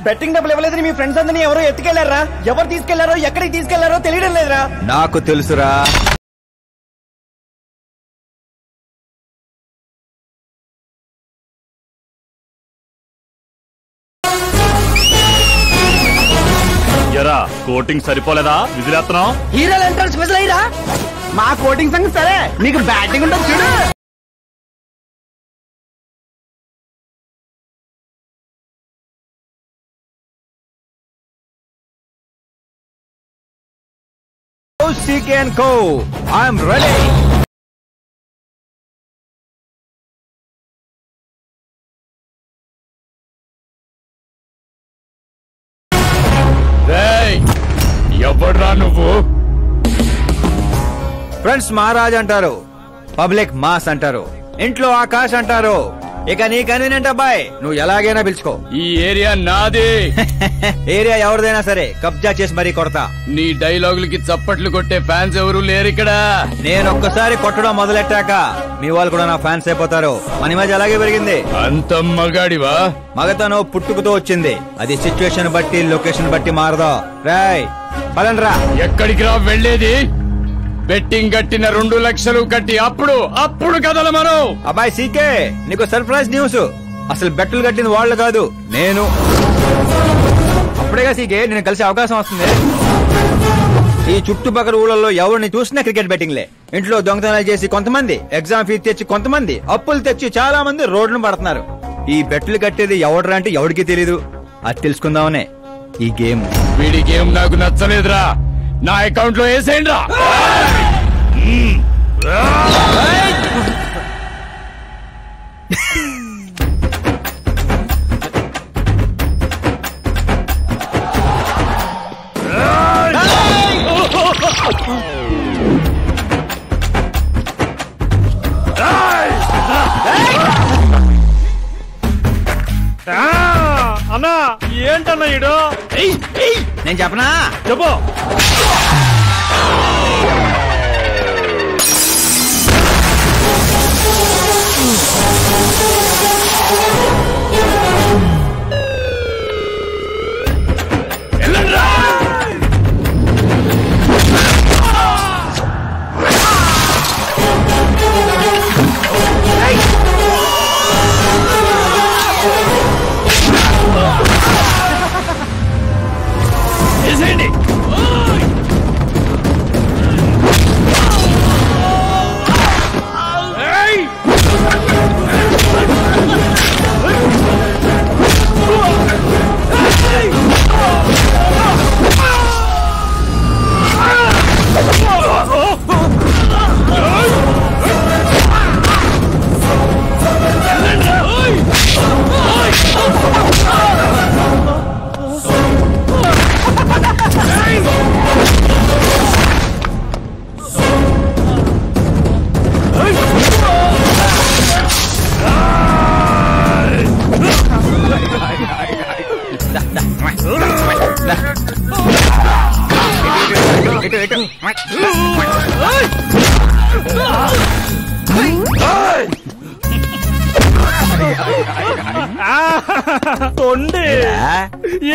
Betting డబ్బులు ఇవ్వలేదని మీ friends అందరినీ ఎవరో ఎత్తుకెళ్లారా? ఎవరు తీసుకెళ్లారో ఎక్కడికి తీసుకెళ్లారో తెలియడం లేదురా. నాకు తెలుసురా. ఎరా కోటింగ్ సరిపోలేదా? విజిలేస్తున్నాం. హీరోల ఎంట్రన్స్ విజిల్ అయ్యరా? మా కోటింగ్ సంగతి సరే, నీకు బ్యాటింగ్ ఉంటుంది చూడు. CK&Co, I'm ready. ఎవడ్రా నువ్వు? ఫ్రెండ్స్ మహారాజ్ అంటారు, పబ్లిక్ మాస్ అంటారు, ఇంట్లో ఆకాశ్ అంటారు. ఇక నీ కన్వీనియంట్ అబ్బాయి, నువ్వు ఎలాగైనా పిలుచుకో. ఈ ఏరియా నాది. ఏరియా ఎవరిదైనా సరే కబ్జా చేసి మరీ కొడతా. నీ డైలాగులకి చప్పట్లు కొట్టే ఫ్యాన్స్ ఎవరు లేరు ఇక్కడ. నేను ఒక్కసారి కొట్టడం మొదలెట్టాక మీ వాళ్ళు కూడా నా ఫ్యాన్స్ అయిపోతారు. మన ఇమేజ్ అలాగే పెరిగింది. అంత మగాడివా? మగతను పుట్టుకుతో వచ్చింది, అది సిచ్యువేషన్ బట్టి లొకేషన్ బట్టి మారదా. రాయ్ పదండ్రా. ఎక్కడికి రా వెళ్ళేది? బెట్టింగ్ కట్టిన 2 లక్షలు కట్టి అప్పుడు కదల మనం. అబ్బాయి సీకే, నీకు సర్ప్రైజ్ న్యూస్. అసలు బెట్టులు కట్టింది వాళ్ళు కాదు, నేను. అప్పుడేగా సీకే నేను కలిసే అవకాశం వస్తుంది. ఈ చుట్టుపక్కల ఊళ్ళల్లో ఎవరిని చూసినా క్రికెట్ బెట్టింగ్లే. ఇంట్లో దొంగతనాలు చేసి కొంతమంది, ఎగ్జామ్ ఫీజు తెచ్చి కొంతమంది, అప్పులు తెచ్చి చాలా మంది రోడ్లను పడుతున్నారు. ఈ బెట్టులు కట్టేది ఎవడరా అంటే ఎవడికి తెలీదు. అది తెలుసుకుందామనే ఈ గేమ్. వీడి గేమ్ నాకు నచ్చలేదురా. నా అకౌంట్ లో వేసేయండి రా. అన్నా ఏంటన్నా ఇడు? నేను చెప్పనా? చెప్పు.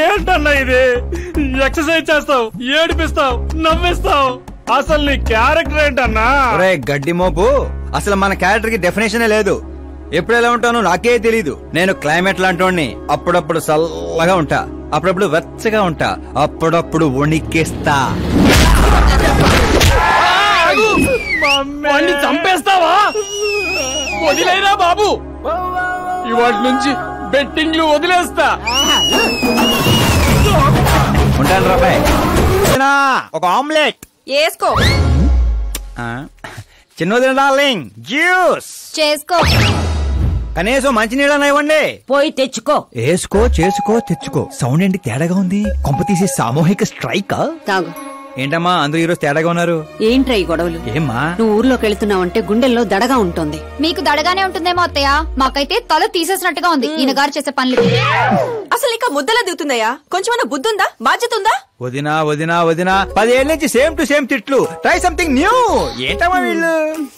ఏంటన్నా ఇది? ఎక్సర్సైజ్ చేస్తావు, ఏడిపిస్తావు, నవ్విస్తావు. అసలు నీ క్యారెక్టర్ ఏంటన్నా? గడ్డి మోపు, అసలు మన క్యారెక్టర్ కి డెఫినేషన్ లేదు. ఎప్పుడు ఎలా ఉంటానో నాకే తెలీదు. నేను క్లైమేట్ లాంటి అప్పుడప్పుడు చల్లగా ఉంటా, అప్పుడప్పుడు వెచ్చగా ఉంటా, అప్పుడప్పుడు వణికేస్తా. చంపేస్తావా? వదిలేరా బాబు, ఇవాటి నుంచి బెట్టింగ్లు వదిలేస్తా. ఉంటాను రాబాయ్. ఒక ఆమ్లెట్ వేసుకో. చిన్నదిన డార్లింగ్, జ్యూస్ చేసుకో. కనీసం మంచినీళ్ళని ఇవ్వండి. పోయి తెచ్చుకో. వేసుకో, చేసుకో, తెచ్చుకో. సౌండ్ ఏంటి తేడాగా ఉంది? కొంప తీసి సామూహిక స్ట్రైక్. తాగు. ఏంటమ్మా అందరూ ఈరోజు తేడాగా ఉన్నారు? ఏంట్రా ఈ గొడవలు? ఏమ్మా నువ్వు ఊర్లోకి వెళ్తున్నావంటే గుండెల్లో దడగా ఉంటుంది. మీకు దడగానే ఉంటుందేమో అత్తయ్య, మాకైతే తల తీసేసినట్టుగా ఉంది ఈయన గారు చేసే పనులు. అసలు ఇంకా ముద్దలా దిగుతున్నాయా? కొంచెమన్నా బుద్ధి ఉందా? బాధ్యత ఉందా? వదినా వదినా వదినా 10 ఏళ్ళ నుంచి సేమ్ టు సేమ్ తిట్లు. Try something new. ఏంటమ్మా వీళ్ళు?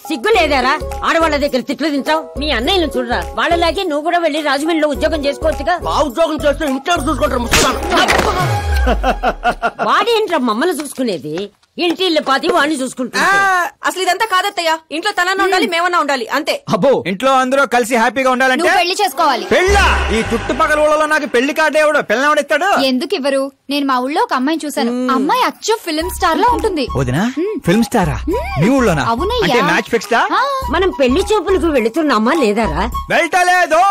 సిగ్గు లేదారా ఆడవాళ్ళ దగ్గర తిట్లు తింటావు? మీ అన్నయ్యను చూడరా, వాళ్ళలాగే నువ్వు కూడా వెళ్లి రాజమండ్రిలో ఉద్యోగం చేసుకోవచ్చుగా. ఉద్యోగం చేస్తే ఇంట్లో చూసుకుంటారు. వాడేంట్రా మమ్మల్ని చూసుకునేది? ఇంటి ఇల్లు పాతి వాడిని చూసుకుంటా. అసలు ఇదంతా కాదత్తయ్య. ఇంట్లో తనన్నా ఉండాలి, మేమన్నా ఉండాలి, అంతే. అబ్బో ఇంట్లో అందరూ కలిసి హ్యాపీగా ఉండాలంటే నువ్వు పెళ్లి చేసుకోవాలి. పెళ్ళా? ఈ చుట్టుపక్కల ఊళ్ళలో నాకు పెళ్లి కార్డు ఎవడు పెళ్ళిస్తాడు? ఎందుకు ఇవ్వరు? నేను మా ఊళ్ళో ఒక అమ్మాయిని చూసాను. అమ్మాయి అచ్చు ఫిల్మ్ స్టార్ లో ఉంటుంది. వదినా ఫిల్మ్ స్టారా? మీ ఊళ్ళోనా? అవునయ్యా. అంటే మ్యాచ్ ఫిక్స్డా? మనం పెళ్లి చూపులకు వెళుతున్నామా లేదారా? వెళ్ళలేదు.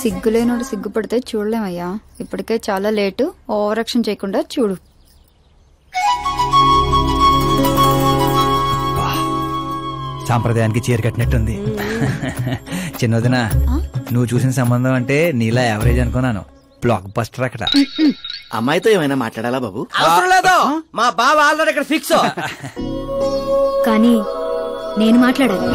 సిగ్గులేనోడు సిగ్గుపడితే చూడలేమయ్యా. ఇప్పటికే చాలా లేటు. ఓవర్ యాక్షన్ చేయకుండా చూడు. సాంప్రదాయానికి చీర కట్టినట్టుంది. చిన్నదిన నువ్వు చూసిన సంబంధం అంటే నీలా యావరేజ్ అనుకున్నాను. బ్లాక్ బస్టర్ అక్కడ. అమ్మాయితో ఏమైనా మాట్లాడాలా బాబు? అవసరం లేదు, మా బావ ఆల్రెడీ ఇక్కడ ఫిక్స్. కానీ నేను మాట్లాడాలి.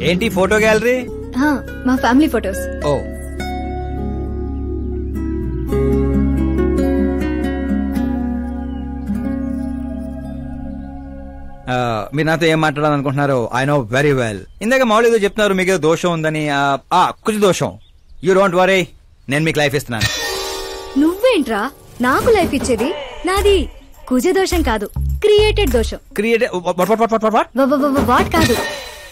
ఏంటి ఫోటో గ్యాలరీ? మా ఫ్యామిలీ ఫొటోస్. ఓ మీరు నాతో ఏం మాట్లాడాలనుకుంటున్నారు? I know very well. ఇందాక మామూలు ఏదో చెప్తున్నారు, మీకు ఏదో దోషం ఉందని. కుజ దోషం. యూ డోంట్ వరీ, నేను మీకు లైఫ్ ఇస్తున్నాను. నువ్వేంట్రా నాకు లైఫ్ ఇచ్చేది? నాది కుజ దోషం కాదు, క్రియేటెడ్ దోషం. వాట్ కాదు,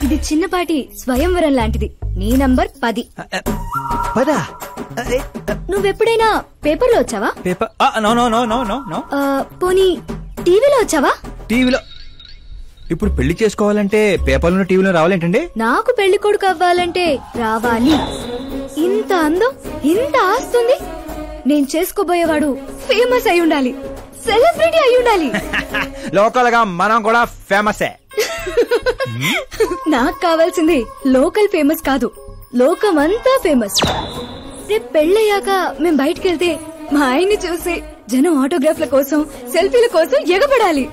ఇది చిన్నపాటి స్వయంవరం లాంటిది. నీ నంబర్ 10. నువ్వెప్పుడైనా పేపర్లో వచ్చావా? Paper? No no no no no no. పోనీ టీవీలో వచ్చావా? టీవీలో? ఇప్పుడు పెళ్లి చేసుకోవాలంటే పేపర్లో టీవీలో రావాలేంటండి? నాకు పెళ్లి కొడుకు అవ్వాలంటే రావాలి. ఇంత అందం, ఇంత ఆస్తుంది. నేను చేసుకోబోయేవాడు ఫేమస్ అయి ఉండాలి, సెలబ్రిటీ అయి ఉండాలి. లోకల్ గా మనం కూడా ఫేమసే. నాకు కావాల్సింది లోకల్ ఫేమస్ కాదు, లోకమంతా ఫేమస్. రేపు పెళ్ళయ్యాక మేం బయటకెళ్తే మా ఆయన్ని చూసి జనం ఆటోగ్రాఫ్ల కోసం, సెల్ఫీల కోసం ఎగబడాలి.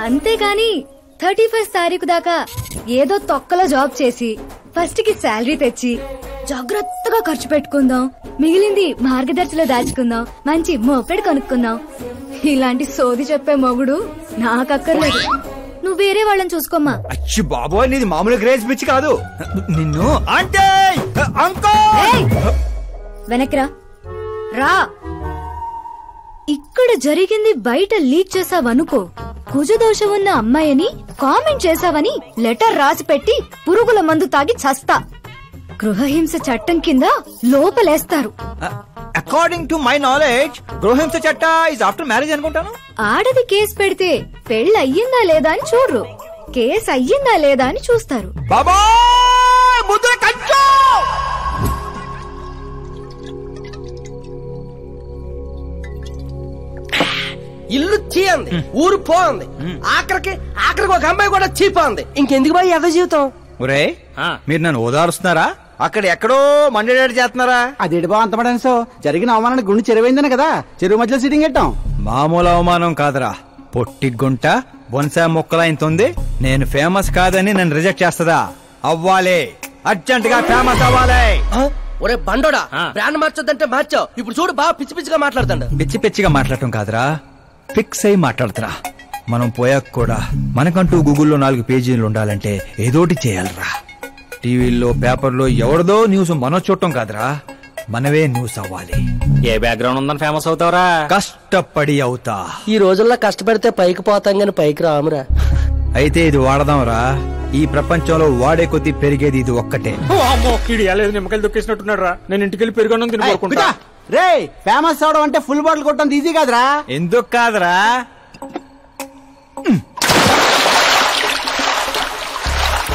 అంతేగాని 31st తారీఖు దాకా ఏదో తొక్కలో జాబ్ చేసి ఫస్ట్ కి శాలరీ తెచ్చి జాగ్రత్తగా ఖర్చు పెట్టుకుందాం, మిగిలింది మార్గదర్శిలో దాచుకుందాం, మంచి మోపెడు కొనుక్కుందాం. ఇలాంటి సోది చెప్పే మొగుడు నాకక్కర్లేదు. నువ్వు వేరే వాళ్ళని చూసుకోమ్మా. అచ్చి బాబోయ్, నీది మామూలు గ్రేజ్ పిచ్చి కాదు. నిన్ను అంటే వెనక్రా రా. ఇక్కడ జరిగింది బయట లీక్ చేసావనుకో, కుజదోషం ఉన్న అమ్మాయిని కామెంట్ చేసావని లెటర్ రాసి పెట్టి పురుగుల మందు తాగి చస్తా. గృహహింస చట్టం కింద లోపలేస్తారు. అకార్డింగ్ టు మై నాలెడ్జ్ గృహహింస చట్ట ఇస్ ఆఫ్టర్ మ్యారేజ్ అనుకుంటాను. ఆడది కేసు పెడితే పెళ్లి అయ్యిందా లేదా అని చూడరు, కేసు అయ్యిందా లేదా అని చూస్తారు. బాబా ముద్ర కంచు. ఇల్లు చీయంది, ఊరు పోంది, ఆఖరికి ఒక అమ్మాయి కూడా చీపోంది. ఇంకెందుకు బాయ్ ఎద జీవితం? ఒరే మీరు నన్ను ఓదారుస్తున్నారా? అక్కడ ఎక్కడో మండేడాడు చేస్తున్నారా? అదేడు బా అంత పడేసో జరిగిన అవమానానికి గుండె చెరువైందనే కదా చెరువు మధ్యలో సిట్టింగ్ పెట్టాం. మామూలు అవమానం కాదురా, పొట్టి గుంట బొన్సా మొక్కలైంతుంది. నేను ఫేమస్ కాదని నన్ను రిజెక్ట్ చేస్తదా? అవ్వాలి, అర్జెంట్ గా ఫేమస్ అవ్వాలి. ఒరే బండోడా, బ్రాండ్ మార్చొద్దంటే మార్చావు. ఇప్పుడు చూడు బాగా పిచ్చి పిచ్చిగా మాట్లాడుతాడు. పిచ్చి పిచ్చిగా మాట్లాడటం కాదురా, ఫిక్స్ అయి మాట్లాడుతురా. మనం పోయాక కూడా మనకంటూ గూగుల్లో 4 పేజీలు ఉండాలంటే ఏదోటి చేయాలరా. టీవీల్లో పేపర్లో ఎవరిదో న్యూస్ మనం చూడటం కాదురా, మనవే న్యూస్ అవ్వాలి. ఏ బ్యాక్గ్రౌండ్ ఉందని ఫేమస్ అవుతావరా? కష్టపడి అవుతా. ఈ రోజుల్లో కష్టపడితే పైకి పోతాం గాని పైకి రామురా. అయితే ఇది వాడదాంరా. ఈ ప్రపంచంలో వాడే కొద్దీ పెరిగేది ఇది ఒక్కటే. నిమ్మకాయలు దొక్కేసినట్టున్నాడు రా. నేను ఇంటికెళ్ళి పెరుగొన్నం తిని కోరుకుంటా. రే ఫేమస్ అవడం అంటే ఫుల్ బాటిల్ కొట్టడం ఈజీ కాదురా. ఎందుకు కాదురా?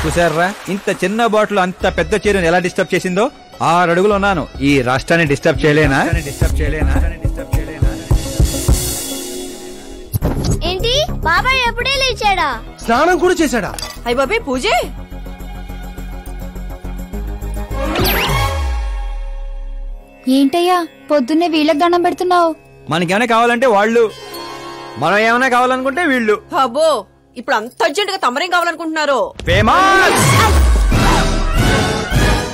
చూసారా ఇంత చిన్న బాటిల్ అంత పెద్ద చీరను ఎలా డిస్టర్బ్ చేసిందో? 6 అడుగులు ఉన్నాను. ఈ రాష్ట్రాన్ని డిస్టర్బ్ చేయలేనా? ఏంటి బాబాయ్ ఎప్పుడే లేచాడా? స్నానం కూడా చేశాడా? అయ్య బాబాయ్ పూజే. ఏంటయ్యా పొద్దున్నే వీళ్ళకి దండం పెడుతున్నావు? మనకేమైనా కావాలంటే వాళ్ళు, మనం ఏమైనా కావాలనుకుంటే వీళ్ళు. అబ్బో ఇప్పుడు అంత అర్జెంట్ గా తమరేం కావాలనుకుంటున్నారు? ఫేమస్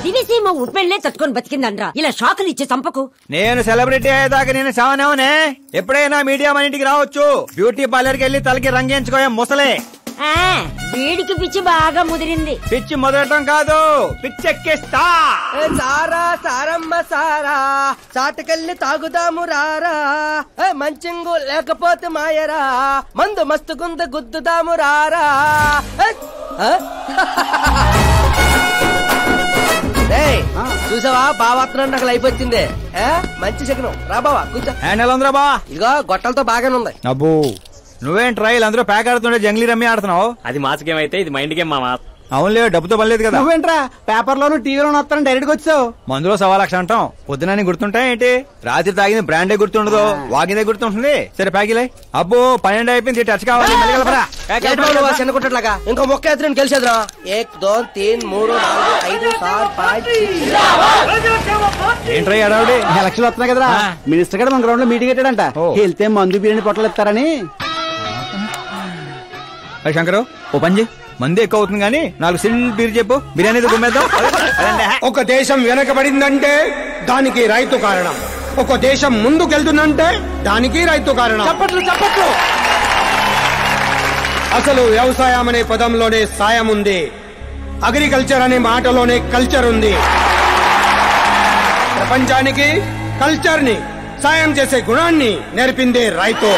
దివిసీమ ఉప్పెళ్లే తట్టుకొని బతికిందనరా. ఇలా షాకులు ఇచ్చే చంపకు. నేను సెలబ్రిటీ అయ్యేదాకా నేను సావనేవనే. ఎప్పుడైనా మీడియా మన ఇంటికి రావచ్చు. బ్యూటీ పార్లర్ కి వెళ్ళి తలకి రంగేయించుకోయా ముసలే. వీడికి పిచ్చి బాగా ముదిరింది. పిచ్చి మొదలటం కాదు, పిచ్చెక్కిస్తా. సారా సారమ్మ సారా చాటకెళ్ళి తాగుదాము రారా. మంచింగు లేకపోతే మాయరా, మందు మస్తుగుంద గుద్దుదాము రారా. చూసావా బావాత్రం నాకు లైఫ్ వచ్చింది. మంచి శకనం. రా బావా కూర్చో. ఎలా ఉందిరా బా? ఇదిగో గొట్టలతో బాగానే ఉంది. అబ్బో నువ్వేం ట్రైల్ అందరూ ప్యాక్ ఆడుతుండే జంగ్లీ రమ్మి ఆడుతున్నావు. అది మాస్ గేమ్ అయితే ఇది మైండ్ గేమ్ మామా. అవునులే, డబ్బుతో పనిలేదు కదా. నువ్వేంట్రా పేపర్ లోను టీవీలోను వస్తాను డైరెక్ట్ గా వచ్చావు. మందులో 1,00,000 అంటాం. పొద్దునని గుర్తుంటాయి ఏంటి? రాత్రి తాగింది బ్రాండే గుర్తుండదు, వాగిందే గుర్తుంటుంది. సరే ప్యాకిలే. అబ్బో 12 అయిపోయింది, టచ్ కావాలి. చిన్న కుట్టట్లాగా ఇంకో మొక్క ఎత్తుని గెలిచేద్రా. 1 2 3 4 5 6 5. ఏంట్రై అడావుడి? ఎలక్షన్లు వస్తున్నాయి కదరా, మినిస్టర్ గారు మన గ్రౌండ్ లో మీటింగ్ పెట్టాడంట. వెళ్తే మందు బిర్యానీ పొట్టలు ఇస్తారని. శంకరు ఓ పంజి, మంది ఎక్కువ అవుతుంది కానీ 4 సిల్ బీర్ చెప్పు, బిర్యానీ గుమ్మేద్దాం. ఒక దేశం వెనకబడిందంటే దానికి రైతు కారణం. ఒక దేశం ముందుకెళ్తుందంటే దానికి రైతు కారణం. చప్పట్లు. అసలు వ్యవసాయం అనే పదంలోనే సాయం ఉంది. అగ్రికల్చర్ అనే మాటలోనే కల్చర్ ఉంది. ప్రపంచానికి కల్చర్ ని, సాయం చేసే గుణాన్ని నేర్పిందే రైతు.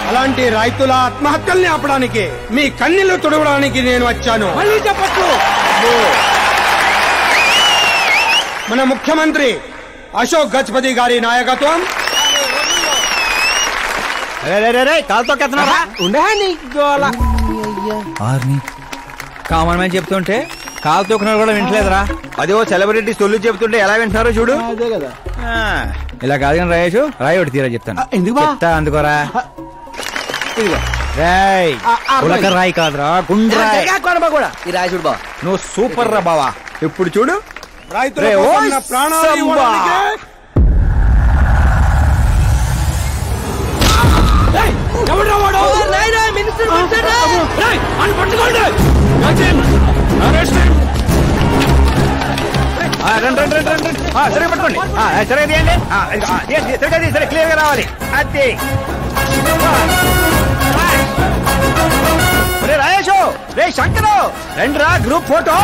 అలాంటి రైతుల ఆత్మహత్యల్ని ఆపడానికి, మీ కన్నీళ్లు తుడవడానికి నేను వచ్చాను. మళ్ళీ చెప్పచ్చు. మన ముఖ్యమంత్రి అశోక్ గజపతి గారి నాయకత్వం. కామన్ మ్యాన్ చెప్తుంటే కాలు తొక్కున్నారు కూడా వింటలేదురా. అదే ఓ సెలబ్రిటీ సొల్లు చెప్తుంటే ఎలా వింటున్నారో చూడు. అదే కదా. ఇలా కాదు కానీ రాయేషు, రాయి ఒకటి తీరా చెప్తాను. ఎందుకు అందుకోరా? రాయి కాదురా, గుండ్రాయి. ఈ రాజుడు బావ నువ్వు సూపర్ రా బావా. ఇప్పుడు చూడు, రైతుల కోసం నా ప్రాణాలు ఇవ్వడానికే. సరే పట్టుకోండి, సరే తీయండి, సరే క్లియర్ గా రావాలి. అది రాయేషు, రే శంకరు రండి రా, గ్రూప్ ఫోటో.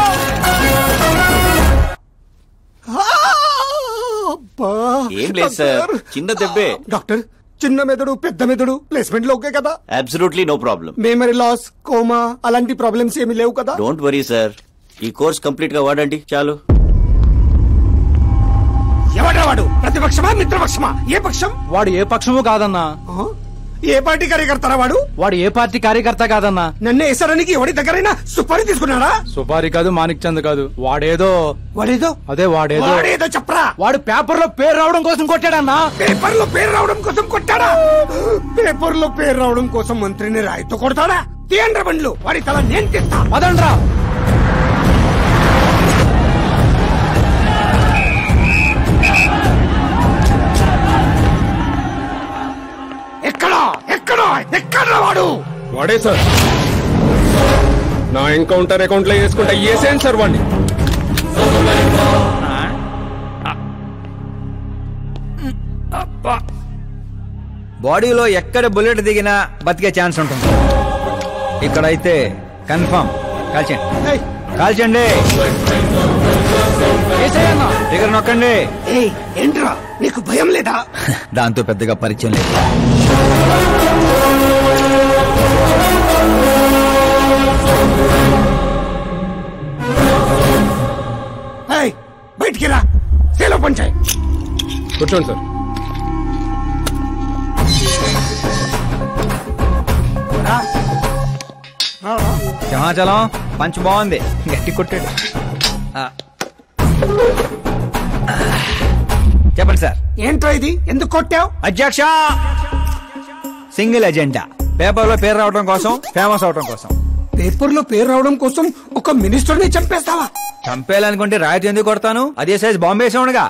ఏం లేదు సార్, చిన్న దెబ్బే. డాక్టర్, చిన్న మెదడు పెద్ద మెదడు ప్లేస్మెంట్ లో ఓకే కదా? Absolutely no problem. Memory loss, coma అలాంటి ప్రాబ్లమ్స్ ఏమి లేవు కదా? డోంట్ వరీ సార్, ఈ కోర్స్ కంప్లీట్ గా వాడండి చాలు. ఎవడ్రా వాడు? ప్రతిపక్షమా మిత్రపక్షమా? ఏ పక్షం వాడు? ఏ పక్షము కాదన్నా. ఏ పార్టీ కార్యకర్తారా వాడు? వాడు ఏ పార్టీ కార్యకర్త కాదన్నా. నన్ను వేసడానికి ఎవరి దగ్గరైనా సుపారీ తీసుకున్నాడా? సుపారీ కాదు, మాణిక్ చంద్ కాదు. వాడేదో అదే వాడేదో చెప్పరా. వాడు పేపర్ లో పేరు రావడం కోసం కొట్టాడన్నా. పేపర్ లో పేరు రావడం కోసం కొట్టాడా? పేపర్ లో పేరు రావడం కోసం మంత్రిని రాయితో కొడతాడా? తీయండ్ర బండ్లు, వాడి తల నేను తీస్తా. పదండ్రా. ఎక్కడా వాడు? వాడే సార్, నా ఎన్కౌంటర్ అకౌంట్ లో వేసుకుంటా ఏసేం సార్ వాడిని. బాడీలో ఎక్కడ బుల్లెట్ దిగినా బతికే ఛాన్స్ ఉంటుంది. ఇక్కడైతే కన్ఫర్మ్. కాల్చండి, దగ్గర నొక్కండి. ఏంట్రా నీకు భయం లేదా? దాంతో పెద్దగా పరిచయం లేదు. బయటికి రా, సేలో పంచాయి. కూర్చోండి సార్. సింహాచలం పంచ్ బాగుంది, గట్టి కొట్టాడు. చెప్పండి సార్. ఏంట్రా ఇది, ఎందుకు కొట్టావు? అధ్యక్ష, సింగిల్ ఎజెండా, పేపర్ లో పేరు రావడం కోసం, ఫేమస్ అవడం కోసం. పేపర్ లో పేరు రావడం కోసం ఒక మినిస్టర్ ని చంపేస్తావా? చంపేయాలనుకుంటే రాయితీ ఎందుకు కొడతాను, అదే సైజ్ బాంబే సౌండ్గా.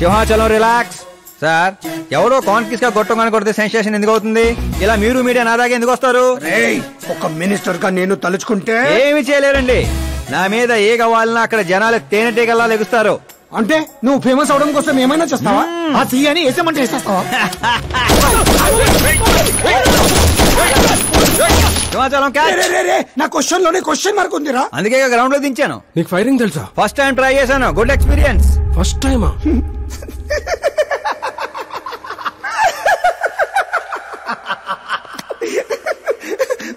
సింహాచలం రిలాక్స్. సార్, ఎవరో కాన్ఫిస్ గా కొట్టగానే కొడితే సెన్సేషన్ ఎందుకు అవుతుంది? ఇలా మీరు మీడియా నా దాకా ఎందుకు వస్తారు? ఒక మినిస్టర్ గా నేను తలుచుకుంటే ఏమి చేయలేరండి. నా మీద ఏ కావాలన్నా అక్కడ జనాలు తేనెటీగల్లా లెగుస్తారు. అంటే నువ్వు ఫేమస్ అవడం కోసం ఏమైనా చేస్తావా? ఆ సీఎని వేసేమంటే వేసేస్తావా? నా క్వశ్చన్ లోనే క్వశ్చన్ మార్క్ ఉందిరా, అందుకే గ్రౌండ్ లో దించాను. నీకు ఫైరింగ్ తెలుసా? ఫస్ట్ టైం ట్రై చేశాను, గుడ్ ఎక్స్పీరియన్స్. ఫస్ట్ టైమా?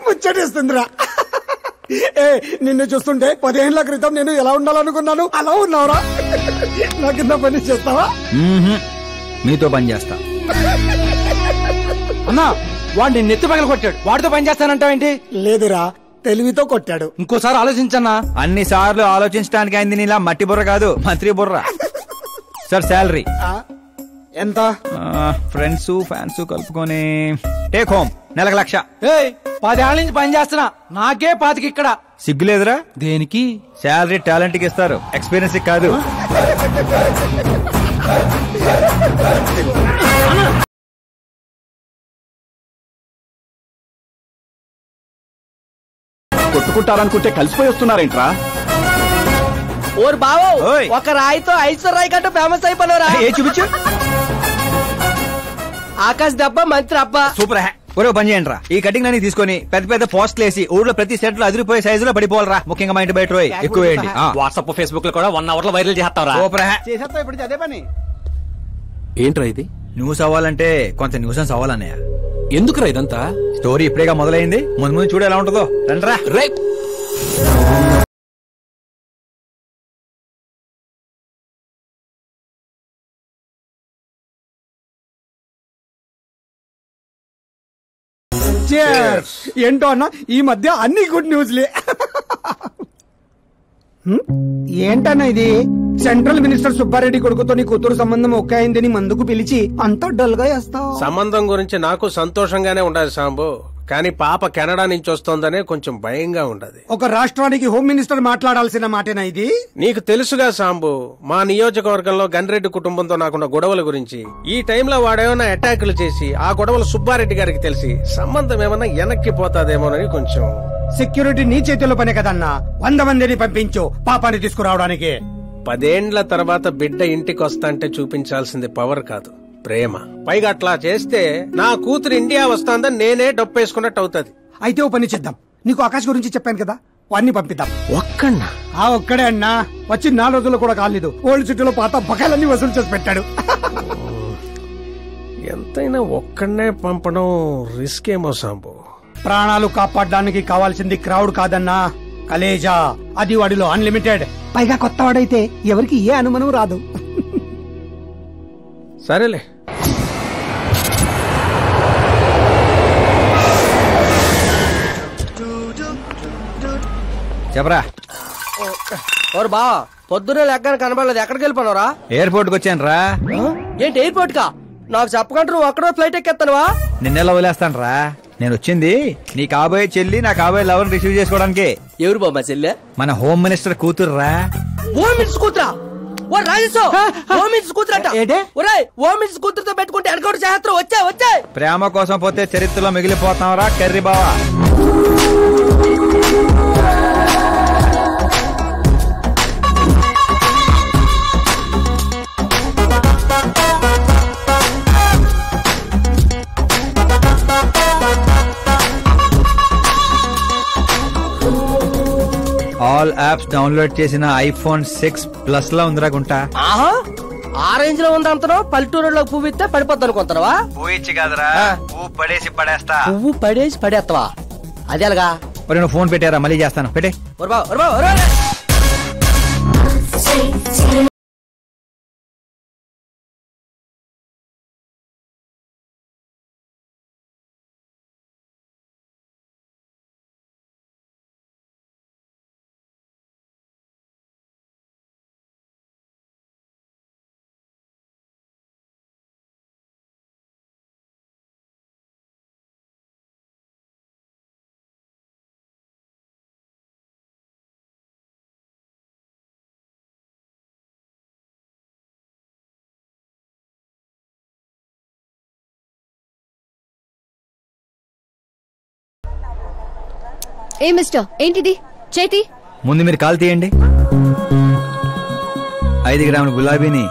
ముచ్చటేస్తుందిరా. నిన్ను చూస్తుంటే 10 ఏళ్ల క్రితం నేను ఎలా ఉండాలనుకున్నాను అలా ఉన్నావురా. నా కింద పని చేస్తావా? మీతో పని చేస్తా. అన్నా, వాడిని నెత్తి పగల కొట్టాడు, వాడితో పని చేస్తానంటావేంటి? లేదురా, తెలివితో కొట్టాడు. ఇంకోసారి ఆలోచించన్నా. అన్ని సార్లు ఆలోచించడానికి అయింది నీలా మట్టి బుర్ర కాదు, మంత్రి బుర్ర. సార్, శాలరీ ఎంత? ఫ్రెండ్స్ ఫ్యాన్స్ కలుపుకొని టేక్ హోమ్ నెలకు 1,00,000. 10 ఏళ్ల నుంచి పని చేస్తున్నా, నాకే 25 ఇక్కడ. సిగ్గులేదురా? దేనికి? శాలరీ టాలెంట్ కి ఇస్తారు, ఎక్స్పీరియన్స్ కాదు. కొట్టుకుంటారనుకుంటే కలిసిపోయి వస్తున్నారేంట్రా? ఓర్ బావో, ఒక రాయితో ఐశ్వర్ రాయ్ కంటే ఫేమస్ అయిపోయినరా? ఏ చూపించు. ఆకాశ్ దెబ్బ, మంత్రి అబ్బ. సూపర్. ఒరే పని చేయండి రా, ఈ కటింగ్ అన్ని తీసుకొని పెద్ద పెద్ద పోస్టులు వేసి ఊర్లో ప్రతి సెట్ లో అదిరిపోయే సైజులో పడిపోవాలరా. ముఖ్యంగా మా ఇంటి బయట ఎక్కువ వేయండి. వాట్సాప్ ఫేస్బుక్ లో కూడా 1 అవర్ లో వైరల్ చేస్తారా? చేసేస్తా ఇప్పుడు అదే పని. ఏంట్రా ఇది? న్యూస్ అవ్వాలంటే కొంత న్యూసెన్స్ అవ్వాలన్నయ్య. ఎందుకురా ఇదంతా? స్టోరీ ఇప్పుడేగా మొదలైంది, ముందు ముందు చూడ ఎలా ఉంటుందో. రండ్రా. ఏంటో అన్న, ఈ మధ్య అన్ని గుడ్ న్యూస్లే. ఏంటన్నా ఇది? సెంట్రల్ మినిస్టర్ సుబ్బారెడ్డి కొడుకుతో నీ కూతురు సంబంధం ఒకే అయిందని మందుకు పిలిచి అంతా డల్ గా వేస్తావు. సంబంధం గురించి నాకు సంతోషంగానే ఉండదు సాంబు, కానీ పాప కెనడా నుంచి వస్తోందనే కొంచెం భయంగా ఉండదు. ఒక రాష్ట్రానికి హోమ్ మినిస్టర్ మాట్లాడాల్సిన మాటేనా ఇది? నీకు తెలుసుగా సాంబు, మా నియోజకవర్గంలో గన్రెడ్డి కుటుంబంతో నాకున్న గొడవల గురించి. ఈ టైంలో వాడేమన్నా అటాకులు చేసి ఆ గొడవలు సుబ్బారెడ్డి గారికి తెలిసి సంబంధం ఏమన్నా వెనక్కి పోతాదేమోనని కొంచెం. సెక్యూరిటీ నీ చేతిలో పనే కదన్నా, 100 మందిని పంపించు పాపాన్ని తీసుకురావడానికి. 10 ఏండ్ల తర్వాత బిడ్డ ఇంటికి వస్తాంటే చూపించాల్సింది పవర్ కాదు, ప్రేమ. పైగా అట్లా చేస్తే నా కూతురు ఇండియా వస్తాందని నేనే డప్పేసుకున్నట్టు అవుతుంది. అయితే ఓ పని చేద్దాం, నీకు ఆకాశ్ గురించి చెప్పాను కదా, వాడిని పంపిద్దాం. ఒక్కన్నా? ఒక్కడే అన్నా, వచ్చి 4 రోజులు కూడా కాలేదు, ఓల్డ్ సిటీలో పాత బకాయిలన్నీ వసూలు చేసి పెట్టాడు. ఎంతైనా ఒక్కడనే పంపడం రిస్క్ ఏమో సాంబు. ప్రాణాలు కాపాడడానికి కావాల్సింది క్రౌడ్ కాదన్నా, కలేజా. అది వాడిలో అన్లిమిటెడ్. పైగా కొత్త వాడైతే ఎవరికి ఏ అనుమానం రాదు. సరేలే. చెప్పరా. ఓర్ బా, పొద్దునే లెక్కన కనబడలేదు, ఎక్కడికి వెళ్ళిపోనరా? ఎయిర్పోర్ట్ కి వచ్చాను రా. ఏంటి ఎయిర్పోర్ట్ కా? నాకు చెప్పకుండా నువ్వు అక్కడో ఫ్లైట్ ఎక్కేస్తానువా? నిన్నెలా వదిలేస్తాను రా. నేను వచ్చింది నీ కాబోయే చెల్లి, నా కాబోయే లవర్ రిసీవ్ చేసుకోవడానికి. ఎవరు బాబా చెల్లె? మన హోమ్ మినిస్టర్ కూతురు రా. హోమ్ మినిస్టర్ కూతురా? ఓ రాజేశో, హోమ్ మినిస్టర్ కూతురట. ఒరేయ్, హోమ్ మినిస్టర్ కూతురుతో పెట్టుకుంటే ఎడగొడు చేస్తారు. వచ్చే ప్రేమ కోసం పోతే చరిత్రలో మిగిలిపోతాం రా కర్రీ బావా. ఆల్ యాప్స్ డౌన్లోడ్ చేసిన ఐఫోన్ 6 ప్లస్ లో ఉందిరా గుంట. ఆ రేంజ్ లో ఉంది అంతనో. పల్లెటూరులో పువ్వు ఇస్తే పడిపోద్ది అనుకుంటావా? పువ్వు ఇచ్చి కాదురా, పువ్వు పడేసి పడేస్తా. పువ్వు పడేసి పడేస్తావా? అదే అలాగా. నువ్వు ఫోన్ పెట్టారా, మళ్ళీ చేస్తాను. పెట్టే. ఏ మిస్టర్ ఏంటిది చేతి ముందు మీరు కాల్ తీయండి. 5 గ్రాముల గులాబీని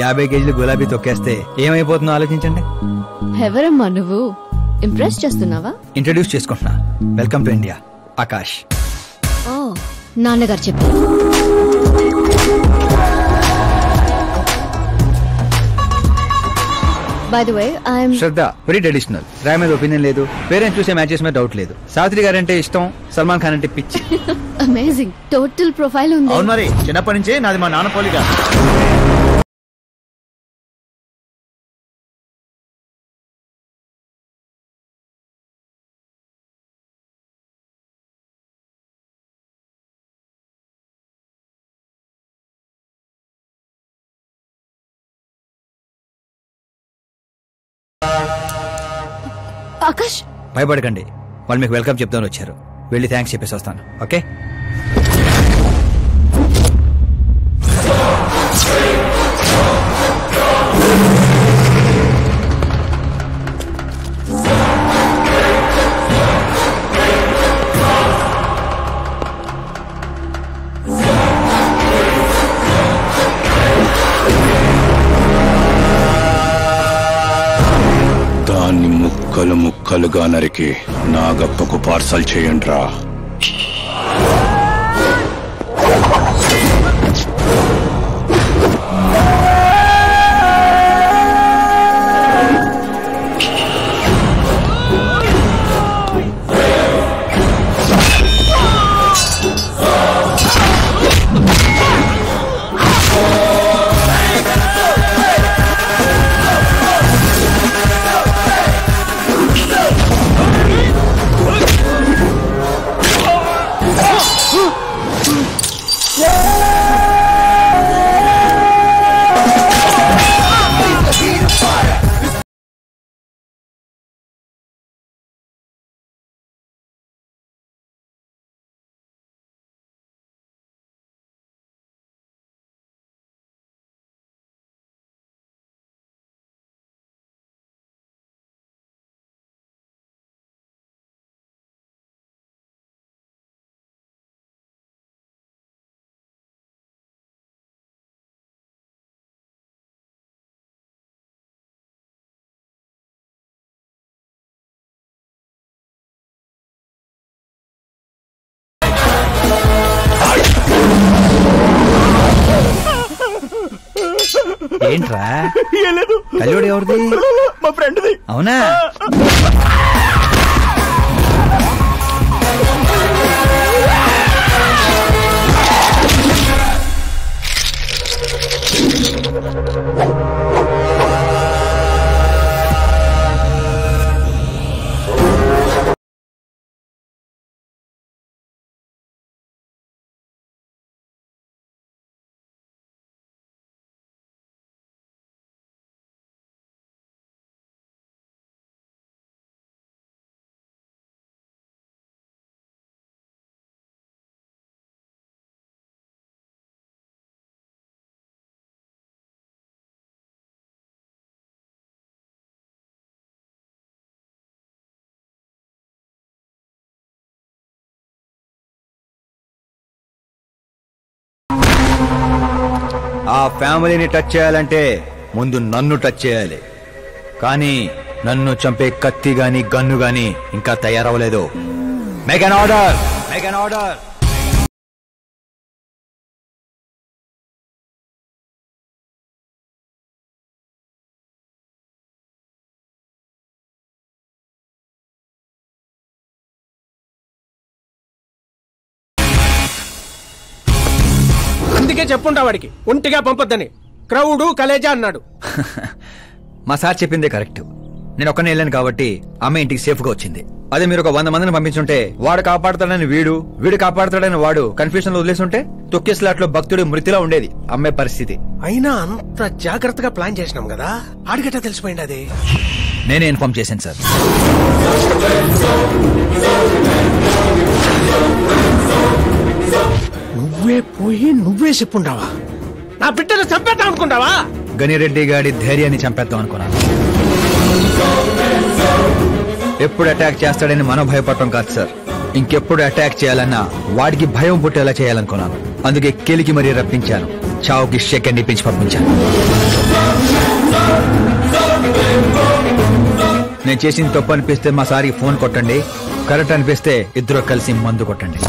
50 కేజీలు గులాబీ తొక్కేస్తే ఏమైపోతుందో ఆలోచించండి. ఎవరమ్మా నువ్వు? ఇంప్రెస్ చేస్తున్నావా? ఇంట్రడ్యూస్ చేసుకుంటున్నా. Welcome to India, Akash. ఓ నాన్నగారు చెప్పారు. By the way, I'm Shraddha very traditional. Roy మీద ఒపీనియన్ లేదు, పేరెంట్స్ చూసే మ్యాచెస్ మీద డౌట్ లేదు. సావిత్రి గారు అంటే ఇష్టం, సల్మాన్ ఖాన్ అంటే పిచ్చి. అమేజింగ్ టోటల్ ప్రొఫైల్ ఉంది. అవును మరి, చిన్నప్పటి నుంచే నాది మా నాన్న పోలిక. ఆకాష్ భయపడకండి, వాళ్ళు మీకు వెల్కమ్ చెప్తాను వచ్చారు. వెళ్ళి థ్యాంక్స్ చెప్పేసి వస్తాను. ఓకే దాన్ని ముక్కలు ముక్కలుగా నరికి నాగప్పకు పార్సల్ చేయండి రా. ఏంట్రా కల్లుడు ఎవరిది? మా ఫ్రెండ్ది. అవునా? ఆ ఫ్యామిలీని టచ్ చేయాలంటే ముందు నన్ను టచ్ చేయాలి. కానీ నన్ను చంపే కత్తి గాని గన్ను గాని ఇంకా తయారవలేదు. Make an order, make an order. అందుకే చెప్పుంటా వాడికి ఒంటిగా పంపొద్దని. క్రౌడు కలేజా అన్నాడు. మా సార్ చెప్పిందే కరెక్ట్. నేను ఒక్కనే వెళ్ళాను కాబట్టి అమ్మ ఇంటికి సేఫ్ గా వచ్చింది. అదే మీరు ఒక 100 మందిని పంపించుంటే వాడు కాపాడతాడని వీడు కాపాడతాడని వాడు కన్ఫ్యూజన్ లో వదిలేసుంటే తొక్కేస్లాట్లో భక్తుడు మృతిలా ఉండేది అమ్మే పరిస్థితి. అయినా అంత జాగ్రత్తగా ప్లాన్ చేసినాం కదా, ఆడిగట్టా తెలిసిపోయింది. అది నేనే ఇన్ఫార్మ్ చేశాను సార్. నువ్వే పోయి నువ్వే చెప్పుంటావా? నా బిడ్డను చంపేద్దాం అనుకుంటావా? గనిరెడ్డి గాడి ధైర్యాన్ని చంపేద్దాం అనుకున్నాను. ఎప్పుడు అటాక్ చేస్తాడని మనం భయపడటం కాదు సార్, ఇంకెప్పుడు అటాక్ చేయాలన్నా వాడికి భయం పుట్టేలా చేయాలనుకున్నాను. అందుకే కెలికి మరీ రప్పించాను. చావుకి సెకండ్ ఇప్పించి పంపించాను. నేను చేసిన తప్పు అనిపిస్తే మా సారికి ఫోన్ కొట్టండి, కరెక్ట్ అనిపిస్తే ఇద్దరు కలిసి మందు కొట్టండి.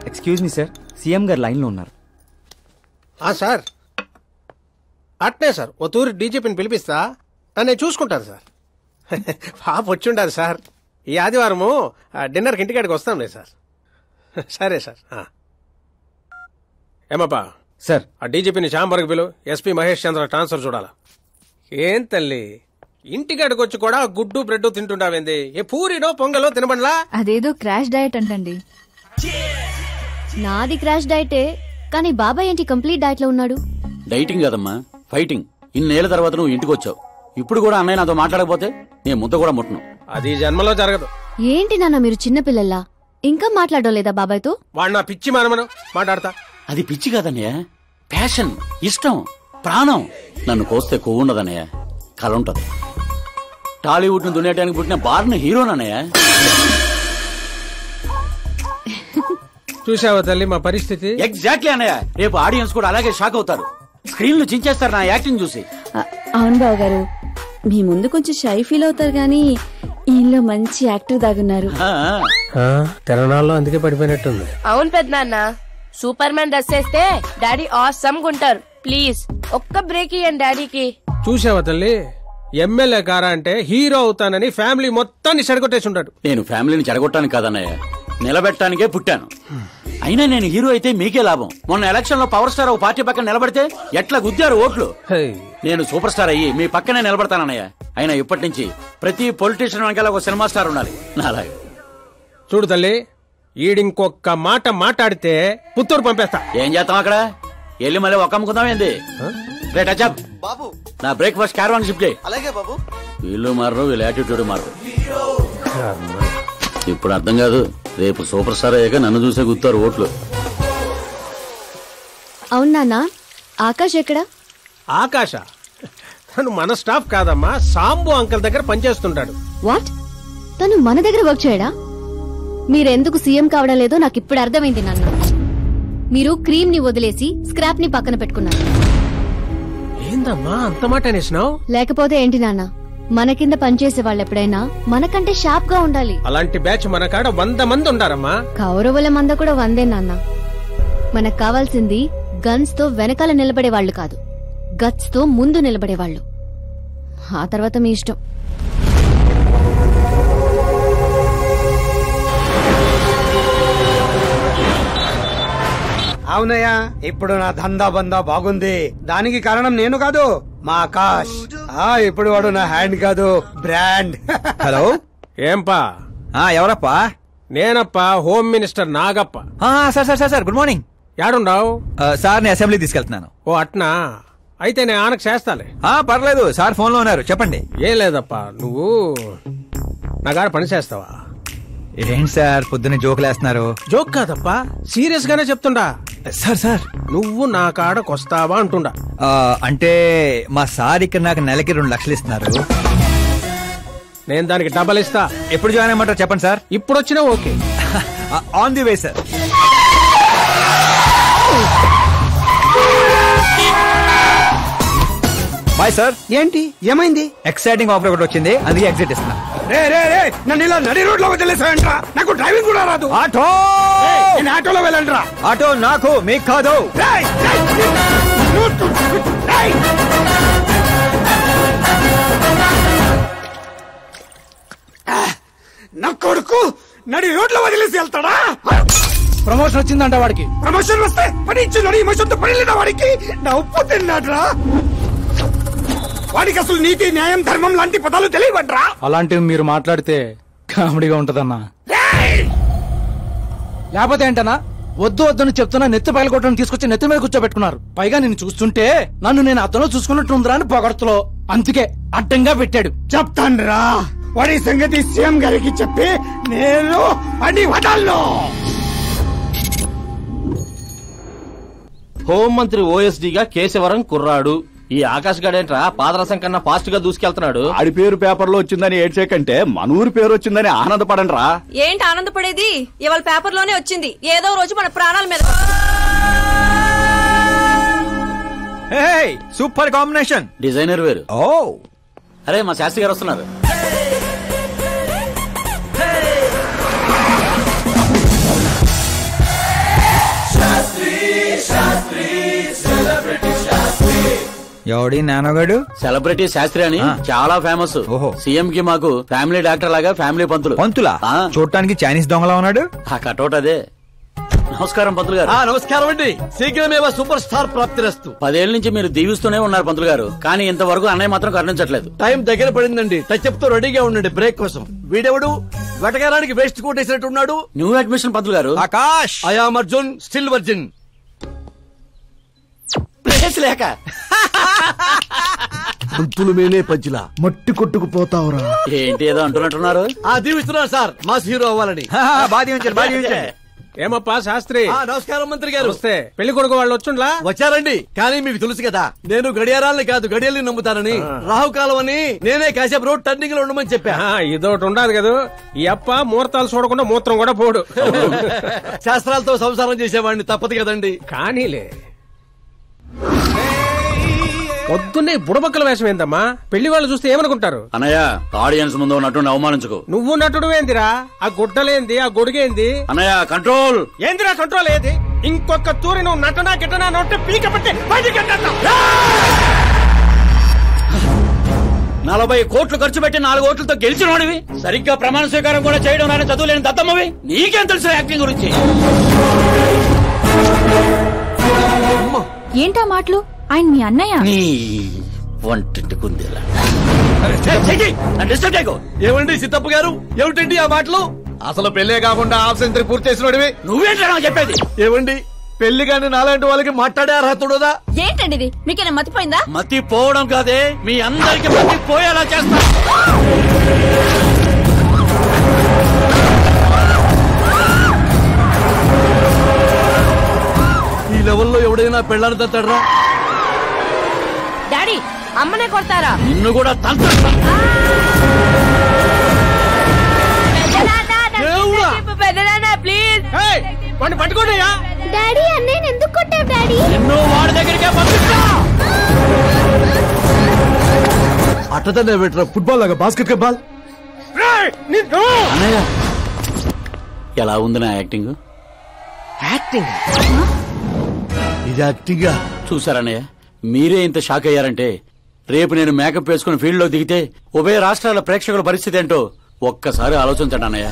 ఎక్స్క్యూజ్ మీ సార్, సీఎం గారు లైన్లో ఉన్నారు. సార్ అట్నే సార్, ఓ తూరి డీజీపీని పిలిపిస్తా, నన్ను చూసుకుంటారు సార్. పాప వచ్చిండారు సార్. ఈ ఆదివారము డిన్నర్కి ఇంటికాడికి వస్తాంలే సార్. సరే సార్. ఏమప్పా సార్, ఆ డీజీపీని చాంబర్కి పిలు, ఎస్పీ మహేష్ చంద్ర ట్రాన్స్ఫర్ చూడాలా. ఏం తల్లి ఇంటికాడికి వచ్చి కూడా గుడ్డు బ్రెడ్ తింటుంటావేంది? ఏ పూరినో పొంగలో తినబండ్లా? అదేదో క్రాష్ డయట్ అంటండి. నాది క్రాష్ డయటే, కానీ బాబాయ్ ఏంటి కంప్లీట్ డయట్ లో ఉన్నాడు? డైటింగ్ కదమ్మా, ఫైటింగ్. ఇన్నేళ్ల తర్వాత నువ్వు ఇంటికి వచ్చావు, ఇప్పుడు కూడా అన్నయ్య నాతో మాట్లాడకపోతే నేను ముద్ద కూడా ముట్టను. అది జన్మలో జరగదు. ఏంటి నాన్న మీరు చిన్నపిల్లల్లా ఇంకా మాట్లాడడం లేదా బాబాయ్తో? వాడు నా పిచ్చి మనమను మాట్లాడతా. అది పిచ్చి కాదన్నయ్య, ప్యాషన్, ఇష్టం, ప్రాణం. నన్ను కోస్తే కొవ్వు ఉండదన్నయ్య, కళ ఉంటది. టాలీవుడ్ ను దున్నేయడానికి పుట్టిన బార్న్ హీరోనన్నయ్య. చూసావా తల్లి మా పరిస్థితి? ఎగ్జాక్ట్లీ అన్నయ్య, రేపు ఆడియన్స్ కూడా అలాగే షాక్ అవుతారు. స్క్రీన్లు చించేస్తారు నా యాక్టింగ్ చూసి. అవును బావ గారు, మీ ముందు కొంచెం షై ఫీల్ అవుతారు గానీ ఈయనలో మంచి యాక్టర్ దాగున్నారు. తెలంగాణలో అందుకే పడిపోయినట్టుంది. అవును పెద్దనాన్న, సూపర్ మ్యాన్ డ్రెస్ వేస్తే డాడీ ఆసమ్ గుంటారు. ప్లీజ్ ఒక్క బ్రేక్ ఇయ్యండి డాడీకి. చూసావా తల్లి, ఎమ్మెల్యే కారా అంటే హీరో అవుతానని ఫ్యామిలీ మొత్తాన్ని చెడగొట్టేసి ఉంటాడు. నేను ఫ్యామిలీని చెడగొట్టాను కాదన్నయ్య, నిలబెట్టడానికే పుట్టాను. అయినా నేను హీరో అయితే మీకే లాభం. మొన్న ఎలక్షన్ లో పవర్ స్టార్ ఒక పార్టీ పక్కన నిలబడితే ఎట్లా గుద్దారు ఓట్లు. నేను సూపర్ స్టార్ అయ్యి మీ పక్కనే నిలబడతానన్నయ్య. అయినా ఇప్పటి నుంచి ప్రతి పొలిటీషియన్ వెనకాల ఒక సినిమా స్టార్ ఉండాలి నాలాగా. చూడు తల్లి, ఈడింకొక్క మాట మాట్లాడితే పుత్తూరు పంపేస్తా. ఏం చేస్తాం అక్కడ? వెళ్ళి మళ్ళీ ఒక్క అమ్ముకుందాం ఏంది? రేట్ అచ్చాప్ బాబు, నా బ్రేక్ఫాస్ట్ క్యారవాన్ షిఫ్ట్ చేయి. అలాగే బాబు. వీళ్ళు మారరు, వీళ్ళ యాటిట్యూడ్ మారరు. ఇప్పుడు అర్థం కాదు, రేపు సూపర్ స్టార్ అయ్యాక నన్ను చూసే గుర్తారు ఓట్లు. అవునా? ఆకాష్ ఎక్కడ? ఆకాశ తను మన స్టాఫ్ కాదమ్మా, సాంబు అంకల్ దగ్గర పనిచేస్తుంటాడు. వాట్? తను మన దగ్గర వర్క్ చేయడా? మీరెందుకు సీఎం కావడం లేదో నాకు ఇప్పుడు అర్థమైంది నాన్న. మీరు క్రీమ్ ని వదిలేసి స్క్రాప్ ని పక్కన పెట్టుకున్నారు. ఏందమ్మా అంత మాట అనేసినావు? లేకపోతే ఏంటి నాన్న, మన కింద పనిచేసే వాళ్ళు ఎప్పుడైనా మనకంటే షార్ప్ గా ఉండాలి. అలాంటి బ్యాచ్ మన కాడ 100 మంది ఉండారమ్మా. కౌరవుల మంద కూడా 100 నాన్న. మనకు కావాల్సింది గన్స్ తో వెనకాల నిలబడే వాళ్ళు కాదు, గట్స్ తో ముందు నిలబడే వాళ్ళు. ఆ తర్వాత మీ ఇష్టం. అవునయ్యా, ఇప్పుడు నా దందా బందా బాగుంది. దానికి కారణం నేను కాదు, మా ఆకాష్. ఇప్పుడు వాడు నా హ్యాండ్ కాదు, బ్రాండ్. హలో, ఏంపా? ఎవరప్పా? నేనప్పా, home minister Nagappa. Sir sir sir, good morning. యాడుండావు? సార్ ని అసెంబ్లీ తీసుకెళ్తున్నాను. ఓ అట్నా, అయితే నేను ఆనకు చేస్తాలే. పర్లేదు సార్, ఫోన్ లో ఉన్నారు, చెప్పండి. ఏం లేదప్పా, నువ్వు నా గారు పని చేస్తావా? ఏంటి సార్ పొద్దున్నే జోకులేస్తున్నారు? జోక్ కాదప్పా, సీరియస్ గానే చెప్తుండా. సార్ సార్, నువ్వు నా కాడకొస్తావా అంటుండా. అంటే మా సార్ ఇక్కడ నాకు నెలకి 2 లక్షలు ఇస్తున్నారు. నేను దానికి డబల్ ఇస్తా. ఎప్పుడు జాయిన్ అయ్యమంటారు చెప్పండి సార్. ఇప్పుడు వచ్చినా okay. On the way sir. Bye sir. ఏంటి ఏమైంది? ఎక్సైటింగ్ ఆఫర్ ఒకటి వచ్చింది, అందుకే ఎగ్జిట్ ఇస్తున్నా. నన్ను ఇలా నడి రోడ్ లో వదిలేసాయంట్రా, నాకు డ్రైవింగ్ కూడా రాదు. ఆటో, నేను ఆటోలో వెళ్ళండిరా. ఆటో నాకు, మీకు కాదు. నా కొడుకు నడి రోడ్ లో వదిలేసి వెళ్తాడా? ప్రమోషన్ వచ్చిందంట వాడికి. ప్రమోషన్ వస్తే పని ఇచ్చిన ఇమోషన్తో పని లేదా వాడికి? నా ఉప్పు తిన్నాడ్రా. వాడికి అసలు నీతి, న్యాయం, ధర్మం లాంటి పదాలు తెలియవడ్రా. అలాంటివి మీరు మాట్లాడితే కామెడీగా ఉంటదన్నా. లేకపోతే ఏంటన్నా, వద్దు వద్దని చెప్తున్నా నెత్తి పగలగొట్టని తీసుకొచ్చి నెత్తి మీద కూర్చోబెట్టుకున్నారు. పైగా నేను చూస్తుంటే నన్ను నేను అతను చూసుకున్నట్టుందిరా అని పొగడతలో, అందుకే అడ్డంగా పెట్టాడు. చెప్తాన్రా వాడి సంగతి సీఎం గారికి చెప్పి నేను అన్ని వదలను. హోంమంత్రి ఓఎస్డీగా కేశవరం కుర్రాడు. ఈ ఆకాశ్ గడేంట్రా పాదరసం కన్నా ఫాస్ట్ గా దూసుకెళ్తున్నాడు. ఆడి పేరు పేపర్ లో వచ్చిందని ఏడ్చేకంటే మన ఊరి పేరు వచ్చిందని ఆనందపడండి రా. ఏంటి ఆనందపడేది? ఇవాళ పేపర్ లోనే వచ్చింది. ఏదో రోజు మన ప్రాణాల మీద. Super combination. డిజైనర్ వేరు. ఓ అరే మా శాస్త్రి గారు వస్తున్నారు. ఎవడి నానోగాడు? సెలబ్రిటీ శాస్త్రి అని చాలా ఫేమస్. సీఎం కి మాకు ఫ్యామిలీ డాక్టర్ లాగా ఫ్యామిలీ పంతులు. పంతులా? చూడటానికి చైనీస్ దొంగలా ఉన్నాడు. ఆ కటౌట్ అదే. నమస్కారం పంతులు గారు. నమస్కారం అండి. శీఘ్రమేవో సూపర్ స్టార్ ప్రాప్తిరస్తు. 10 ఏళ్ల నుంచి మీరు దీవిస్తూనే ఉన్నారు పంతులు గారు, కానీ ఇంతవరకు అన్నయ్య మాత్రం కరుణించట్లేదు. టైం దగ్గర పడిందండి. టచ్ తో రెడీగా ఉండండి బ్రేక్ కోసం. వీడెవడు వెటకారానికి వేస్ట్ కోటేసినట్టు ఉన్నాడు. న్యూ అడ్మిషన్ పంతులు గారు. Akash. I'm Arjun, still virgin. లేక పంతులు మేనే పంచులా మట్టి కొట్టుకుపోతావురా. ఏంటి ఏదో అంటున్నట్టున్నారు? దీవిస్తున్నారు సార్ మాస్ హీరో అవ్వాలని. ఏమప్పా శాస్త్రి? నమస్కారం మంత్రి గారు. వస్తే పెళ్లి కొడుకు వాళ్ళు వచ్చుండ్లా? వచ్చారండి. కానీ మీకు తెలుసు కదా నేను గడియారాలని కాదు గడియల్ని నమ్ముతానని. రాహుకాలం అని నేనే కాసేపు రోడ్ టర్నింగ్ లో ఉండమని చెప్పా. ఇదొకటి ఉండదు కదా. ఈ అప్ప ముహూర్తాలు చూడకుండా మూత్రం కూడా పోడు. శాస్త్రాలతో సంసారం చేసేవాడిని, తప్పదు కదండి. కానీలే. పొద్దున్నే బుడబక్కల వేషం ఏందమ్మా? పెళ్లి వాళ్ళు చూస్తే ఏమనుకుంటారు? అన్నయ్య ఆడియన్స్ ముందు నటుని అవమానించుకో. నువ్వు నటుడు ఏందిరా? ఆ గుడ్డలేంది, ఆ గొడుగేంది? అన్నయ్య కంట్రోల్. ఏందిరా కంట్రోల్? ఏది ఇంకొక తూరి నువ్వు నటనా గిట్టనా నొట్టి పీక పట్టి బయటికి 40 కోట్లు ఖర్చు పెట్టి 4 ఓట్లతో గెలిచినోడివి. సరిగ్గా ప్రమాణ స్వీకారం కూడా చేయడం నాని చదువు లేని దత్తమ్మవి. నీకేం తెలుసు యాక్టింగ్ గురించి? ఏంటా మాటలు? ఆయన మీ అన్నయ్య. నీ వంటింటి కుందేలా. ఏమండి సిద్ధప్ప గారు, ఏమిటండి ఆ మాటలు? అసలు పెళ్లే కాకుండా హాఫ్ సెంచరీ పూర్తి చేసినోడివి నువ్వేంటా చెప్పేది? ఏమండి పెళ్లి కానీ నాలాంటి వాళ్ళకి మాట్లాడే అర్హతుడుదా? ఏంటండి ఇది? మీకేనా మతిపోయిందా? మతి పోవడం కాదే, మీ అందరికి మతి పోయేలా చేస్తా. ఈ లెవెల్లో ఎవడైనా పెళ్ళాన్ని తట్టాడరా? డాడీ అమ్మనే కొడతారా? నిన్ను కూడా తంత్ర. ప్లీజ్ పట్టుకోండియా. డాడీ అన్నయ్య ఎందుకు కొట్టావు డాడీ? నిన్ను వాడి దగ్గరికే పంపిస్తా. అట్టనే పెట్టరా ఫుట్బాల్ లాగా బాస్కెట్ బాల్. అన్నయ్య ఎలా ఉంది నా యాక్టింగ్? యాక్టింగ్ ఇది యాక్టింగ్ చూసారన్నయ్య, మీరే ఇంత షాక్ అయ్యారంటే రేపు నేను మేకప్ వేసుకుని ఫీల్డ్ లో దిగితే ఉభయ రాష్ట్రాల ప్రేక్షకుల పరిస్థితి ఏంటో ఒక్కసారి ఆలోచించండి అన్నయ్య.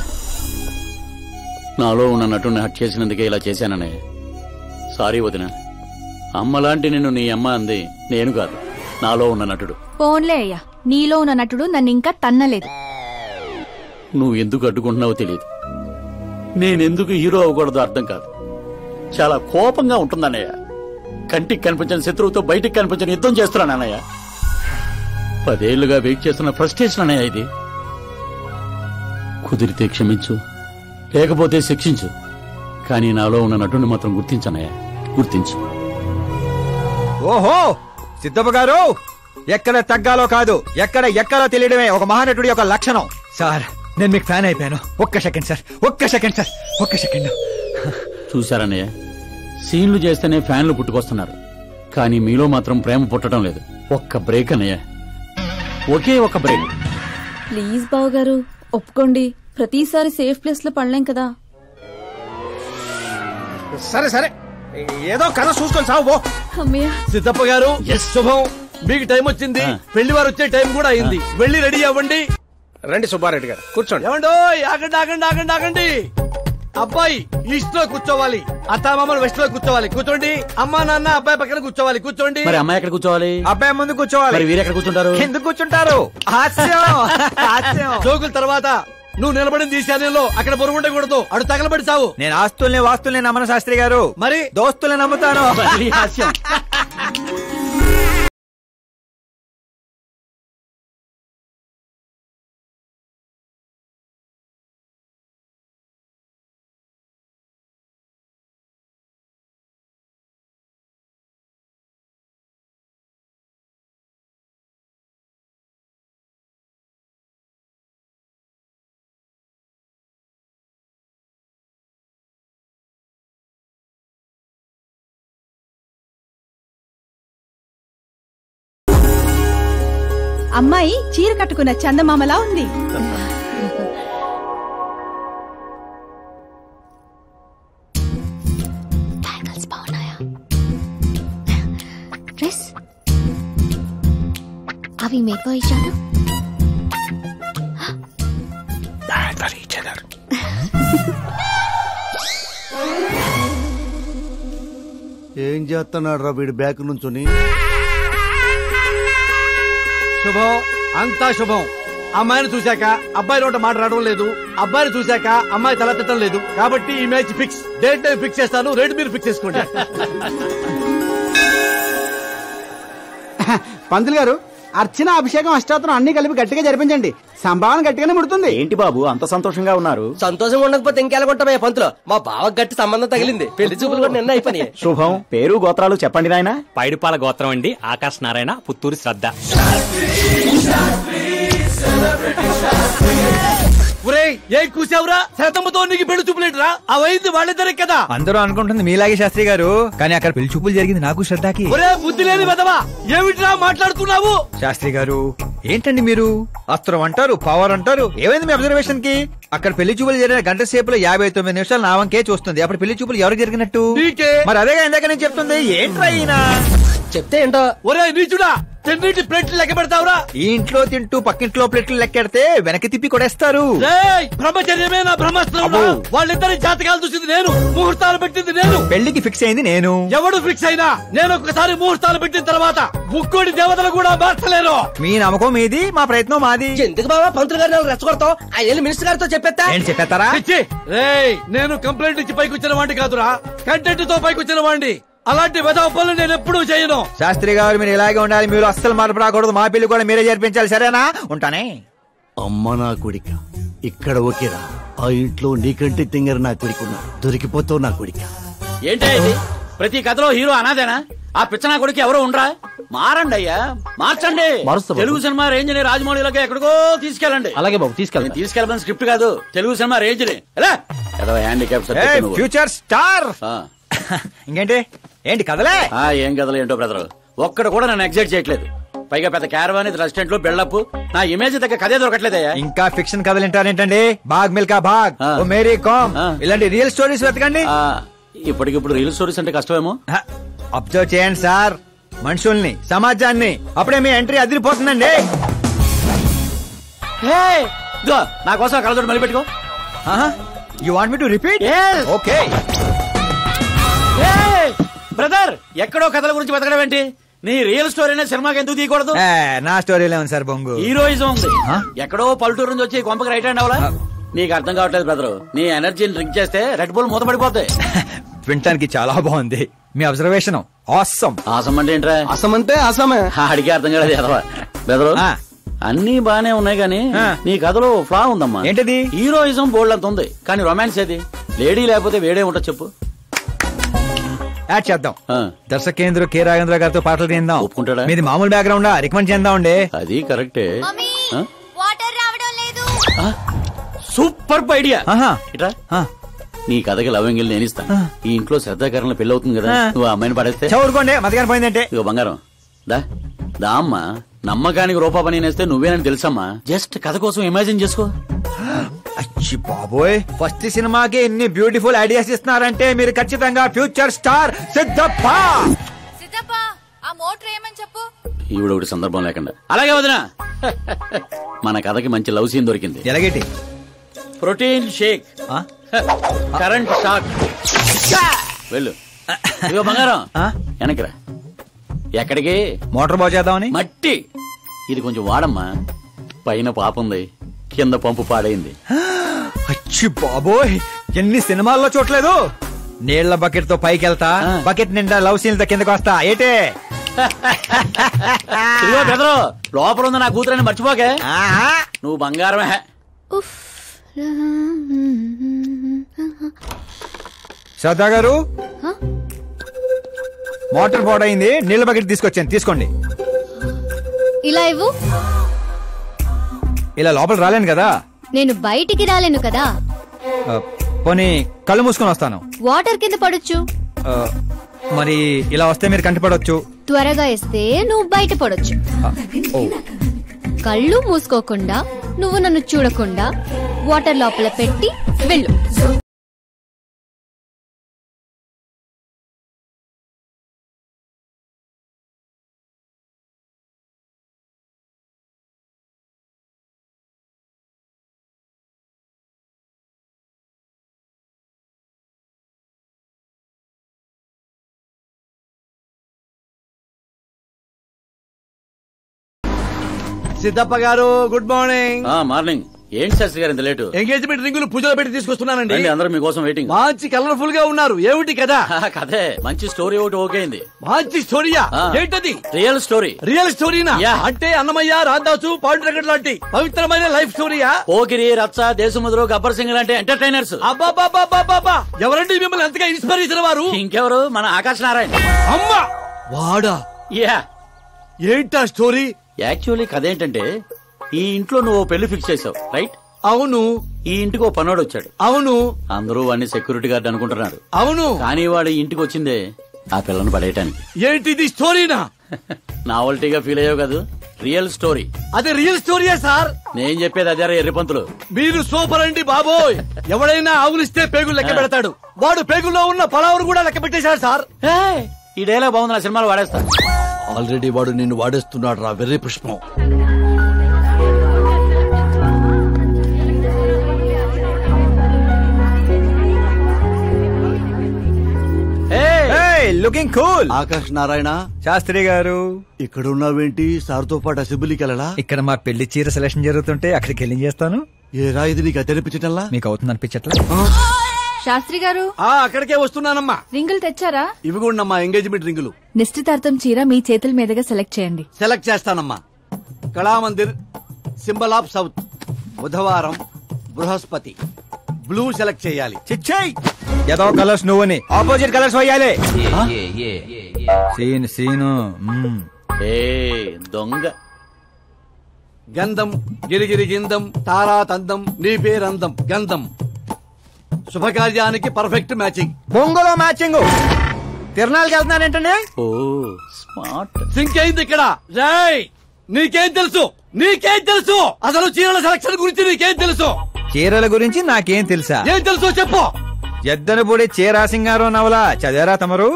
నాలో ఉన్న నటుని హట్ చేసినందుకే ఇలా చేశానన్నయ్య. సారీ వదిన. అమ్మలాంటి నిన్ను నీ అమ్మ అంది నేను కాదు, నాలో ఉన్న నటుడు. పోన్లే అయ్యా, నీలో ఉన్న నటుడు నన్ను ఇంకా తన్నలేదు. నువ్వు ఎందుకు అడ్డుకుంటున్నావో తెలియదు. నేనెందుకు హీరో అవ్వకూడదో అర్థం కాదు. చాలా కోపంగా ఉంటుందన్నయ్య. కంటికి కనిపించని శత్రువుతో బయటికి కనిపించని యుద్ధం చేస్తున్నాను అన్నయ్య. 10 ఏళ్లుగా వెయిట్ చేస్తున్న ఫ్రస్ట్రేషన్ అన్నయ్య ఇది. కుదిరితే క్షమించు, లేకపోతే శిక్షించు, కానీ నాలో ఉన్న నటుని మాత్రం గుర్తించనయ్య, గుర్తించు. ఓహో సిద్ధప్ప గారు, ఎక్కడ తగ్గాలో కాదు ఎక్కడ ఎక్కడో తెలియడమే ఒక మహానటుడి యొక్క లక్షణం. సార్ నేను మీకు ఫ్యాన్ అయిపోయాను. ఒక్క సెకండ్ సార్, ఒక్క సెకండ్ సార్, ఒక్క సెకండ్. చూశారన్నయ్య, సీన్లు చేస్తేనే ఫ్యాన్లు పుట్టుకొస్తున్నారు, కానీ మీలో మాత్రం ప్రేమ పుట్టడం లేదు. ఒక్క బ్రేక్ అన్నయ్య, ఒకే ఒక బ్రేక్. ప్లీజ్ బావ గారు ఒప్పుకోండి. ప్రతిసారి సేఫ్ ప్లేస్ లో పడలేం కదా. సరే సరే, ఏదో కథ చూసుకొని సాగు. సిద్ధప్ప గారు శుభం, మీకు టైం వచ్చింది. పెళ్లి వారు వచ్చే టైం కూడా అయింది. వెళ్ళి రెడీ అవ్వండి. రండి సుబ్బారెడ్డి గారు, కూర్చోండి. ఏమండో ఆగండి ఆగండి ఆగండి ఆగండి. అబ్బాయి ఈస్ట్ లో కూర్చోవాలి, అత్తామామలు వెస్ట్ లో కూర్చోవాలి. కూర్చోండి. అమ్మా నాన్న అబ్బాయి పక్కన కూర్చోవాలి. కూర్చోండి. మరి అమ్మాయి ఎక్కడ కూర్చోవాలి? అబ్బాయి ముందు కూర్చోవాలి. మరి వీరు ఎక్కడ కూర్చుంటారు? ఎందుకు కూర్చుంటారు? హాస్యం హాస్యం. జోకుల తర్వాత నువ్వు నిలబడింది ఈశాన్యంలో, అక్కడ బరువు ఉండకూడదు. అడు తగలబడి చావు. నేను ఆస్తుల్ని వాస్తుల్ని నమ్మను శాస్త్రి గారు, మరి దోస్తుల్ని నమ్ముతాను. అమ్మాయి చీర కట్టుకున్న చందమామలా ఉంది. అవి మేపోయిచ్చాను. ఏం చేస్తున్నాడు రా వీడి బ్యాక్ నుంచుని? శుభం, అంతా శుభం. అమ్మాయిని చూశాక అబ్బాయి నోట మాట రావడం లేదు, అబ్బాయిని చూశాక అమ్మాయి తల తిట్టడం లేదు. కాబట్టి ఈ మ్యాచ్ ఫిక్స్. డేట్ నేను ఫిక్స్ చేస్తాను, రేట్ మీరు ఫిక్స్ చేసుకోండి. పంతులు గారు, అర్చన, అభిషేకం, అష్టాత్రం అన్ని కలిపి గట్టిగా జరిపించండి. సంభావన గట్టిగానే ముడుతుంది. ఏంటి బాబు అంత సంతోషంగా ఉన్నారు? సంతోషంగా ఉండకపోతే ఇంకెలాగొంటామయ్యా పంతులు. మా బావ గట్టి సంబంధం తగిలింది, పెళ్లి చూపులు కూడా నిన్న అయిపోయినాయి. శుభం. పేరు గోత్రాలు చెప్పండి నాయన. పైడిపాల గోత్రం అండి, ఆకాశ్ నారాయణ, పుత్తూరు శ్రద్ధ. ఏం కూసావురా? శతంతో నీకు పెళ్లి చూపులేట్రా? అవైంది వాళ్ళిద్దరే కదా. అందరూ అనుకుంటుంది మీలాగే శాస్త్రి గారు, కానీ అక్కడ పెళ్లి చూపులు జరిగింది నాకు శ్రద్ధకి. బుద్ధి లేని వెదవా, ఏమిట్రా మాట్లాడుతున్నావు? శాస్త్రి గారు ఏంటండి మీరు? అస్త్రం అంటారు, పవర్ అంటారు. ఏమైంది మీ అబ్జర్వేషన్ కి? అక్కడ పెళ్లి చూపులు జరిగిన గంట సేపులో 59 నిమిషాలు నా వంకే చూస్తుంది. అప్పుడు పెళ్లి చూపులు ఎవరు జరిగినట్టు? మరి అదేగా ఇందాక నేను చెప్తుంది. ఏంట్రా ఈయన చెప్తే ఏంటో. ఒరే నీచుడా, తిన్నిటి ప్లేట్లు లెక్క పెడతావురా? ఈ ఇంట్లో తింటూ పక్కింట్లో ప్లేట్లు లెక్కెడితే వెనక్కి తిప్పి కొడేస్తారు. బ్రహ్మచర్యమే నా బ్రహ్మాస్త్రం. వాళ్ళిద్దరి జాతకాలు చూసింది నేను, ముహూర్తాలు పెట్టింది నేను, పెళ్లికి ఫిక్స్ అయింది నేను. ఎవడు ఫిక్స్ అయినా నేను ఒక్కసారి ముహూర్తాలు పెట్టిన తర్వాత ముక్కోడి దేవతలు కూడా మార్చలేరు. మీ నమ్మకం మీది, మా ప్రయత్నం మాది. ఎందుకు బాబా పంతులు గారు రెచ్చగొడతావు? ఆ వెళ్ళి మినిస్టర్ గారితో చెప్పేస్తా. చెప్పేస్తారా? నేను కంప్లైంట్ ఇచ్చి పైకి వచ్చిన వాడిని కాదురా, కంటెంట్ తో పైకి వచ్చిన వాడిని. అలాంటి వెధవ పనులు నేను ఎప్పుడూ చేయను. శాస్త్రి గారు మీరు ఇలాగే ఉండాలి, మీరు అస్సలు మార్పు రాకూడదు. మా పెళ్లి కూడా మీరే జరిపించాలి, సరేనా? ఉంటానే. అమ్మ నా కొడిక, ఇక్కడ ఓకేరా. ఆ ఇంట్లో నీకంటే తింగర నా కొడుకున్నా, దొరికిపోతావు నా కొడిక. ఏంటి ప్రతి కథలో హీరో అనాదేనా? ఆ పిచ్చనా కొడుకు ఎవరో ఉండరా? మారండి అయ్యా, మార్చండి. తెలుగు సినిమా రేంజ్ ని రాజమౌళిలోకి ఎక్కడికో తీసుకెళ్ళండి. అలాగే బాబు, తీసుకెళ్ళమని స్క్రిప్ట్ కాదు, తెలుగు సినిమా రేంజ్ ని. Handicap future star. ఇంకేంటి ఏంటి కథలే? ఏం కథలు ఏంటో బ్రదర్, ఒక్కడ కూడా నన్ను ఎగ్జైట్ చేయట్లేదు. పైగా పెద్ద క్యారవాన్, రెస్టారెంట్ లో బిల్డప్, నా ఇమేజ్ దగ్గర కథే దొరకట్లేదయ్యా. ఇంకా ఫిక్షన్ కథలు వింటారేంటండి? బాగ్ మిల్కా బాగ్, ఓ మేరీ కామ్, ఇలాంటి రియల్ స్టోరీస్ వెతకండి. ఇప్పటికిప్పుడు రియల్ స్టోరీస్ అంటే కష్టమేమో. అబ్జర్వ్ చేయండి సార్ మనుషుల్ని, సమాజాన్ని, అప్పుడే మీ ఎంట్రీ అదిరిపోతుందండి. నా కోసం కళ్ళతోటి మళ్ళీ పెట్టుకో. You want me to repeat? Okay. Brother, ఎక్కడో కథల గురించి బతకడం ఏంటి? నీ రియల్ స్టోరీనే సినిమాకి ఎందుకు తీయకూడదు? నా స్టోరీలో ఉంది సార్ బొంగు. హీరోయిజం ఉంది. ఎక్కడో పల్లెటూరు నుంచి వచ్చి కొంపకి రైట్ హ్యాండ్ అవ్వాలా? నీకు అర్థం కావట్లేదు బ్రదర్. నీ ఎనర్జీని డ్రింక్ చేస్తే రెడ్ బుల్ మూతపడిపోతాయి. వినటానికి చాలా బాగుంది మీ అబ్జర్వేషన్. ఆసమ్. ఆసమ్ అంటే ఏంట్రా? అసమ్ అంటే ఆసమే. అడిగి అర్థం కాలేదు ఎదవా. బ్రదర్ అన్ని బానే ఉన్నాయి కానీ నీ కథలో ఫ్లా ఉందమ్మా. ఏంటది? హీరోయిజం బోల్డ్ అంత ఉంది కానీ రొమాన్స్ ఏది? లేడీ లేకపోతే వేడే ఉంటుంది చెప్పు. యాడ్ చేద్దాం. దర్శకేంద్ర కె రాఘవేంద్ర గారితో పాటలు తీద్దాం. ఒప్పుకుంటాడా? మీది మామూలు బ్యాక్గ్రౌండ్, రికమెండ్ చేద్దాం అండి. అది కరెక్టే. Super idea. ఇట్రా, నీ కథకి లవ్ ఎంగిల్ నేను ఇస్తాను. ఈ ఇంట్లో శ్రద్ధాకరణ పెళ్లి అవుతుంది కదా, నువ్వు ఆ అమ్మాయిని పడేస్తే చదువుకోండి. మధ్యాహ్నం పోయిందంటే ఇగో బంగారం దా దా అమ్మా. నమ్మకానికి రూపా పని నేస్తే నువ్వేనని తెలుసమ్మా. జస్ట్ కథ కోసం ఇమాజిన్ చేసుకో. అచ్చి బాబోయ్, ఫస్ట్ సినిమాకి ఎన్ని బ్యూటిఫుల్ ఐడియాస్ ఇస్తున్నారంటే మీరు ఖచ్చితంగా ఫ్యూచర్ స్టార్ సిద్ధప్ప. ఈవిడ ఒకటి సందర్భం లేకుండా. అలాగే వదినా, మన కథకి మంచి లవ్ సీన్ దొరికింది. ఎలాగేటి? Protein shake, current shock. వెళ్ళు. ఇగో బంగారం వెనక్కిరా. ఎక్కడికి? మోటార్ బాగు చేద్దామని. మట్టి ఇది కొంచెం వాడమ్మా. పైన పాప ఉంది, కింద పంపు పాడైంది. అచ్చి బాబోయ్, ఎన్ని సినిమాల్లో చూడలేదు. నీళ్ల బకెట్ తో పైకి వెళ్తా, బకెట్ నిండా లవ్ సీన్ తో కిందకి వస్తా. ఏటే బెదరు, లోపల ఉంది నా కూతురని మర్చిపోకే. నువ్వు బంగారమే. శ్రద్ధా గారు, మోటార్ పాడైంది, నీళ్ల బకెట్ తీసుకొచ్చాను, తీసుకోండి. ఇలా ఇవ్వు. ఇలా లోపల రాలేను కదా. నేను బయటికి రాలేను కదా. పోనీ కళ్ళు మూసుకొని వస్తాను. వాటర్ కింద పడొచ్చు. మరి ఇలా వస్తే మీరు కంటిపడవచ్చు. త్వరగా ఇస్తే నువ్వు బయట పడొచ్చు. కళ్ళు మూసుకోకుండా నువ్వు నన్ను చూడకుండా వాటర్ లోపల పెట్టి వెళ్ళు. సిద్ధప్ప గారు, గుడ్ మార్నింగ్. మార్నింగ్. ఏంటి శాస్త్రి గారు ఇంత లేటు? ఎంగేజ్మెంట్ రింగులు పూజలో పెట్టి తీసుకొస్తున్నానండి. అందరూ మీకోసం వెయిటింగ్. మంచి కలర్ఫుల్ గా ఉన్నారు. ఏమిటి కదా? కథే మంచి స్టోరీ ఒకటి ఓకే అయింది. మంచి స్టోరీయా? ఏంటది? Real story. రియల్ స్టోరీనా? అంటే అన్నమయ్య, రాధాసు, పాండురంగడ్ లాంటి పవిత్రమైన లైఫ్ స్టోరీయా? పోకిరి, రచ్చ, దేశముద్రు, గబ్బర్ సింగ్ లాంటి ఎంటర్టైనర్స్. అబ్బాబాబాబాబా, ఎవరండి మిమ్మల్ని ఎంతగా ఇన్స్పైర్ చేసిన వారు? ఇంకెవరు, మన ఆకాశ్ నారాయణ. అమ్మా వాడా? ఏంటా స్టోరీ? యాక్చువల్లీ కథ ఏంటంటే, ఈ ఇంట్లో నువ్వు పెళ్లి ఫిక్స్ చేసావు, రైట్? అవును. ఈ ఇంటికి ఓ పనోడు వచ్చాడు. అవును. అందరూ వాడిని సెక్యూరిటీ గార్డ్ అనుకుంటున్నారు. అవును. కానీ వాడు ఇంటికి వచ్చిందే ఆ పిల్లను పడేయటానికి. ఏంటిది స్టోరీనా? నావల్టీగా ఫీల్ అయ్యావు కదా. Real story. అదే రియల్ స్టోరీయా సార్? నేను చెప్పేది అదే ఎర్రిపంతులు. మీరు సూపర్ అండి బాబోయ్. ఎవడైనా ఆవులిస్తే పేగులు లెక్క పెడతాడు. వాడు పేగుల్లో ఉన్న పలావురు కూడా లెక్క పెట్టేశాడు సార్. ఈ డైలాగ్ బాగుంది, నా సినిమాలో వాడేస్తా. ఆల్రెడీ వాడు నిన్ను వాడేస్తున్నాడు రా వెర్రి పుష్పం. Looking cool. ఆకాశ్ నారాయణ శాస్త్రి గారు, ఇక్కడ ఉన్నావేంటి? సార్తో పాటు అసెంబ్లీకి వెళ్ళలా? ఇక్కడ మా పెళ్లి చీర సెలక్షన్ జరుగుతుంటే అక్కడికి వెళ్ళి చేస్తాను. ఏ రా ఇది నీకు తెరిపించటంలా? మీకు అవుతుంది అనిపించట్లా? శాస్త్రి గారు, అక్కడికే వస్తున్నానమ్మా. రింగులు తెచ్చారా? ఇవి కూడా అమ్మా ఎంగేజ్మెంట్ రింగులు. నిశ్చితార్థం చీర మీ చేతుల మీదుగా సెలెక్ట్ చేయండి. సెలెక్ట్ చేస్తానమ్మా. కళామందిర్, సింబల్ ఆఫ్ సౌత్, బుధవారం, బృహస్పతి. బ్లూ సెలెక్ట్ చేయాలి. ఏదో కలర్స్ నువ్వుని ఆపోజిట్ కలర్స్ వేయాలి. సీను దొంగ. గంధం, గిరిగిరి గిందం, తారా తందం, నీ పేరందం, గంధం. శుభకార్యానికి పర్ఫెక్ట్ మ్యాచింగ్. బొంగులో మ్యాచింగ్. తిరణాలకి వెళ్తున్నానంటే ఓ స్మార్ట్. సింక్ అయింది ఇక్కడ. జై, నీకేం తెలుసు? నీకేం తెలుసు? అసలు చీరల సెలక్షన్ గురించి నీకేం తెలుసు? చీరల గురించి నాకేం తెలుసా? ఏం తెలుసో చెప్పు. ఎద్దను పొడి చీర సింగారం నవల చదివారా తమరు?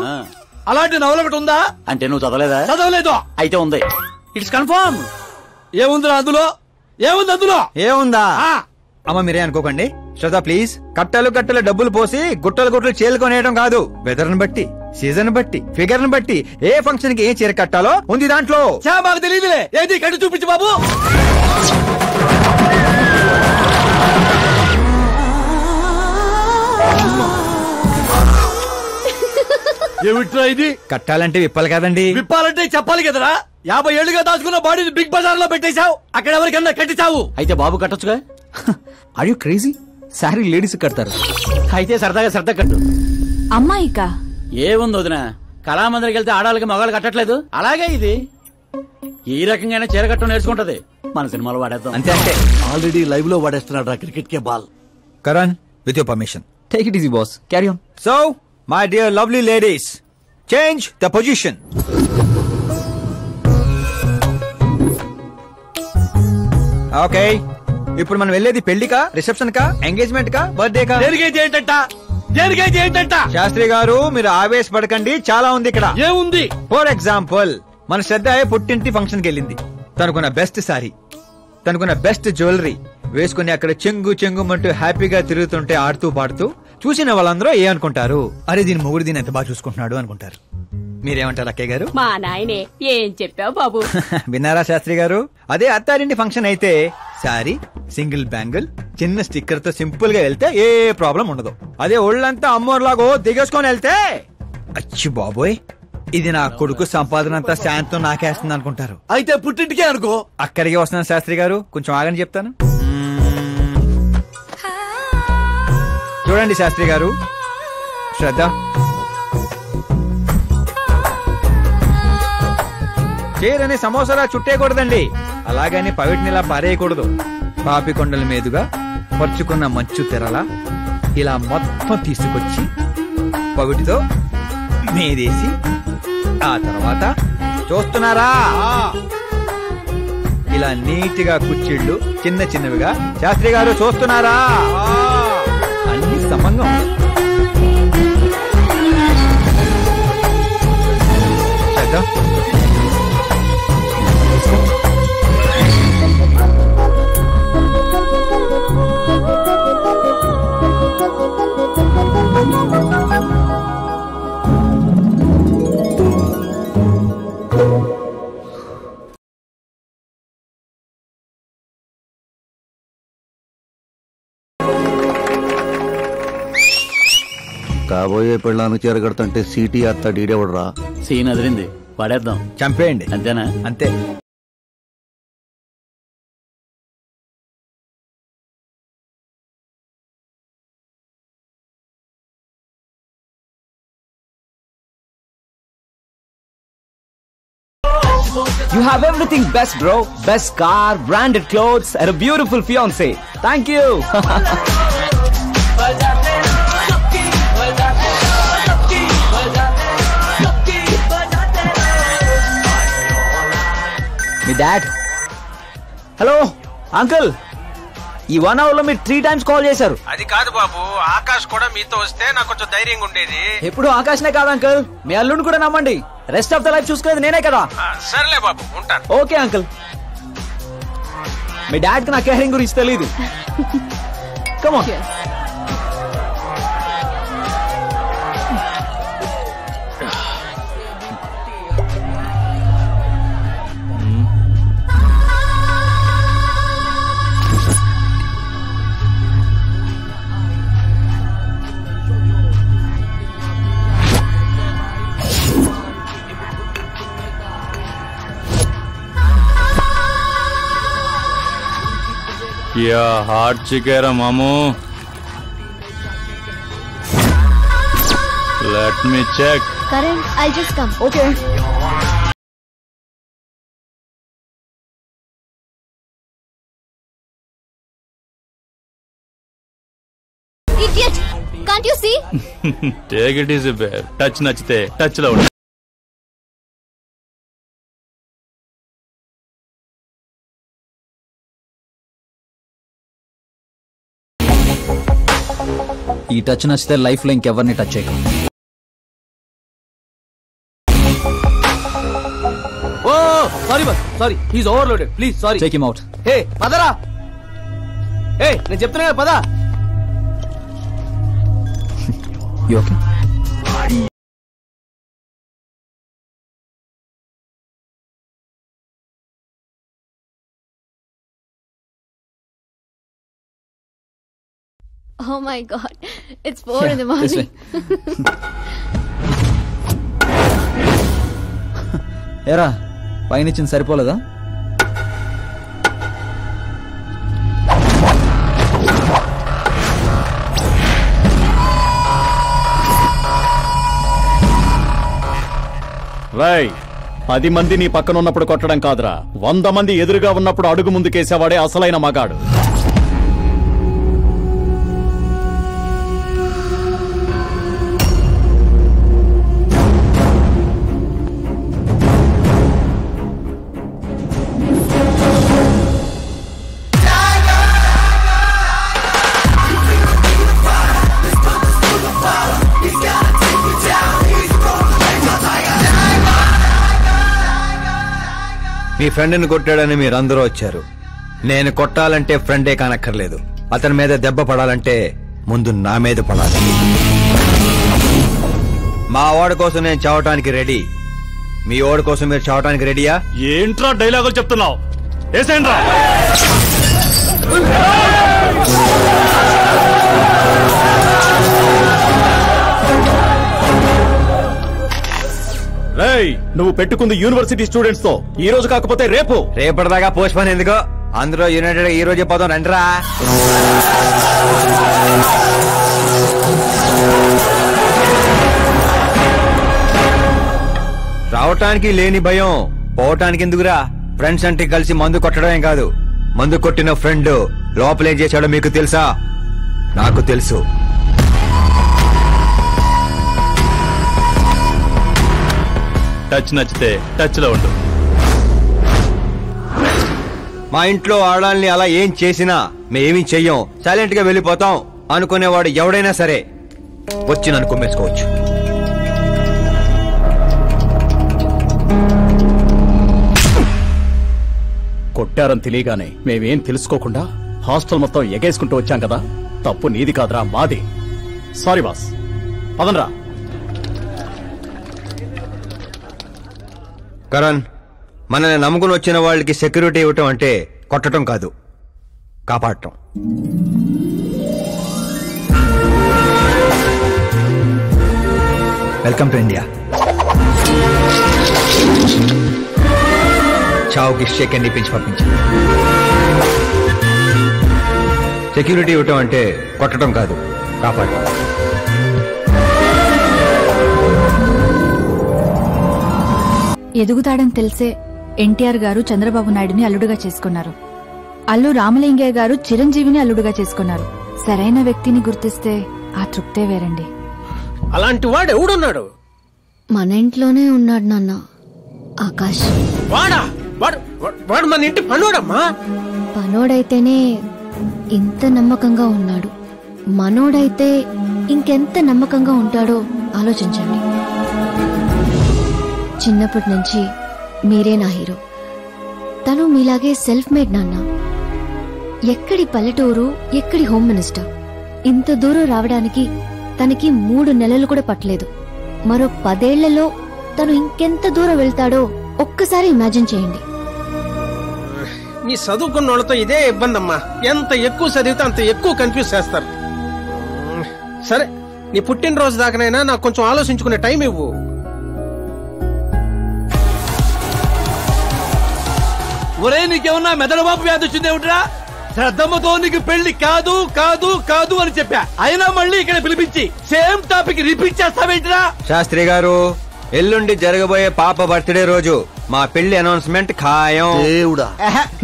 అలాంటి నవల ఒకటి ఉందా? అంటే నువ్వు చదవలేదా? చదవలేదు. అయితే ఉంది. It's confirm. ఏముంది అందులో? ఏముంది అందులో? ఏముందా? అమ్మ మీరే అనుకోకండి. శ్రద్ధ ప్లీజ్. కట్టలు కట్టలు డబ్బులు పోసి గుట్టలు గుట్టలు చీరలు కొనేయడం కాదు. వెదర్ ని బట్టి, సీజన్ బట్టి, ఫిగర్ ని బట్టి ఏ ఫంక్షన్ కి ఏ చీర కట్టాలో ఉంది దాంట్లో. మాకు తెలియదులే. ఏది కట్టు చూపించు బాబు. ఏమిట్రా ఇది? కట్టాలంటే విప్పాలి కదండి. విప్పాలంటే చెప్పాలి కదరా. 50 ఏళ్లుగా దాచుకున్న బాడీని బిగ్ బజార్ లో పెట్టేశావు. అక్కడ ఎవరికన్నా కట్టించావు. అయితే బాబు కట్టొచ్చుగా. Are you crazy? Sorry ladies కడతారు. అయితే సరదాగా శ్రద్ధ కట్టు. అమ్మాయికా? ఏముంది వదినా, కళామందిరికి వెళ్తే ఆడాలకి మగాళ్ళు కట్టట్లేదు, అలాగే ఇది ఈ రకంగా చీర కట్టడం నేర్చుకుంటది. మన సినిమాలో వాడేద్దాం. అంతే అంటే ఆల్రెడీ లైవ్ లో వాడేస్తున్నాడు రా క్రికెట్ కే ball. Karan, with your permission, take it easy boss, carry on. So my dear lovely ladies, change the position. Okay, ఇప్పుడు మనం వెళ్ళేది పెళ్లికా, రిసెప్షన్ కా, ఎంగేజ్మెంట్ కా, బర్త్డే కా? శాస్త్రి గారు మీరు ఆవేశపడకండి, చాలా ఉంది ఇక్కడ. ఏముంది? ఫర్ ఎగ్జాంపుల్, మన శ్రద్ధ పుట్టింటి ఫంక్షన్ కి వెళ్ళింది. తనకున్న బెస్ట్ సారీ, తనకున్న బెస్ట్ జ్యువెలరీ వేసుకుని అక్కడ చెంగు చెంగుమంటూ హ్యాపీగా తిరుగుతుంటే ఆడుతూ పాడుతూ చూసిన వాళ్ళందరూ ఏ అనుకుంటారు? అరే దీని మొగుడు దీన్ని ఎంత బాగా చూసుకుంటున్నాడు అనుకుంటారు. మీరేమంటారు అక్కయ్య గారు? మా నాయనే ఏం చెప్పావు బాబు. విన్నారా శాస్త్రి గారు? అదే అత్తారింటి ఫంక్షన్ అయితే సారీ, సింగిల్ బ్యాంగిల్, చిన్న స్టిక్కర్ తో సింపుల్ గా వెళ్తే ఏ ప్రాబ్లం ఉండదు. అదే ఒళ్ళంతా అమ్మోర్లాగో దిగేసుకొని వెళ్తే అచ్చి బాబోయ్, ఇది నా కొడుకు సంపాదన అంతా శాంతం నాకేస్తుంది అనుకుంటారు. అయితే పుట్టింటికే అనుకో. అక్కడికి వస్తున్నాను శాస్త్రి గారు, కొంచెం ఆగని చెప్తాను. చూడండి శాస్త్రి గారు, శ్రద్ధ, చీరని సమోసాలా చుట్టేయకూడదండి, అలాగని పవిటినిలా పారేయకూడదు. పాపికొండల మీదుగా పరుచుకున్న మంచు తెరలా ఇలా మొత్తం తీసుకొచ్చి పవిటితో మీదేసి ఆ తర్వాత చూస్తున్నారా ఇలా నీట్గా కుచ్చిళ్ళు చిన్న చిన్నవిగా. శాస్త్రి గారు చూస్తున్నారా? అన్ని సమంగా కాబోయే పెళ్ళానికి చేరగడుతుంటే సీటీ అత్త డీడేవడరా. సీన్ అదిరింది, పడేద్దాం, చంపేయండి. అంతేనా? అంతే. You have everything best, bro. Best car, branded clothes, and a beautiful fiancé. Thank you. Me dad. Hello uncle, ఈ 1 hour లో మీరు 3 times కాల్ చేశారు. అది కాదు బాబు, ఆకాష్ కూడా మీతో వస్తే నాకు కొంచెం ధైర్యంగా ఉండేది. ఎప్పుడు ఆకాష్నే కాదు అంకుల్, మీ అల్లుడిని కూడా నమ్మండి. రెస్ట్ ఆఫ్ ద లైఫ్ చూసుకునేది నేనే కదా. సర్లే బాబు, ఉంటాను. Okay uncle. మీ డాడ్ కి నా కేరింగ్ గురించి తెలీదు. Come on. क्या हार्ड चिकेरा मामू. Let me check. Karan, I'll just come. Okay. Idiot! Can't you see? Take it easy, babe. Touch nachte, touch lo. ఈ టచ్ నచ్చితే లైఫ్ లో ఇంకెవరిని టచ్ చేయకు. ఓ sorry bus, sorry, he's overloaded, please sorry. Take him out. Hey పదరా, hey నేను చెప్తున్నా కదా, పద. You okay? Oh my god, it's 4 in the morning. ఏరా పైనిచ్చింది సరిపోలేదా? రై, 10 మంది నీ పక్కన ఉన్నప్పుడు కొట్టడం కాదురా, 100 మంది ఎదురుగా ఉన్నప్పుడు అడుగు ముందుకేసేవాడే అసలైన మగాడు. మీ ఫ్రెండ్ని కొట్టాడని మీరందరూ వచ్చారు. నేను కొట్టాలంటే ఫ్రెండే కానక్కర్లేదు, అతని మీద దెబ్బ పడాలంటే ముందు నా మీద పడాలి. మా వాడి కోసం నేను చావటానికి రెడీ. మీ వాడి కోసం మీరు చావటానికి రెడీయా? ఏంట్రా డైలాగులు చెప్తున్నావు? ఏసేంట్రా. రేయ్, నువ్వు పెట్టుకుంది యూనివర్సిటీ స్టూడెంట్స్ తో, ఈ రోజు కాకపోతే రేపు. రేపటిదాకా పోస్ట్ పోన్ ఎందుకో, అందులో యునైటెడ్ ఈ రోజే పోదాం రండిరా. రావటానికి లేని భయం పోవటానికి ఎందుకురా? ఫ్రెండ్స్ అంటే కలిసి మందు కొట్టడమే కాదు, మందు కొట్టిన ఫ్రెండ్ లోపలేం చేశాడో మీకు తెలుసా? నాకు తెలుసు. టచ్ నచ్చితే టచ్ లో ఉండు. మా ఇంట్లో ఆడాలని అలా ఏం చేసినా మేమేమీ చెయ్యం, సైలెంట్ గా వెళ్ళిపోతాం అనుకునేవాడు ఎవడైనా సరే వచ్చి నన్ను కుమ్మేసుకోవచ్చు. కొట్టారని తెలియగానే మేమేం తెలుసుకోకుండా హాస్టల్ మొత్తం ఎగేసుకుంటూ వచ్చాం కదా, తప్పు నీది కాదురా, మాది. Sorry boss, పదనరా. కరణ్, మనల్ని నమ్ముకుని వచ్చిన వాళ్ళకి సెక్యూరిటీ ఇవ్వటం అంటే కొట్టడం కాదు, కాపాడటం. Welcome to India. చావుకి షేక్ అండ్ ఇప్పించి పంపించాను. సెక్యూరిటీ ఇవ్వటం అంటే కొట్టడం కాదు, కాపాడటం. ఎదుగుతాడని తెలిసే ఎన్టీఆర్ గారు చంద్రబాబు నాయుడుని అల్లుడుగా చేసుకున్నారు. అల్లు రామలింగయ్య గారు చిరంజీవిని అల్లుడుగా చేసుకున్నారు. సరైన వ్యక్తిని గుర్తిస్తే ఆ తృప్తే వేరండి. అలాంటి వాడు ఎవడున్నాడు? మన ఇంట్లోనే ఉన్నాడు నాన్న, ఆకాష్. వాడా? వాడు మన ఇంటి పనోడమ్మా. పనోడైతేనే ఇంత నమ్మకంగా ఉన్నాడు, మనోడైతే ఇంకెంత నమ్మకంగా ఉంటాడో ఆలోచించండి. చిన్నప్పటి నుంచి మీరే నా హీరో. తను మీలాగే సెల్ఫ్ మేడ్ నాన్న. ఎక్కడి పల్లెటూరు, ఎక్కడి హోమ్ మినిస్టర్. ఇంత దూరం రావడానికి తనకి 3 నెలలు కూడా పట్టలేదు. మరో 10 ఏళ్లలో తను ఇంకెంత దూరం వెళ్తాడో ఒక్కసారి ఇమాజిన్ చేయండి. నీ చదువుకున్న వాళ్ళతో ఇదే ఇబ్బంది అమ్మా. ఎంత ఎక్కువ చదివితే అంత ఎక్కువ కన్ఫ్యూజ్ చేస్తారు. సరే, నీ పుట్టినరోజు దాకానైనా నాకు కొంచెం ఆలోచించుకునే టైం ఇవ్వు. ఒరే, నీకేమన్నా మెదడుబాబు వ్యాధి వచ్చిందేమిట్రా? శ్రద్ధమ్మతో నీకు పెళ్లి కాదు కాదు కాదు అని చెప్పా, అయినా మళ్ళీ ఇక్కడ పిలిపించి సేమ్ టాపిక్ రిపీట్ చేస్తావేంటిరా? శాస్త్రి గారు, ఎల్లుండి జరగబోయే పాప బర్త్డే రోజు మా పెళ్లి అనౌన్స్మెంట్ ఖాయం. దేవుడా,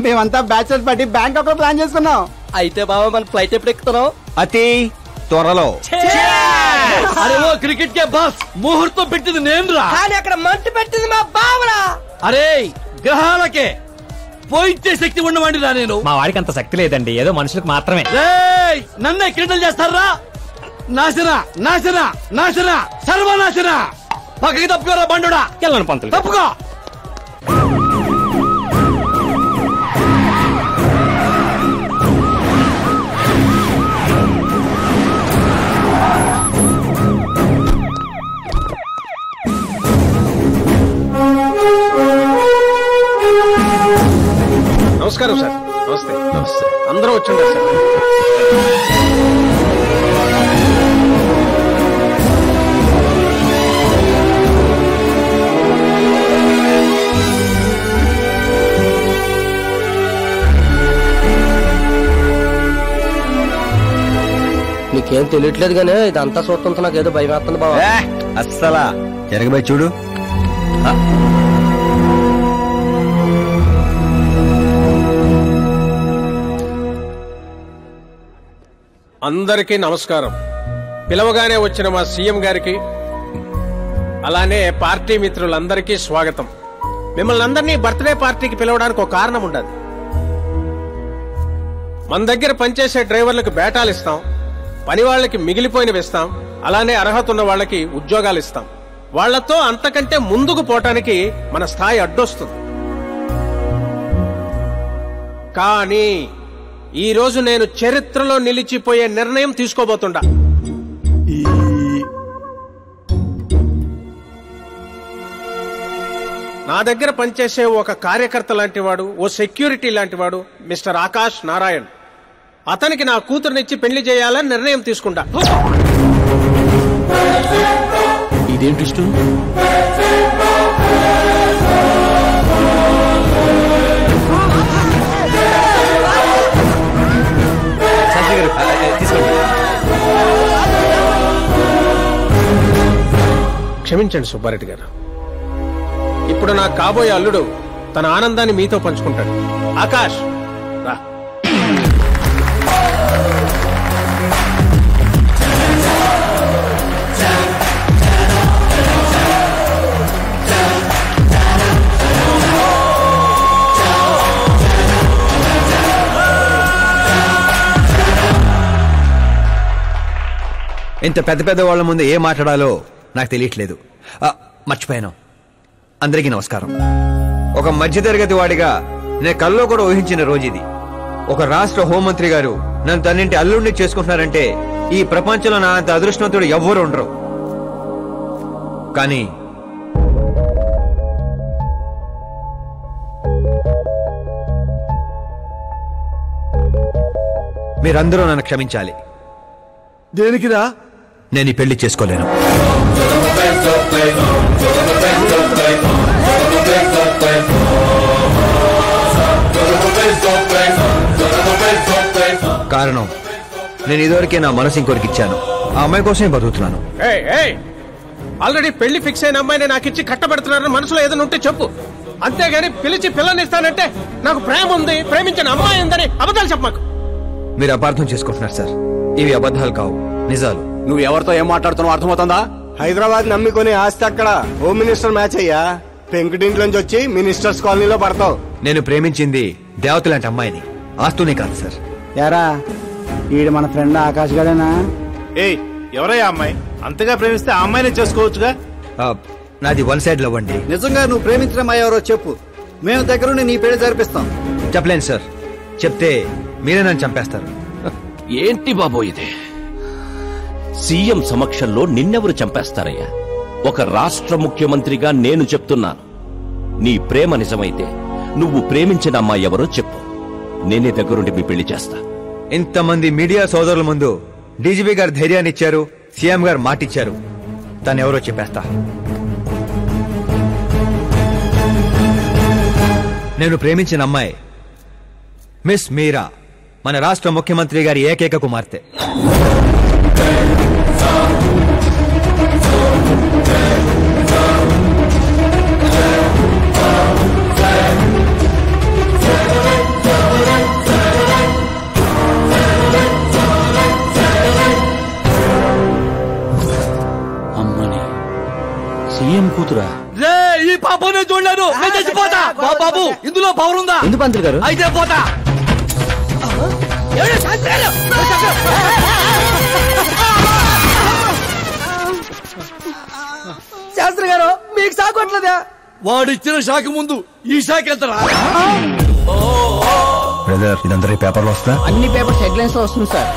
మేమంతా బ్యాచిలర్ పార్టీ బ్యాంకాక్ లో ప్లాన్ చేసుకున్నాం. అయితే బాబా మన ఫ్లైట్ ఎప్పుడు ఎక్కుతున్నాం? అతి త్వరలో. అరే ఓ క్రికెట్ కే బాస్, ముహూర్తం పెట్టింది నేనురా. కానీ అక్కడ మంట పెట్టింది మా బావరా. అరే గ్రహాలకే పోయించే శక్తి ఉన్నవాడిరా నేను. మా వాడికి అంత శక్తి లేదండి, ఏదో మనుషులకు మాత్రమే. నన్నే క్రీడలు చేస్తారా? నాశన నాశన నాశన సర్వనాశన. పక్కకి తప్పుకోరా బండుడా. వెళ్ళను పంతులు, తప్పుకో. నమస్కారం సార్. నమస్తే. నమస్తే. అందరూ వచ్చిండ్రు సార్. నీకేం తెలియట్లేదు గానీ ఇదంతా చూస్తుంటే నాకు ఏదో భయం వేస్తుంది బాబా. అస్సలా జరగబోయి చూడు. అందరికీ నమస్కారం. పిలవగానే వచ్చిన మా సీఎం గారికి, అలానే పార్టీ మిత్రులందరికీ స్వాగతం. మిమ్మల్ని అందరినీ బర్త్డే పార్టీకి పిలవడానికి ఒక కారణం ఉండదు. మన దగ్గర పనిచేసే డ్రైవర్లకు బేటాలు ఇస్తాం, పని వాళ్ళకి మిగిలిపోయినవి ఇస్తాం, అలానే అర్హత ఉన్న వాళ్ళకి ఉద్యోగాలు ఇస్తాం. వాళ్లతో అంతకంటే ముందుకు పోవటానికి మన స్థాయి అడ్డొస్తుంది. కానీ ఈ రోజు నేను చరిత్రలో నిలిచిపోయే నిర్ణయం తీసుకోబోతుండా. నా దగ్గర పనిచేసే ఒక కార్యకర్త లాంటి వాడు, ఓ సెక్యూరిటీ లాంటి వాడు మిస్టర్ ఆకాష్ నారాయణ్. అతనికి నా కూతురునిచ్చి పెళ్లి చేయాలని నిర్ణయం తీసుకుంటా. ఇదేంటి ఇష్టం? క్షమించండి సుబ్బారెడ్డి గారు. ఇప్పుడు నా కాబోయే అల్లుడు తన ఆనందాన్ని మీతో పంచుకుంటాడు. ఆకాష్ రా. ఇంత పెద్ద పెద్ద వాళ్ళ ముందు ఏం మాట్లాడాలో నాకు తెలియట్లేదు. మర్చిపోయాను. అందరికీ నమస్కారం. ఒక మధ్యతరగతి వాడిగా నేను కల్లో కూడా ఊహించిన రోజు ఇది. ఒక రాష్ట్ర హోంమంత్రి గారు నన్ను తన్నింటి అల్లుడిని చేసుకుంటున్నారంటే ఈ ప్రపంచంలో నా అంత అదృష్టవంతుడు ఎవ్వరూ ఉండరు. కానీ మీరందరూ నన్ను క్షమించాలి. దేనికిరా? నేను ఈ పెళ్లి చేసుకోలేను. కారణం, నేను ఇదివరకే నా మనసు ఇంకొరికి ఇచ్చాను. ఆ అమ్మాయి కోసమే బతుకుతున్నాను. ఆల్రెడీ పెళ్లి ఫిక్స్ అయిన అమ్మాయిని నాకు ఇచ్చి కట్టబెడుతున్నారని మనసులో ఏదైనా ఉంటే చెప్పు. అంతేగాని పిలిచి పిల్లనిస్తానంటే నాకు ప్రేమ ఉంది, ప్రేమించిన అమ్మాయి ఉందని అబద్ధాలు చెప్పమాకు. మీరు అపార్థం చేసుకుంటున్నారు సార్. ఇవి అబద్ధాలు కావు, నిజాలు. నువ్వు ఎవరితో ఏం మాట్లాడుతున్నావు అర్థమవుతుందా? హైదరాబాద్ నమ్మికొని ఆస్తి అక్కడ హోమ్ మినిస్టర్ మ్యాచ్ అయ్యా. పెంకుటింట్లోంచి వచ్చి మినిస్టర్స్ కాలనీలో పడతావు. నేను ప్రేమించింది దేవత లాంటి అమ్మాయిని, ఆస్తునే కాదు సార్. యారా ఈడు మన ఫ్రెండ్ ఆకాష్ గడేనా? ఏయ్, ఎవరయ్యా అమ్మాయి? అంతగా ప్రేమిస్తే ఆ అమ్మాయినే చేసుకోవచ్చుగా. నాది వన్ సైడ్ లవ్ అండి. నిజంగా నువ్వు ప్రేమించిన అమ్మాయి ఎవరో చెప్పు, మేము దగ్గరుండి నీ పెళ్లి జరిపిస్తాం. చెప్పలేను సార్. చెప్తే మీరే నన్ను చంపేస్తారు. ఏంటి బాబో ఇది? సీఎం సమక్షంలో నిన్నెవరు చంపేస్తారయ్యా? ఒక రాష్ట్ర ముఖ్యమంత్రిగా నేను చెప్తున్నాను, నీ ప్రేమ నిజమైతే నువ్వు ప్రేమించిన అమ్మాయి ఎవరో చెప్పు, నేనే దగ్గరుండి మీ పెళ్లి చేస్తా. ఇంతమంది మీడియా సోదరుల ముందు డీజీపీ గారు ధైర్యాన్ని ఇచ్చారు, సీఎం గారు మాటిచ్చారు. తను ఎవరో చెప్పేస్తా. నేను ప్రేమించిన అమ్మాయి మిస్ మీరా, మన రాష్ట్ర ముఖ్యమంత్రి గారి ఏకైక కుమార్తె. అమ్మని సీఎం కూతురా? రే, ఈ పాప నేను చూడలేను. నేను చచ్చిపోతా. బాబు, ఇందులో పవర్ ఉందా? ఎందుకు పంతులు గారు? అయితే పోతా. శాస్త్రి గారు, మీకు సాగొట్లేదా? వాడిచ్చిన షాక్ ముందు ఈ షాక్ ఎంతరా? బ్రదర్, ఇదందరూ పేపర్లో వస్తా? అన్ని పేపర్స్ హెడ్లైన్స్ లో వస్తుంది సార్.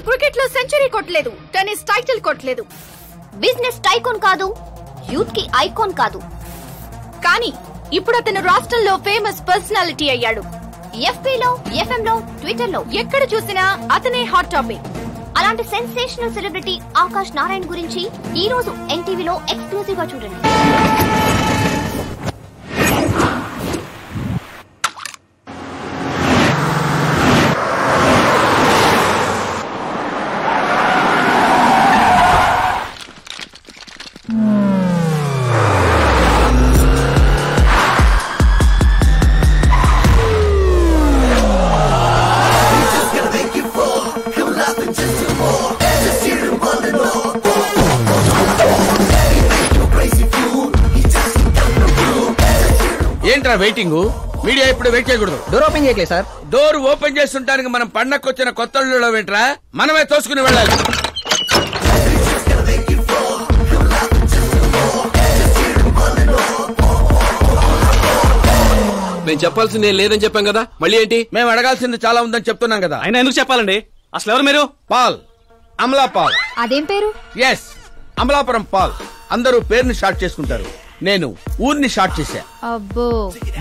క్రికెట్ లో సెంచరీ కొట్టలేదు, టెన్నిస్ టైటిల్ కొట్టలేదు, బిజినెస్ టైకోన్ కాదు, యూత్ కి ఐకాన్ కాదు. కానీ ఇప్పుడు అతను రాష్ట్రంలో ఫేమస్ పర్సనాలిటీ అయ్యాడు. ఎఫ్బీలో, ఎఫ్ఎంలో, ట్విట్టర్ లో ఎక్కడ చూసినా అతనే హాట్ టాపిక్. అలాంటి సెన్సేషనల్ సెలబ్రిటీ ఆకాష్ నారాయణ్ గురించి ఈ రోజు ఎన్టీవీలో ఎక్స్క్లూజివ్ గా చూడండి. ఏంట్రా వెయిటింగ్? మీడియా ఇప్పుడు వెయిట్ చేయకూడదు. డోర్ ఓపెన్ చేయట్లేదు సార్. డోర్ ఓపెన్ చేస్తుంటానికి మనం పండక్కొచ్చిన కొత్త ఏంట్రా, మనమే తోసుకుని వెళ్ళాలి. మేము చెప్పాల్సింది ఏం లేదని చెప్పాం కదా, మళ్ళీ ఏంటి? మేము అడగాల్సింది చాలా ఉందని చెప్తున్నాం కదా. అయినా ఎందుకు చెప్పాలండి? అసలు ఎవరు మీరు? పాల్, అమలా పాల్. అదేం పేరు? ఎస్, అమలాపురం పాల్. అందరూ పేరుని షార్ట్ చేసుకుంటారు, నేను ఊరిని షార్ట్ చేశా. అబ్బో.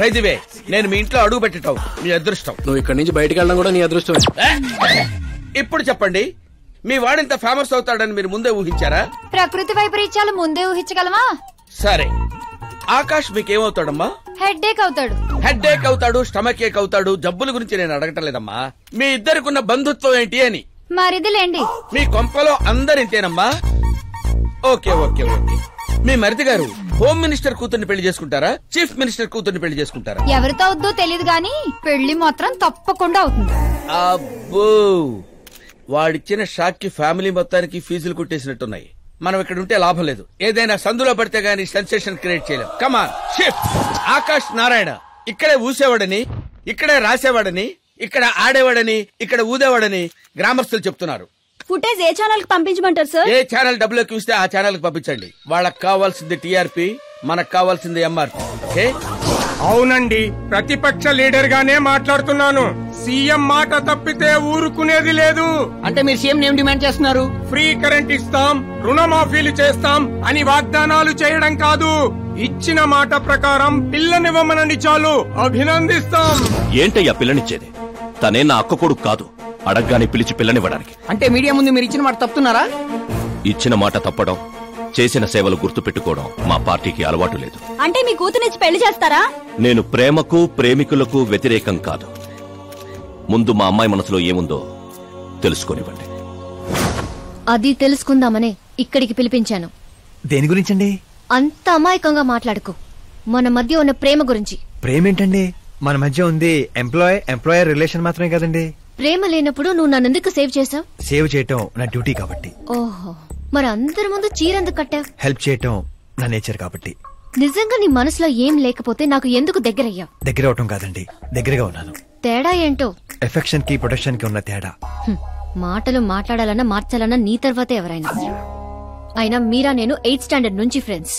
బై ది వే, నేను మీ ఇంట్లో అడుగు పెట్టటం మీ అదృష్టం. నువ్వు ఇక్కడి నుంచి బయటకు వెళ్ళడం కూడా నీ అదృష్టం. ఇప్పుడు చెప్పండి, మీ వాడింత ఫేమస్ అవుతాడని మీరు ముందే ఊహించారా? ప్రకృతి వైపరీత్యాలు ముందే ఊహించగలమా? సరే, ఆకాష్ మీకేమవుతాడమ్మా? హెడ్ ఏక్ అవుతాడు. హెడ్ ఏక్ అవుతాడు, స్టమక్ ఏక్ అవుతాడు. జబ్బుల గురించి నేను అడగటం లేదమ్మా, మీ ఇద్దరికున్న బంధుత్వం ఏంటి అని. మరిదిలేండి. మీ కొంపలో అందరింతేనమ్మా? Okay okay okay. మీ మరిది గారు హోమ్ మినిస్టర్ కూతుర్ని పెళ్లి చేసుకుంటారా, చీఫ్ మినిస్టర్ కూతుర్ని పెళ్లి చేసుకుంటారా? ఎవరితో అవుద్దో తెలియదు గాని పెళ్లి మాత్రం తప్పకుండా అవుతుంది. అబ్బో, వాడిచ్చిన షాక్ కి ఫ్యామిలీ మొత్తానికి ఫీజులు కుట్టేసినట్టున్నాయి. మనం ఇక్కడ ఉంటే లాభం లేదు, ఏదైనా సందులో పడితే గానీ సెన్సేషన్ క్రియేట్ చేయలేం. Come on shift. ఆకాష్ నారాయణ ఇక్కడే ఊసేవాడని, ఇక్కడే రాసేవాడని, ఇక్కడ ఆడేవాడని, ఇక్కడ ఊదేవాడని గ్రామస్తులు చెప్తున్నారు. ఫుటేజ్ ఏ ఛానల్ కి పంపించమంటారు సార్? ఏ ఛానల్ డబ్బులోకి ఇస్తే ఆ ఛానల్ కి పంపించండి. వాళ్ళకి కావాల్సింది టీఆర్పీ, మనకు కావాల్సింది ఎంఆర్పీ. ఓకే? అవునండి, ప్రతిపక్ష లీడర్ గానే మాట్లాడుతున్నాను. సీఎం మాట తప్పితే ఊరుకునేది లేదు. అంటే మీరు సీఎం ఏం డిమాండ్ చేస్తున్నారు? ఫ్రీ కరెంట్ ఇస్తాం, రుణమాఫీలు చేస్తాం అని వాగ్దానాలు చేయడం కాదు, ఇచ్చిన మాట ప్రకారం పిల్లనివ్వమనండి చాలు, అభినందిస్తాం. ఏంటయ్యా పిల్లనిచ్చేది? తనే నా అక్క కొడుకు కాదు, అడగ్గానే పిలిచి పిల్లనివ్వడానికి. అంటే మీడియా ముందు మీరు ఇచ్చిన మాట తప్పుతున్నారా? ఇచ్చిన మాట తప్పడం, చేసిన సేవలు గుర్తు పెట్టుకోవడం మా పార్టీకి అలవాటు లేదు. అంటే మీ కూతురిచ్చి పెళ్లి చేస్తారా? నేను ప్రేమకు ప్రేమికులకు వ్యతిరేకం కాదు. ముందు మా అమ్మాయి మనసులో ఏముందో తెలుసుకొనివ్వండి. అది తెలుసుకుందామనే ఇక్కడికి పిలిపించాను. దేని గురించండి? అంత అమాయకంగా మాట్లాడుకో. మన మధ్య ఉన్న ప్రేమ గురించి. ప్రేమ ఏంటండి? మన మధ్య ఉంది ఎంప్లాయర్ రిలేషన్ మాత్రమే కదండి. ప్రేమ లేనప్పుడు నువ్వు నన్నెందుకు సేవ్ చేసావు? సేవ్ చేయటం నా డ్యూటీ కాబట్టి. ఓహో, మరి అందరి ముందు చీరెందుకు కట్టావు? హెల్ప్ చేయటం నా నేచర్ కాబట్టి. నిజంగా నీ మనసులో ఏం లేకపోతే నాకు ఎందుకు దగ్గరయ్యావు? దగ్గర అవటం కాదండి, దగ్గరగా ఉన్నాను. తేడా ఏంటో? ఎఫెక్షన్ కి ప్రొటెక్షన్ కి ఉన్న తేడా. మాటలు మాట్లాడాలన్నా మార్చాలన్నా నీ తర్వాతే ఎవరైనా. అయినా మీరా నేను 8th స్టాండర్డ్ నుంచి ఫ్రెండ్స్.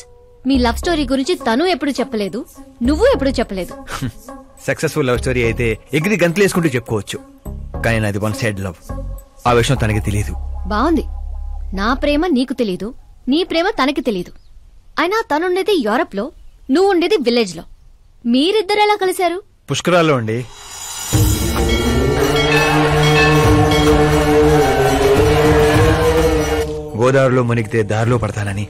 మీ లవ్ స్టోరీ గురించి తను ఎప్పుడు చెప్పలేదు, నువ్వు ఎప్పుడు చెప్పలేదు. సక్సెస్ఫుల్ లవ్ స్టోరీ అయితే ఎగిరి గంతులేసుకుంటూ చెప్పుకోవచ్చు, కానీ నాది వన్ సైడ్ లవ్. ఆ విషయం తనకి తెలియదు. బాగుంది, నా ప్రేమ నీకు తెలీదు, నీ ప్రేమ తనకి తెలీదు. అయినా తనుండేది యూరప్ లో, నువ్వు ఉండేది విలేజ్ లో. మీరిద్దరు ఎలా కలిశారు? పుష్కరాల్లో అండి. గోదావరిలో మునిగితే దారిలో పడతానని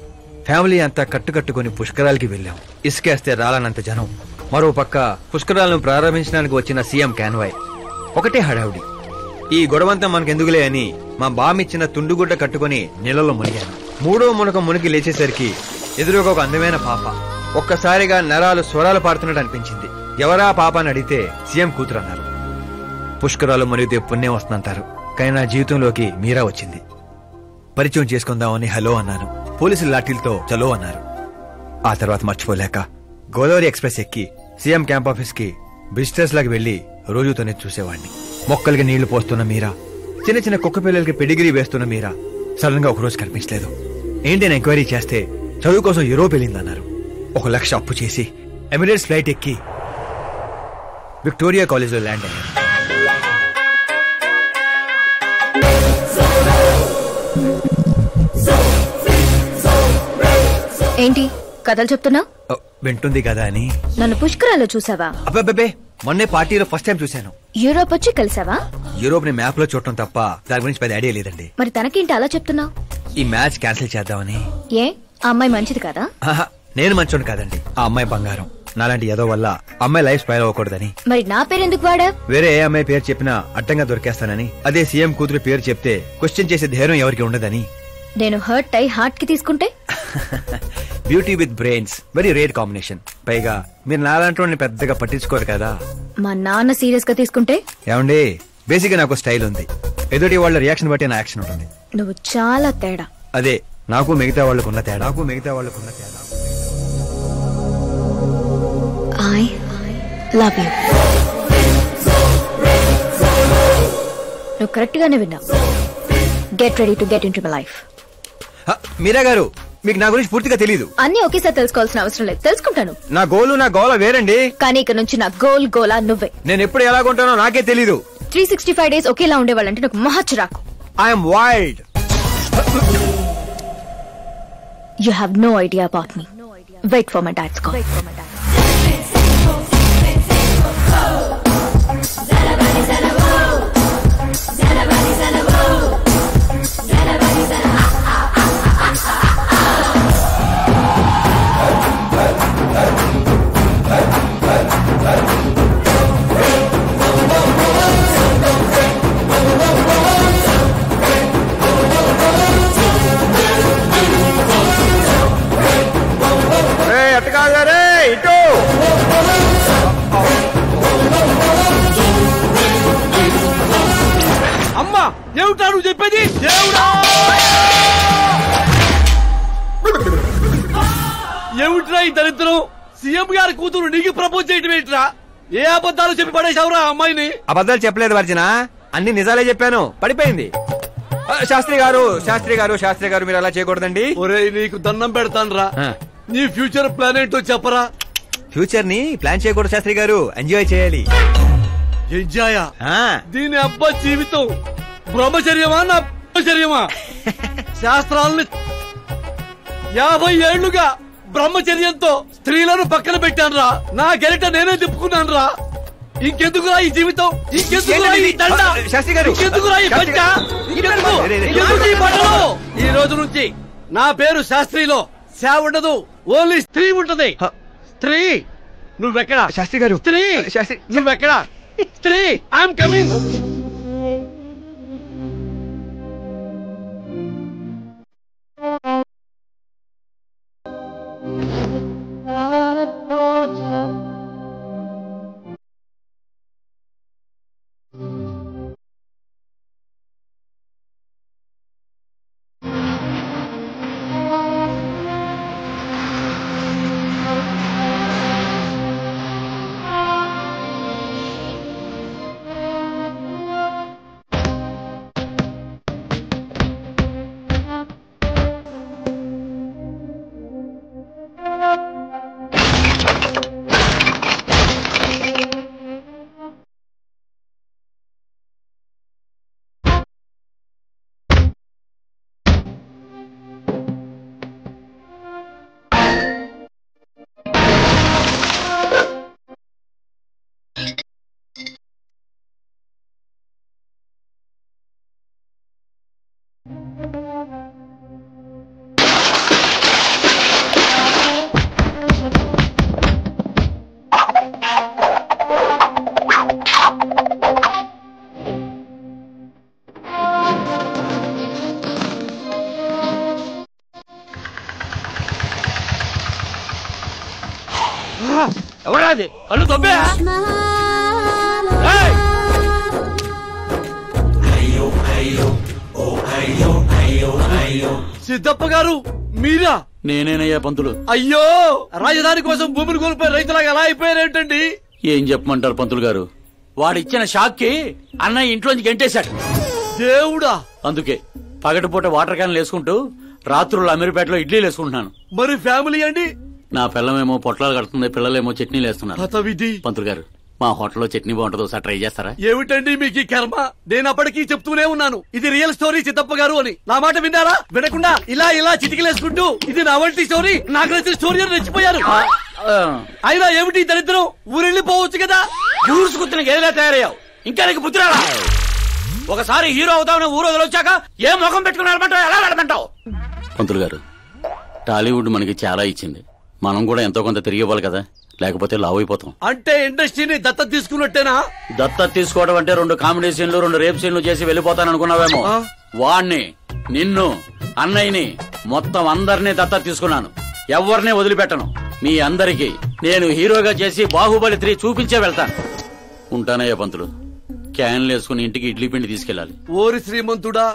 ఫ్యామిలీ అంతా కట్టుకట్టుకుని పుష్కరాలకి వెళ్ళాం. ఇసుకేస్తే రాలనంత జనం. మరో పక్క పుష్కరాలను ప్రారంభించడానికి వచ్చిన సీఎం కాన్వాయ్. ఒకటే హడావుడి. ఈ గొడవంతా మనకెందుకులే అని మా బామిచ్చిన తుండుగుడ్డ కట్టుకుని నీళ్ళలో మునిగాను. మూడో మునక మునిగి లేచేసరికి ఎదురుగా ఒక అందమైన పాప. ఒక్కసారిగా నరాలు స్వరాలు పాడుతున్నట్టు అనిపించింది. ఎవరా పాప అని అడిగితే సీఎం కూతురు అన్నారు. పుష్కరాలు మునిగితే పుణ్యం వస్తుందంటారు, కానీ నా జీవితంలోకి మీరా వచ్చింది. పరిచయం చేసుకుందామని హలో అన్నాను. పోలీసులు లాఠీలతో చలో అన్నారు. ఆ తర్వాత మర్చిపోలేక గోదావరి ఎక్స్ప్రెస్ ఎక్కి సీఎం క్యాంప్ ఆఫీస్ కి విజిటర్స్ లాగా వెళ్లి రోజుతోనే చూసేవాడిని. మొక్కలకి నీళ్లు పోస్తున్న మీరా, చిన్న చిన్న కుక్క పిల్లలకి పెడిగిరీ వేస్తున్న మీరా సడన్ గా ఒకరోజు కనిపించలేదు. ఏంటి ఎంక్వైరీ చేస్తే చదువు కోసం యూరోప్ వెళ్ళిందన్నారు. 1 లక్ష అప్పు చేసి ఎమిరేట్స్ ఫ్లైట్ ఎక్కి విక్టోరియా కాలేజ్ లో ల్యాండ్ అయ్యాను. ఏంటి కథలు చెప్తున్నా? వింటుంది కదా అని. నన్ను పుష్కరాల్లో చూసావా? అబ్బే, మొన్నే పార్టీలో ఫస్ట్ టైం చూశాను. యూరోప్ వచ్చి కలిసావా? యూరోప్ ని మ్యాప్ లో చూడటం తప్ప దాని గురించి పెద్ద ఐడియా లేదండి. మరి తనకేంటి అలా చెప్తున్నావు? ఈ మ్యాచ్ క్యాన్సిల్ చేద్దామని. ఏ ఆ అమ్మాయి మంచిది కదా? నేను మంచోడు కాదండి, ఆ అమ్మాయి బంగారం. నాలాంటి ఏదో వల్ల అమ్మాయి లైఫ్ స్పైల్ అవ్వకూడదని. మరి నా పేరు ఎందుకు వాడా? వేరే ఏ అమ్మాయి పేరు చెప్పినా అడ్డంగా దొరికేస్తానని. అదే సీఎం కూతురు పేరు చెప్తే క్వశ్చన్ చేసే ధైర్యం ఎవరికి ఉండదని. నేను హర్ట్ అయి హార్ట్ కి తీసుకుంటే? Beauty with brains very rare combination. పైగా మీరు నాలాంటి పెద్దగా పట్టించుకోరు కదా. మా నాన్న సీరియస్ గా తీసుకుంటే? ఏమండి, బేసిక్ గా నాకు స్టైల్ ఉంది. ఎదుటి వాళ్ళ రియాక్షన్ బట్టి నా యాక్షన్ ఉంటుంది. నువ్వు చాలా తేడా. అదే నాకు మిగతా వాళ్ళకున్న తేడా. I love you. నువ్వు కరెక్ట్ గానే విన్నావు. Get ready to get into my life. Meera గారు, మీకు నా గురించి పూర్తిగా తెలియదు. అన్ని ఒకేసారి తెలుసుకోవాల్సిన అవసరం లేదు, తెలుసుకుంటాను. నా గోలు నా గోల వేరండి. కానీ ఇక నుంచి నా గోలా నువ్వే. నేను ఎప్పుడు ఎలాగుంటానో నాకే తెలీదు. 365 days ఒకేలా ఉండేవాళ్ళంటే నాకు మహా చిరాకు. I'm wild. You have no idea about me. Wait for my dad's call. అమ్మా ఏమిటా నువ్వు చెప్పేది? ఏమిట్రా ఈ దరిద్రం? సీఎం గారి కూతురు నీకు ప్రపోజ్ చేయటం ఏంట్రా? ఏ అబద్ధాలు చెప్పి పడేశావురా అమ్మాయిని? అబద్ధాలు చెప్పలేదు వర్జన, అన్ని నిజాలే చెప్పాను. పడిపోయింది. శాస్త్రి గారు మీరు అలా చేయకూడదండి. ఒరేయ్ నీకు దండం పెడతాను రా, నీ ఫ్యూచర్ ప్లాన్ ఏంటో చెప్పరా. ఫ్యూచర్ ని ప్లాన్ చేయకూడదు శాస్త్రి గారు, ఎంజాయ్ చేయాలి. ఎంజాయా? దీని అబ్బా జీవితం బ్రహ్మచర్యమా నా బ్రహ్మచర్యమా? శాస్త్రాలని 50 ఏళ్లుగా బ్రహ్మచర్యంతో స్త్రీలను పక్కన పెట్టాను రా. నా గెరిట నేనే తిప్పుకున్నాను రా. ఇంకెందుకురా ఈ జీవితం? ఇంకెందుకురా ఈ దండ? ఇంకెందుకురా ఈ పంట? ఇంకెందుకు ఈ బట్టలు? ఈ రోజు నుంచి నా పేరు శాస్త్రిలో శా ఉండదు, ఓన్లీ స్త్రీ ఉంటది. స్త్రీ నువ్వెక్కడా? శాస్త్రి గారు. స్త్రీ నువ్వెక్కడా? స్త్రీ ఐఎమ్ కమింగ్. ఎవరాది? కళ్ళు తొబ్బే. సిద్ధప్ప గారు మీరా? నేనేనయ్యా పంతులు. అయ్యో, రాజధాని కోసం భూమిని కోల్పోయి రైతులాగా ఎలా అయిపోయారేంటండి? ఏం చెప్పమంటారు పంతులు గారు, వాడిచ్చిన షాక్ కి అన్నయ్య ఇంట్లోంచి గెంటేశాడు. దేవుడా! అందుకే పగటిపూట వాటర్ క్యాన్లు వేసుకుంటూ రాత్రులు అమీర్పేటలో ఇడ్లీలు వేసుకుంటున్నాను. మరి ఫ్యామిలీ అండి? నా పిల్లమేమో పొట్లాలు కడుతుంది, పిల్లలేమో చట్నీలు వేస్తున్నారు. పంతులు గారు, మా హోటల్లో చట్నీ బాగుంటుందో ఒకసారి ట్రై చేస్తారా? ఏమిటండి మీకు ఈ కర్మ? నేను అప్పటికీ చెప్తూనే ఉన్నాను ఇది రియల్ స్టోరీ సిద్ధప్ప గారు అని. నా మాట విన్నారా? వినకుండా ఇలా ఇలా చిటికలేసుకుంటూ ఇది నా వంటి స్టోరీ, నాకు నచ్చిన స్టోరీ అని రెచ్చిపోయారు. అయినా ఏమిటి దరిద్రం? ఊరెళ్ళిపోవచ్చు కదా. ఊరుసుకుతున్న గేదెలా తయారయ్యావు, ఇంకా నీకు బుద్ధి రాలా? ఒకసారి హీరో అవుతావు, ఊరు వదిలొచ్చాక ఏ ముఖం పెట్టుకున్నారంటావు, ఎలా ఆడమంటావు? పంతులు గారు, టాలీవుడ్ మనకి చాలా ఇచ్చింది, మనం కూడా ఎంతో కొంత తిరిగి ఇవ్వాలి కదా, లేకపోతే లావ్ అయిపోతాం. అంటే ఇండస్ట్రీని దత్తత తీసుకున్నట్టేనా? దత్తత తీసుకోవడం అంటే 2 కామెడీ సీన్లు 2 రేప్ సీన్లు చేసి వెళ్ళిపోతాననుకున్నావేమో. వాణ్ణి, నిన్ను, అన్నయ్యని, మొత్తం అందరినీ దత్తత తీసుకున్నాను. ఎవరినే వదిలిపెట్టను. మీ అందరికీ నేను హీరోగా చేసి బాహుబలి 3 చూపించే వెళ్తాను. ఉంటానయ్యా పంతులు. క్యాన్లు వేసుకుని ఇంటికి ఇడ్లీ పిండి తీసుకెళ్ళాలి. ఓరి శ్రీమంతుడా!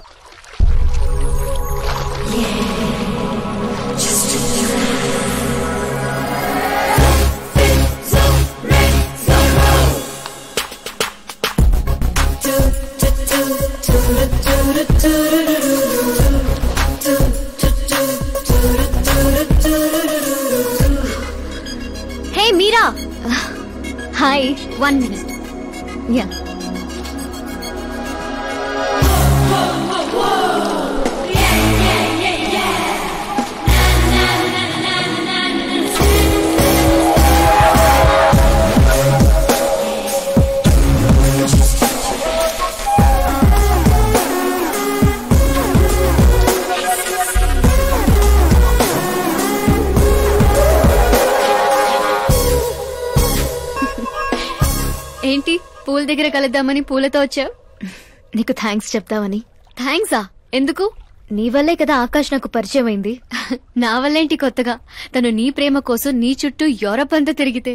మీరా. Hi, 1 minute. యా. ఏంటి పూల దగ్గర కలుద్దామని పూలతో వచ్చావు? నీకు థ్యాంక్స్ చెప్తామని. థ్యాంక్సా? ఎందుకు? నీ వల్లే కదా ఆకాష్ నాకు పరిచయం అయింది. నా వల్లేంటి కొత్తగా? తను నీ ప్రేమ కోసం నీ చుట్టూ యూరప్ అంతా తిరిగితే.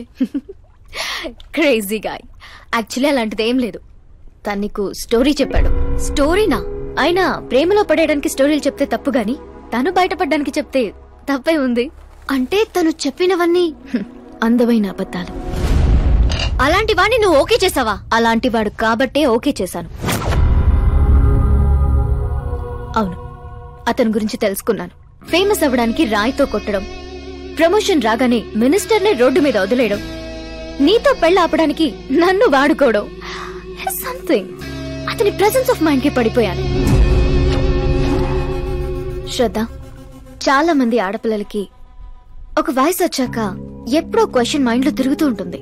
Crazy guy. యాక్చువల్లీ అలాంటిది ఏం లేదు. తను నీకు స్టోరీ చెప్పాడు. స్టోరీనా? అయినా ప్రేమలో పడేయడానికి స్టోరీలు చెప్తే తప్పు గాని తను బయటపడడానికి చెప్తే తప్పే ఉంది. అంటే తను చెప్పినవన్నీ అందమైన అబద్ధాలు. అలాంటి వాడిని నువ్వు ఓకే చేసావా? అలాంటి వాడు కాబట్టే ఓకే చేశాను. అవును, అతని గురించి తెలుసుకున్నాను. ఫేమస్ అవ్వడానికి రాయితో కొట్టడం, ప్రమోషన్ రాగానే మినిస్టర్ని రోడ్డు మీద వదిలేయడం, నీతో పెళ్లి ఆపడానికి నన్ను వాడుకోవడం. సంథింగ్. అతని ప్రెసెన్స్ ఆఫ్ మైండ్ కి పడిపోయాను. శ్రద్ధ, చాలా మంది ఆడపిల్లలకి ఒక వయసు వచ్చాక ఎప్పుడో క్వశ్చన్ మైండ్ లో తిరుగుతూ ఉంటుంది.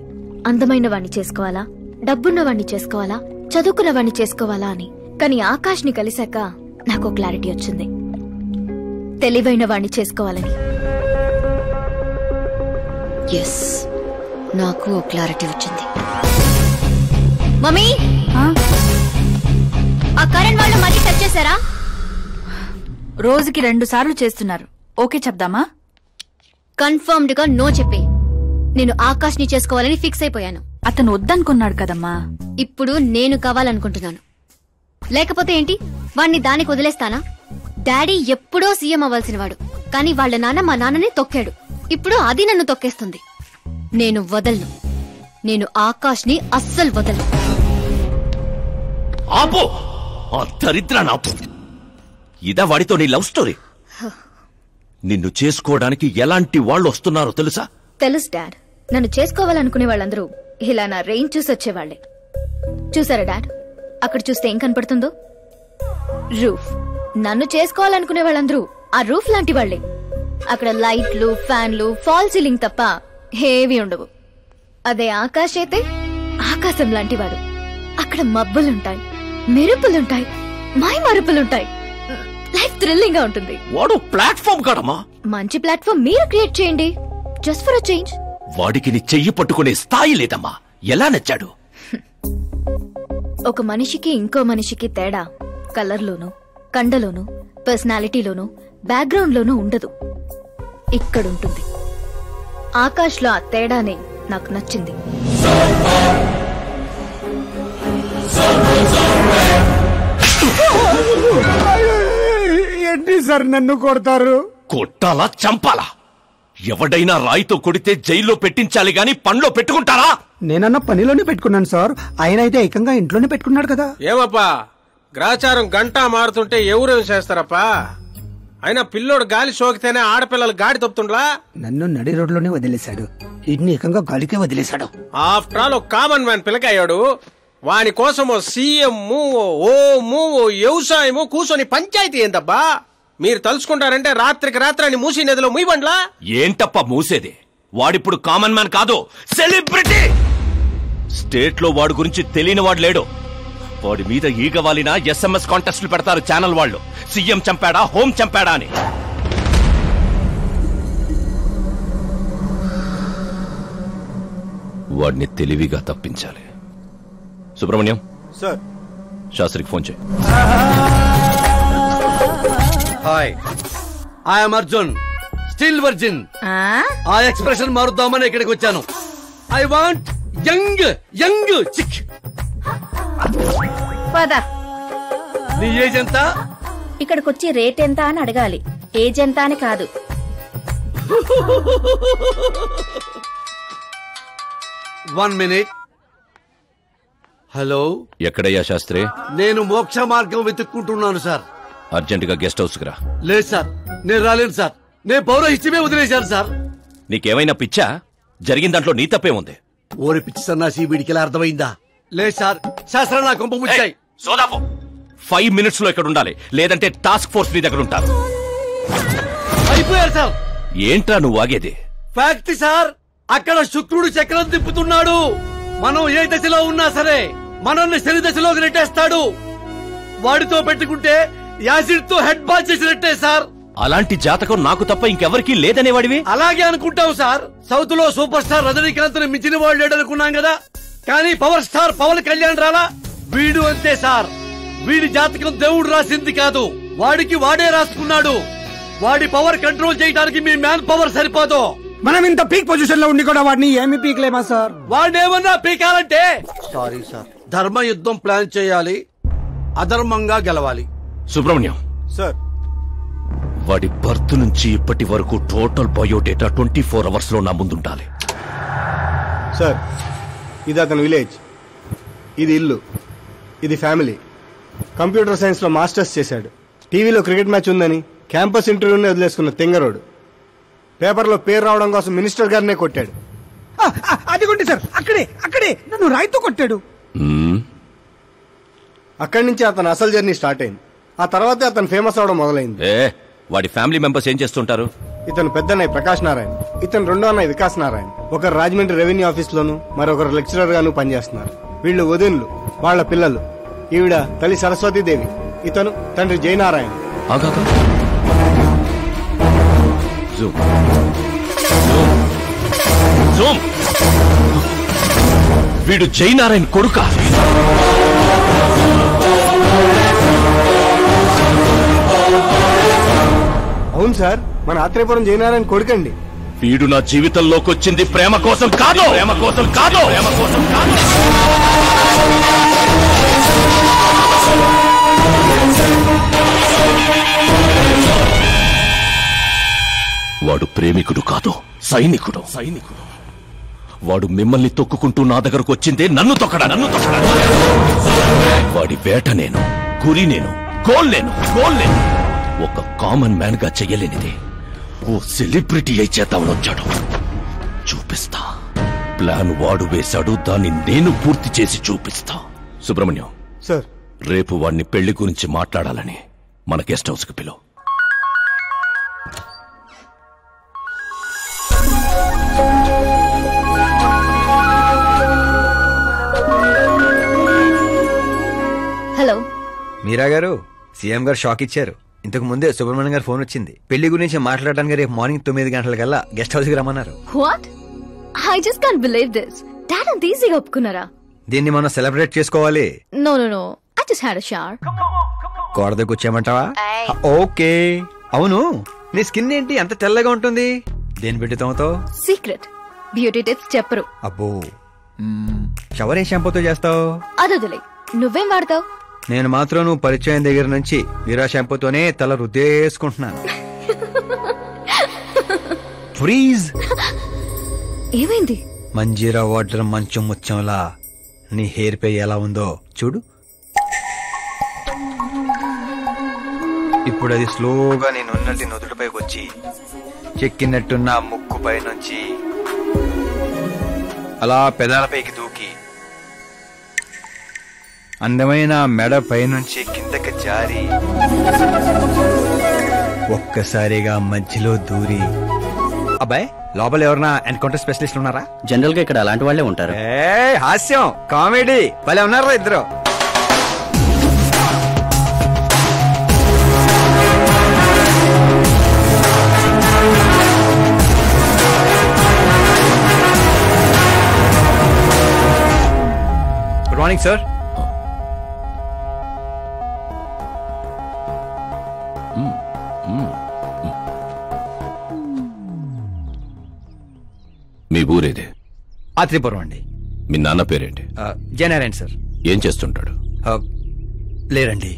అందమైన వాణ్ణి చేసుకోవాలా, డబ్బున్న వాణ్ణి చేసుకోవాలా, చదువుకున్న వాణ్ణి చేసుకోవాలా అని. కానీ ఆకాష్ ని కలిశాక నాకు క్లారిటీ వచ్చింది. తెలివైన వాణ్ణి చేసుకోవాలని. ఎస్, నాకు క్లారిటీ వచ్చింది. మమ్మీ, ఆ కరణ్ వాళ్ళు మళ్ళీ టచ్ చేశారా? రోజుకి 2 సార్లు చేస్తున్నారు. ఓకే చెప్దామా? కన్ఫర్మ్డ్ గా నో చెప్పే. నేను ఆకాష్ ని చేసుకోవాలని ఫిక్స్ అయిపోయాను. అతను వద్దనుకున్నాడు కదమ్మా. ఇప్పుడు నేను కావాలనుకుంటున్నాను. లేకపోతే ఏంటి, వాణ్ణి దానికి వదిలేస్తానా? డాడీ ఎప్పుడో సీఎం అవ్వాల్సిన వాడు, కానీ వాళ్ళ నాన్న మా నాన్నని తొక్కాడు. ఇప్పుడు అది నన్ను తొక్కేస్తుంది. నేను వదలను. నేను ఆకాష్ ని అస్సలు వదలను. ఆపో, ఆ దరిద్రాన్ని ఆపు. ఇదా వాడితో నీ లవ్ స్టోరీ? నిన్ను చేసుకోవడానికి ఎలాంటి వాళ్ళు వస్తున్నారో తెలుసా? తెలుసు డాడ్. నన్ను చేసుకోవాలనుకునే వాళ్ళందరూ ఇలా నా రేంజ్ చూసి వచ్చేవాళ్లే. చూసారా డాడ్, అక్కడ చూస్తే ఏం కనపడుతుందో? రూఫ్. నన్ను చేసుకోవాలనుకునే వాళ్ళందరూ ఆ రూఫ్ లాంటి వాళ్లే. అక్కడ లైట్లు, ఫ్యాన్లు, ఫాల్ సీలింగ్ తప్ప ఏవి ఉండవు. అదే ఆకాశ్ అయితే ఆకాశం లాంటి వాడు. అక్కడ మబ్బులుంటాయి, మెరుపులుంటాయి, మై మరుపులుంటాయి. లైఫ్ థ్రిల్లింగ్ గా ఉంటుంది. వాడు ప్లాట్ఫామ్ కాడమ్మా. మంచి ప్లాట్ఫామ్ మీరు క్రియేట్ చేయండి. Just for a change. వాడికి నీ చెయ్యి పట్టుకునే స్థాయి లేదమ్మా. ఎలా నచ్చాడు? ఒక మనిషికి ఇంకో మనిషికి తేడా కలర్లోనూ, కండలోనూ, పర్సనాలిటీలోనూ, బ్యాక్గ్రౌండ్ లోనూ ఉండదు. ఇక్కడుంటుంది. ఆకాష్ లో ఆ తేడానే నాకు నచ్చింది. ఏంటి సార్ నన్ను కొడతారు? కొట్టాలా, చంపాలా? ఎవడైనా రాయితో కొడితే జైల్లో పెట్టించాలి గాని పనిలో పెట్టుకుంటారా? నేనన్న పనిలోనే పెట్టుకున్నాను సార్. ఆయన అయితే ఏకంగా ఇంట్లోనే పెట్టుకున్నాడు కదా. ఏమప్పా, గ్రాచారం గంటా మారుతుంటే ఎవరేం చేస్తారప్పా? అయినా పిల్లోడు గాలి సోకితేనే ఆడపిల్లలు గాడి తప్పుతుండ్లా? నన్ను నడి రోడ్లోనే వదిలేశాడు. ఇన్ని ఏకంగా గాలికే వదిలేశాడు. ఆఫ్టర్ ఆల్ ఒక కామన్ మ్యాన్ పిల్లకయ్యాడు. వాని కోసం ఓ సీఎం, ఓ వ్యవసాయము కూర్చొని పంచాయతీ ఏందబ్బా? మీరు తలుచుకుంటారంటే రాత్రికి రాత్రాన్ని మూసి నదిలో ముయ్యబండ్లా? ఏంటప్ప మూసేది? వాడిప్పుడు కామన్ మ్యాన్ కాదు, సెలబ్రిటీ. స్టేట్ లో వాడి గురించి తెలియని వాడు లేడు. వాడి మీద ఈగ వాలిన SMS కాంటెస్ట్లు పెడతారు ఛానల్ వాళ్ళు. సీఎం చంపాడా, హోం చంపాడా అని. వాడిని తెలివిగా తప్పించాలి. సుబ్రహ్మణ్యం సార్, శాస్త్రికి ఫోన్ చేయి. Hi, I'm Arjun, still virgin. ఆ ఎక్స్ప్రెషన్ మారుద్దామని ఇక్కడికి వచ్చాను. I want young young chick. పద. నీ ఏజ్ ఎంత? ఇక్కడికొచ్చి రేట్ ఎంత అని అడగాలి, ఏజ్ ఎంత అని కాదు. One minute. హలో, ఎక్కడయ్యా శాస్త్రి? నేను మోక్ష మార్గం వెతుక్కుంటున్నాను సార్. అర్జెంటుగా గెస్ట్ హౌస్ కి రా. లేదు సార్, నేను రాలేను సార్. నేను పౌరహిత్యమే వదిలేశాను సార్. నీకేమైనా పిచ్చా? జరిగిన దాంట్లో నీ తప్పే ఉంది. ఓరి పిచ్చి సన్నాసి, వీడికి ఎలా అర్థమైందా? లేదు సార్, శాస్త్రం నా కొంప ముచ్చాయి. సోదాపు 5 minutes లో ఇక్కడ ఉండాలి, లేదంటే టాస్క్ ఫోర్స్ నీ దగ్గర ఉంటారు. అయిపోయారు సార్. ఏంట్రా నువ్వు ఆగేది? ఫ్యాక్ట్ సార్, అక్కడ శుక్రుడు చక్రం తిప్పుతున్నాడు. మనం ఏ దశలో ఉన్నా సరే మనల్ని శని దశలోకి నెట్టేస్తాడు. వాడితో పెట్టుకుంటే యాసిడ్ తో హెడ్ బాత్ చేసినట్టే సార్. అలాంటి జాతకం నాకు తప్ప ఇంకెవరికీ లేదనేవాడివి. అలాగే అనుకుంటావు సార్. సౌత్ లో సూపర్ స్టార్ రజనీకాంత్ ని మించిన వాడు లేడనుకున్నాం కదా, కానీ పవర్ స్టార్ పవన్ కళ్యాణ్ రాలా. వీడు అంతే సార్. వీడి జాతకం దేవుడు రాసింది కాదు, వాడికి వాడే రాసుకున్నాడు. వాడి పవర్ కంట్రోల్ చేయడానికి మీ మ్యాన్ పవర్ సరిపోదు. మనం ఇంత పీక్ పొజిషన్ లో ఉండి కూడా వాడిని ఏమి పీక్లేమా సార్? వాడేమన్నా పీకాలంటే సారీ సార్, ధర్మ యుద్ధం ప్లాన్ చేయాలి, అధర్మంగా గెలవాలి. సుబ్రహ్మణ్యం సార్, వాడి బర్త్ నుంచి ఇప్పటి వరకు టోటల్ బయోడేటా 24 hours లో నా ముందుండాలి. సార్, ఇది అతని విలేజ్, ఇది ఇల్లు, ఇది ఫ్యామిలీ. కంప్యూటర్ సైన్స్ లో మాస్టర్స్ చేశాడు. టీవీలో క్రికెట్ మ్యాచ్ ఉందని క్యాంపస్ ఇంటర్వ్యూని వదిలేసుకున్న తెంగరోడు. పేపర్లో పేరు రావడం కోసం మినిస్టర్ గారినే కొట్టాడు. అదిగోండి సార్, అక్కడే నన్ను రాయితో కొట్టాడు. అక్కడి నుంచి అతను అసలు జర్నీ స్టార్ట్ అయింది. ఆ తర్వాతే అతను ఫేమస్ అవడం మొదలైంది. వాడి ఫ్యామిలీ మెంబర్స్ ఏం చేస్తుంటారు? ఇతను పెద్దన్నయ్య ప్రకాష్ నారాయణ, ఇతను రెండో అన్నయ్య వికాస్ నారాయణ. ఒకరు రాజమండ్రి రెవెన్యూ ఆఫీస్ లోను, మరొకరు లెక్చరర్ గాను పనిచేస్తున్నారు. వీళ్ళు వదినులు, వాళ్ల పిల్లలు. ఈవిడ తల్లి సరస్వతీదేవి, ఇతను తండ్రి జయనారాయణ. వీడు జయనారాయణ కొడుక? అవును సార్, మన ఆత్రేయపురం జయనారాయణ కొడుకండి. వీడు నా జీవితంలోకి వచ్చింది ప్రేమ కోసం కాదు, ప్రేమ కోసం కాదు, ప్రేమ కోసం కాదు. వాడు ప్రేమికుడు కాదు, సైనికుడు. వాడు మిమ్మల్ని తొక్కుకుంటూ నా దగ్గరకు వచ్చిందే నన్ను తొక్కడా. వాడి వేట నేను, గురి నేను, గోల్ నేను. ఒక కామన్ మ్యాన్ గా చెయ్యలేనిది ఓ సెలబ్రిటీ అయి చేద్దామని వచ్చాడు. చూపిస్తా. ప్లాన్ వాడు వేశాడు, దాన్ని నేను పూర్తి చేసి చూపిస్తా. సుబ్రహ్మణ్యం సార్, రేపు వాడిని పెళ్లి గురించి మాట్లాడాలని మన గెస్ట్ హౌస్ కి పిలువు. హలో మీరా గారు, సీఎం గారు షాక్ ఇచ్చారు. ఇంతకు ముందే సుబ్రహ్మణ్యం గారు ఫోన్ వచ్చింది. పెళ్లి గురించి మాట్లాడడానికి రేపు మార్నింగ్ 9 గంటలకల్లా గెస్ట్ హౌస్ కి రమ్మన్నారు. What? I just can't believe this. Dad అంత ఈజీగా ఒప్పుకున్నారా? దీన్ని మనం సెలబ్రేట్ చేసుకోవాలి. No I just had a shower. కోడ దగ్గర వచ్చేయమంటావా? ఓకే. అవును, నీ స్కిన్ ఏంటి అంత తెల్లగా ఉంటుంది? దేని పెట్టుతావుతో? సీక్రెట్ బ్యూటీ టిప్స్ చెప్పరు. అబ్బో, షవర్ ఏ షాంపూతో చేస్తావు? అదొదిలే, నువ్వేం వాడతావు? నేను మాత్రం నువ్వు పరిచయం దగ్గర నుంచి వీరా షాంపూతోనే తల రుద్దేసుకుంటున్నాను. ఫ్రీజ్. ఏమైంది? మంజీరా వాటర్ మంచం ముచ్చంలా నీ హెయిర్ పై ఎలా ఉందో చూడు. ఇప్పుడు అది స్లోగా నేనున్నట్టు నుదుటిపైకి వచ్చి చెక్కినట్టున్న ముక్కు పై నుంచి అలా పెదాలపైకి దూకి అందమైన మెడ పైనుంచి కిందకి జారి ఒక్కసారిగా మధ్యలో దూరి. అబ్బాయి, లోపల ఎవరన్నా ఎన్కౌంటర్ స్పెషలిస్ట్ ఉన్నారా? జనరల్ గా ఇక్కడ అలాంటి వాళ్ళే ఉంటారు. హాస్యం, కామెడీ భలే ఉన్నారా ఇద్దరు. Good morning sir. మీ ఊరేదే? ఆత్రేయపురం అండి. మీ నాన్న పేరేంటి? జయనారాయణ సార్. ఏం చేస్తుంటాడు? లేరండి,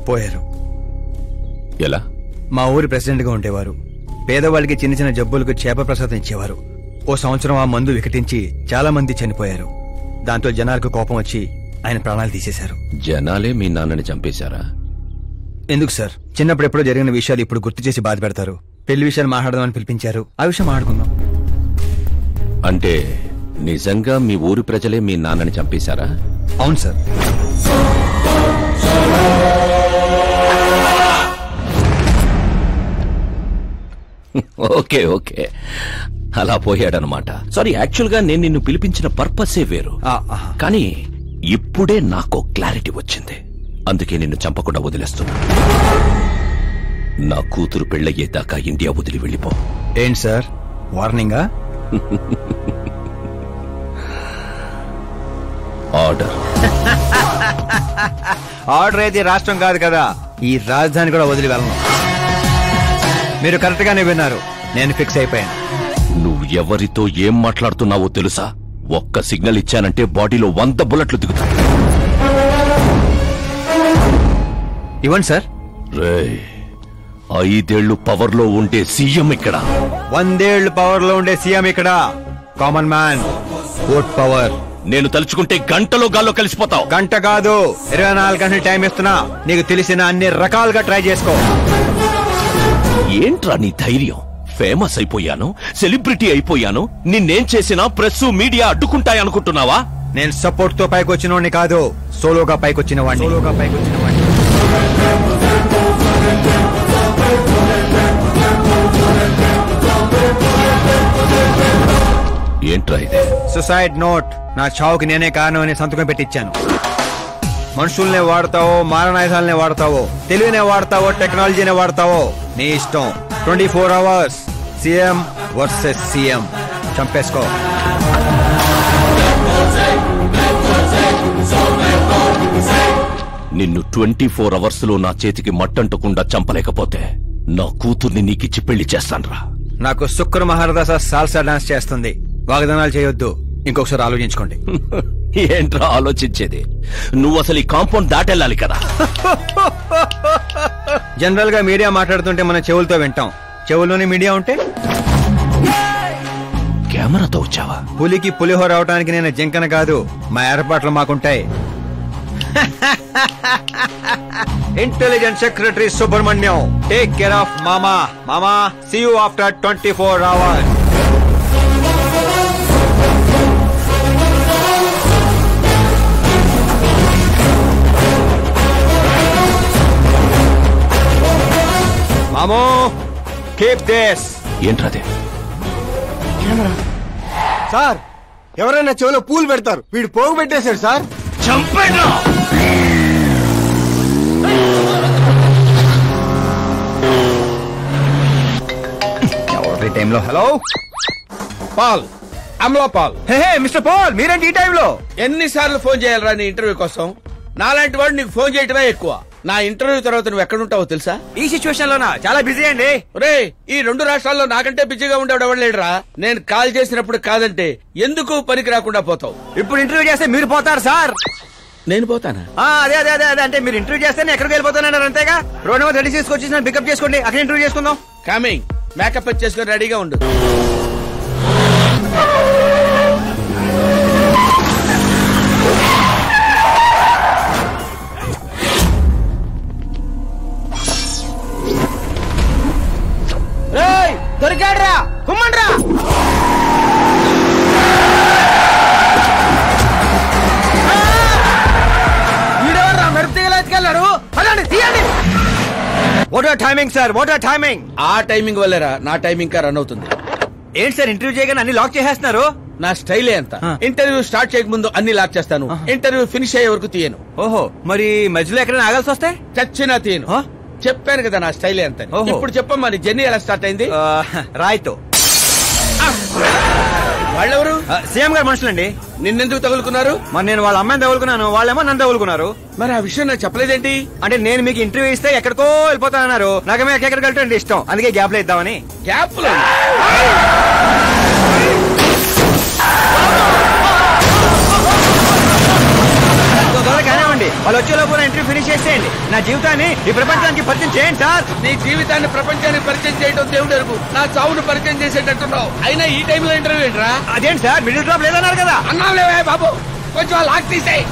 పోయారు. ఎలా? మా ఊరి ప్రెసిడెంట్ గా ఉండేవారు. పేదవాళ్ళకి చిన్న చిన్న జబ్బులకు చేప ప్రసాదం ఇచ్చేవారు. ఓ సంవత్సరం ఆ మందు వికటించి చాలా మంది చనిపోయారు. దాంతో జనాలకు కోపం వచ్చి ఆయన ప్రాణాలు తీసేశారు. జనాలే మీ నాన్నని చంపేశారా? ఎందుకు సార్, చిన్నప్పుడు ఎప్పుడో జరిగిన విషయాలు ఇప్పుడు గుర్తు చేసి బాధ పెడతారు. పెళ్లి విషయాలు మాట్లాడదామని పిలిపించారు, ఆ విషయం మాట్లాడుకుందాం. అంటే నిజంగా మీ ఊరి ప్రజలే మీ నాన్నని చంపేశారా? అవును సార్. ఓకే ఓకే, అలా పోయాడనమాట. సారీ, యాక్చువల్ గా నేను నిన్ను పిలిపించిన పర్పసే వేరు. కానీ ఇప్పుడే నాకు క్లారిటీ వచ్చింది. అందుకే నిన్ను చంపకుండా వదిలేస్తున్నా. నా కూతురు పెళ్ళయ్యేదాకా ఇండియా వదిలి వెళ్ళిపో. ఏంటి సార్ వార్నింగా? ఆర్డర్. ఆర్డర్ అయితే రాష్ట్రం కాదు కదా, ఈ రాజధాని కూడా వదిలి వెళ్ళను. మీరు కరెక్ట్ గానే విన్నారు, నేను ఫిక్స్ అయిపోయాను. నువ్వు ఎవరితో ఏం మాట్లాడుతున్నావో తెలుసా? ఒక్క సిగ్నల్ ఇచ్చానంటే బాడీలో 100 బుల్లెట్లు దిగుతాయి. ఇవ్వండి సార్. రేయ్, 5 ఏళ్లు పవర్ లో ఉండే సీఎం ఇక్కడ. 100 ఏళ్లు పవర్ లో ఉండే సీఎం ఇక్కడ. Common man, vote power. నేను తలుచుకుంటే గంటలో గాల్లో కలిసిపోతావు. గంట కాదు, 24 గంటలు టైం ఇస్తున్నా. నీకు తెలిసిన అన్ని రకాలుగా ట్రై చేసుకో. ఏంట్రా నీ ధైర్యం? ఫేమస్ అయిపోయాను, సెలబ్రిటీ అయిపోయాను, నిన్నేం చేసినా ప్రెస్ మీడియా అడ్డుకుంటాయనుకుంటున్నావా? నేను సపోర్ట్ తో పైకొచ్చినవాడిని కాదు, సోలోగా పైకొచ్చిన వాడిని. ఏంట్రా ఇది? Suicide note. నా చావుకి నేనే కారణం అని సంతకం పెట్టించాను. మనుషుల్నే వాడతావో, మారణాయుధాలనే వాడతావో, తెలివినే వాడతావో, టెక్నాలజీనే వాడతావో నీ ఇష్టం. 24 అవర్స్ సీఎం వర్సెస్ సీఎం. చంపేసుకో. నిన్ను 24 అవర్స్ లో నా చేతికి మట్టంటకుండా చంపలేకపోతే నా కూతుర్ని నీకిచ్చి పెళ్లి చేస్తాన్రా. నాకు శుక్ర మహారదాస సాల్సా డాన్స్ చేస్తుంది. వాగ్దానాలు చేయొద్దు, ఇంకొకసారి ఆలోచించుకోండి. ఏంట్రా ఆలోచించేది? నువ్వు అసలు ఈ కాంపౌండ్ దాటెళ్ళాలి కదా. జనరల్ గా మీడియా మాట్లాడుతుంటే మన చెవులతో వింటాం, చెవుల్లోనే మీడియా ఉంటే కెమెరాతో వచ్చావా? పులికి పులిహోర అవటానికి నేను జింకన కాదు, మా ఏర్పాట్లు మాకుంటాయి. Intelligence secretary Subrahmanyam, take care of మామా. మామా, సీ యూ ఆఫ్టర్ 24 అవర్స్. మామో, కీప్ దిస్. ఏంట్రదే? సార్, ఎవరైనా చెవులో పూలు పెడతారు, వీడు పోగు పెట్టేశాడు సార్. చంపేనా? ఎవరి టైంలో? Hello Paul, Amala Paul. Hey mister Paul, మీరేంటి ఈ టైంలో? ఎన్నిసార్లు ఫోన్ చేయాలరా నీ ఇంటర్వ్యూ కోసం? నాలాంటి వాడు నీకు ఫోన్ చేయటమే ఎక్కువ. నా ఇంటర్వ్యూ తర్వాత నువ్వు ఎక్కడుంటావో తెలుసా? ఈ సిచ్యువేషన్ లోనా? చాలా బిజీ అండి. రే, ఈ 2 రాష్ట్రాల్లో నాకంటే బిజీగా ఉండేవాడు ఎవడు లేడురా. నేను కాల్ చేసినప్పుడు కాదంటే ఎందుకు పనికి రాకుండా పోతావు? ఇప్పుడు ఇంటర్వ్యూ చేస్తే మీరు పోతారు సార్. నేను పోతానా? అదే అదే అదే అదే అంటే మీరు ఇంటర్వ్యూ చేస్తే ఎక్కడికి వెళ్ళిపోతానన్నారు అంతేగా. రోడ్ నెంబర్ 36 వచ్చి పికప్ చేసుకోండి, అక్కడ ఇంటర్వ్యూ చేసుకుందాం. కమింగ్. మేకప్ చేసుకుని రెడీగా ఉండు. దొరికాడ్రా, కుమ్మండ్రా. వీడెవర్రా మెరుపుతీగలు ఎత్తుకెళ్ళాడు? పదండి, తీయండి. What are timing sir, what are timing? ఆ టైమింగ్ వల్లేరా నా టైమింగ్ కా రన్ అవుతుంది. ఏంటి సార్ ఇంటర్వ్యూ చేయగానే అన్ని లాక్ చేసేస్తున్నారు? నా స్టైలే అంత. ఇంటర్వ్యూ స్టార్ట్ చేయక ముందు అన్ని లాక్ చేస్తాను, ఇంటర్వ్యూ ఫినిష్ అయ్యే వరకు తీయను. ఓహో, మరి మధ్యలో ఎక్కడైనా ఆగాల్సి వస్తే? చచ్చినా తీయను. చెప్పాను కదా నా స్టైలే అంత. ఇప్పుడు చెప్పమ్మా, నీ జర్నీ ఎలా స్టార్ట్ అయింది? రాయ్తో. వాళ్ళెవరు? సీఎం గారు మనుషులండి. నిన్నెందుకు తగులుకున్నారు? మరి నేను వాళ్ళ అమ్మాయిని తగులుకున్నాను, వాళ్ళేమో నన్ను తగులుకున్నారు. మరి ఆ విషయం నాకు చెప్పలేదేంటి? అంటే నేను మీకు ఇంటర్వ్యూ ఇస్తే ఎక్కడికో వెళ్ళిపోతానన్నారు. నాకేమో ఎక్కడికి వెళ్ళటం ఇష్టం, అందుకే గ్యాప్ లో ఇద్దామని. గ్యాప్ లో? కానివ్వండి, వాళ్ళు వచ్చేలోపు ఇంటర్వ్యూ ఫినిష్ చేసేయండి. నా జీవితాన్ని ఈ ప్రపంచానికి పరిచయం చేయండి సార్. నీ జీవితాన్ని ప్రపంచానికి పరిచయం చేయడం దేవుడు ఎరుగు. నా చావును పరిచయం చేసేటట్టున్నావు. అయినా ఈ టైంలో ఇంటర్వ్యూ ఏంట్రా? అదేంటి సార్, మిడిల్ డ్రాప్ లేదన్నారు కదా? అన్నావులేవే బాబు, కొంచెం లాక్ తీసేయి.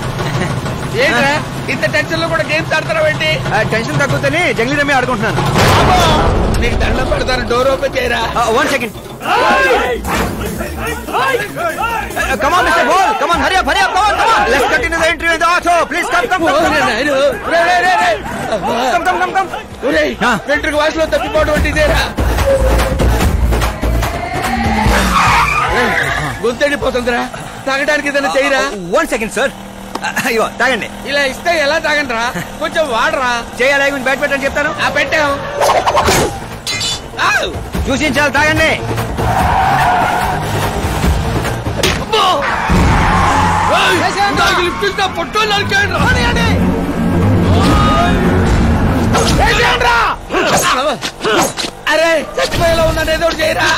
ఏంట్రా ఇంత టెన్షన్ లో కూడా గేమ్స్ ఆడతారా ఏంటి? టెన్షన్ తగ్గుతుంది, జంగ్లీ రమ్మి ఆడుకుంటున్నాను. నీకు దండం పెడతాను, డోర్ ఓపెన్ చేయరా. 1 సెకండ్. ప్లీజ్ కమ్ కమ్ వెంట్రుక వాసులో తప్పిపోవడం అంటే ఇదేరా గొంతెండిపోతుందిరా తాగడానికి ఏదైనా చేయరా 1 సెకండ్ సార్ అయ్యో తాగండి ఇలా ఇస్తే ఎలా తాగండి రా కొంచెం వాడరా చేయాలి బ్యాట్ పెట్టని చెప్తాను పెట్టాం చూసించాలి తాగండి అరే చచ్చిపోయేలా ఉన్నాడు ఏదో చేయరా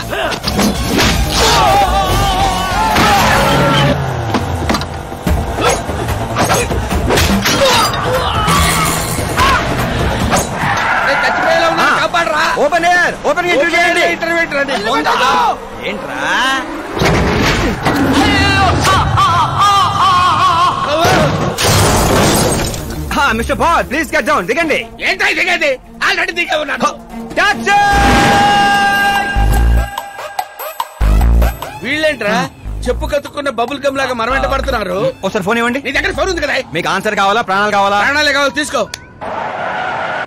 చచ్చిపోయేలా ఉన్నా కాపాడరా ఓపెన్ ఎయిర్ ఓపెన్ చేయండి ఇంటర్వ్యూ ఏంట్రా mister ball please get down దిగండి ఏంటో దిగండి ఆల్రెడీ దిగే ఉన్నాను వీళ్ళేంట్రా చెప్పు కతుక్కున్న బబుల్ గమ్ లాగా మనం వెంట పడుతున్నారు ఒకసారి ఫోన్ ఇవ్వండి నీ దగ్గర ఫోన్ ఉంది కదా మీకు ఆన్సర్ కావాలా ప్రాణాలు కావాలా ప్రాణాలే కావాలి తీసుకో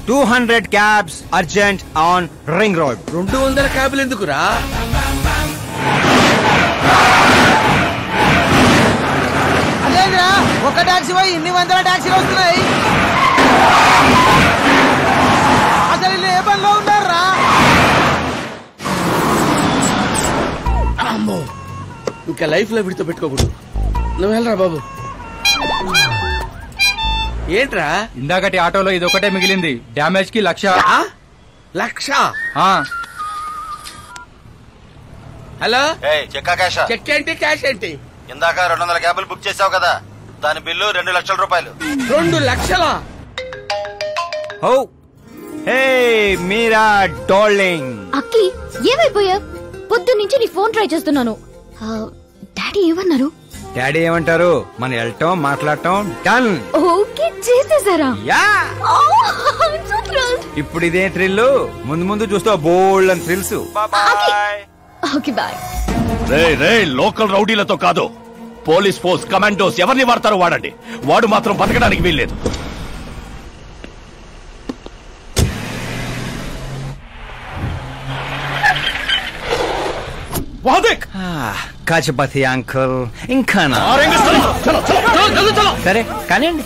200 cabs urgent on ring road 200 క్యాబ్లు ఎందుకురా అదేంద్రా ఒక టాక్సీ పోయి ఇన్ని వందల టాక్సీలు వస్తున్నాయి అసలు వీళ్ళు ఏ పనిలో ఉన్నారా అమ్మో ఇంకా లైఫ్ లో విడితో పెట్టుకోకూడదు నువ్వు వెళ్ళరా బాబు ఏంట్రా ఇందాకటి ఆటోలో ఇది ఒకటే మిగిలింది డ్యామేజ్ కి 1,00,000 హలో చెక్కా క్యాషా చెక్ ఏంటి క్యాష్ ఏంటి ఇందాక 200 క్యాబులు బుక్ చేసావు కదా దాని బిల్లు 2 లక్షల రూపాయలు 2 లక్షలా ఓ హే మీరా డార్లింగ్ అక్కి ఏమైపోయా పొద్దు నుంచి నీ ఫోన్ ట్రై చేస్తున్నాను డాడీ ఏమన్నారు డాడీ ఏమంటారు మన వెళ్ళటం మాట్లాడటం డన్ ఓకే చేసేసారా యా ఇప్పుడు ఇదే థ్రిల్ ముందు ముందు చూస్తావు బోల్డ్ అని థ్రిల్స్ ఓకే బాయ్ రే లోకల్ రౌడీలతో కాదు పోలీస్ ఫోర్స్ కమాండోస్ ఎవరిని వాడతారో వాడండి వాడు మాత్రం బతకడానికి వీల్లేదు కాచపతి అంకుల్ ఇంకా సరే కానివ్వండి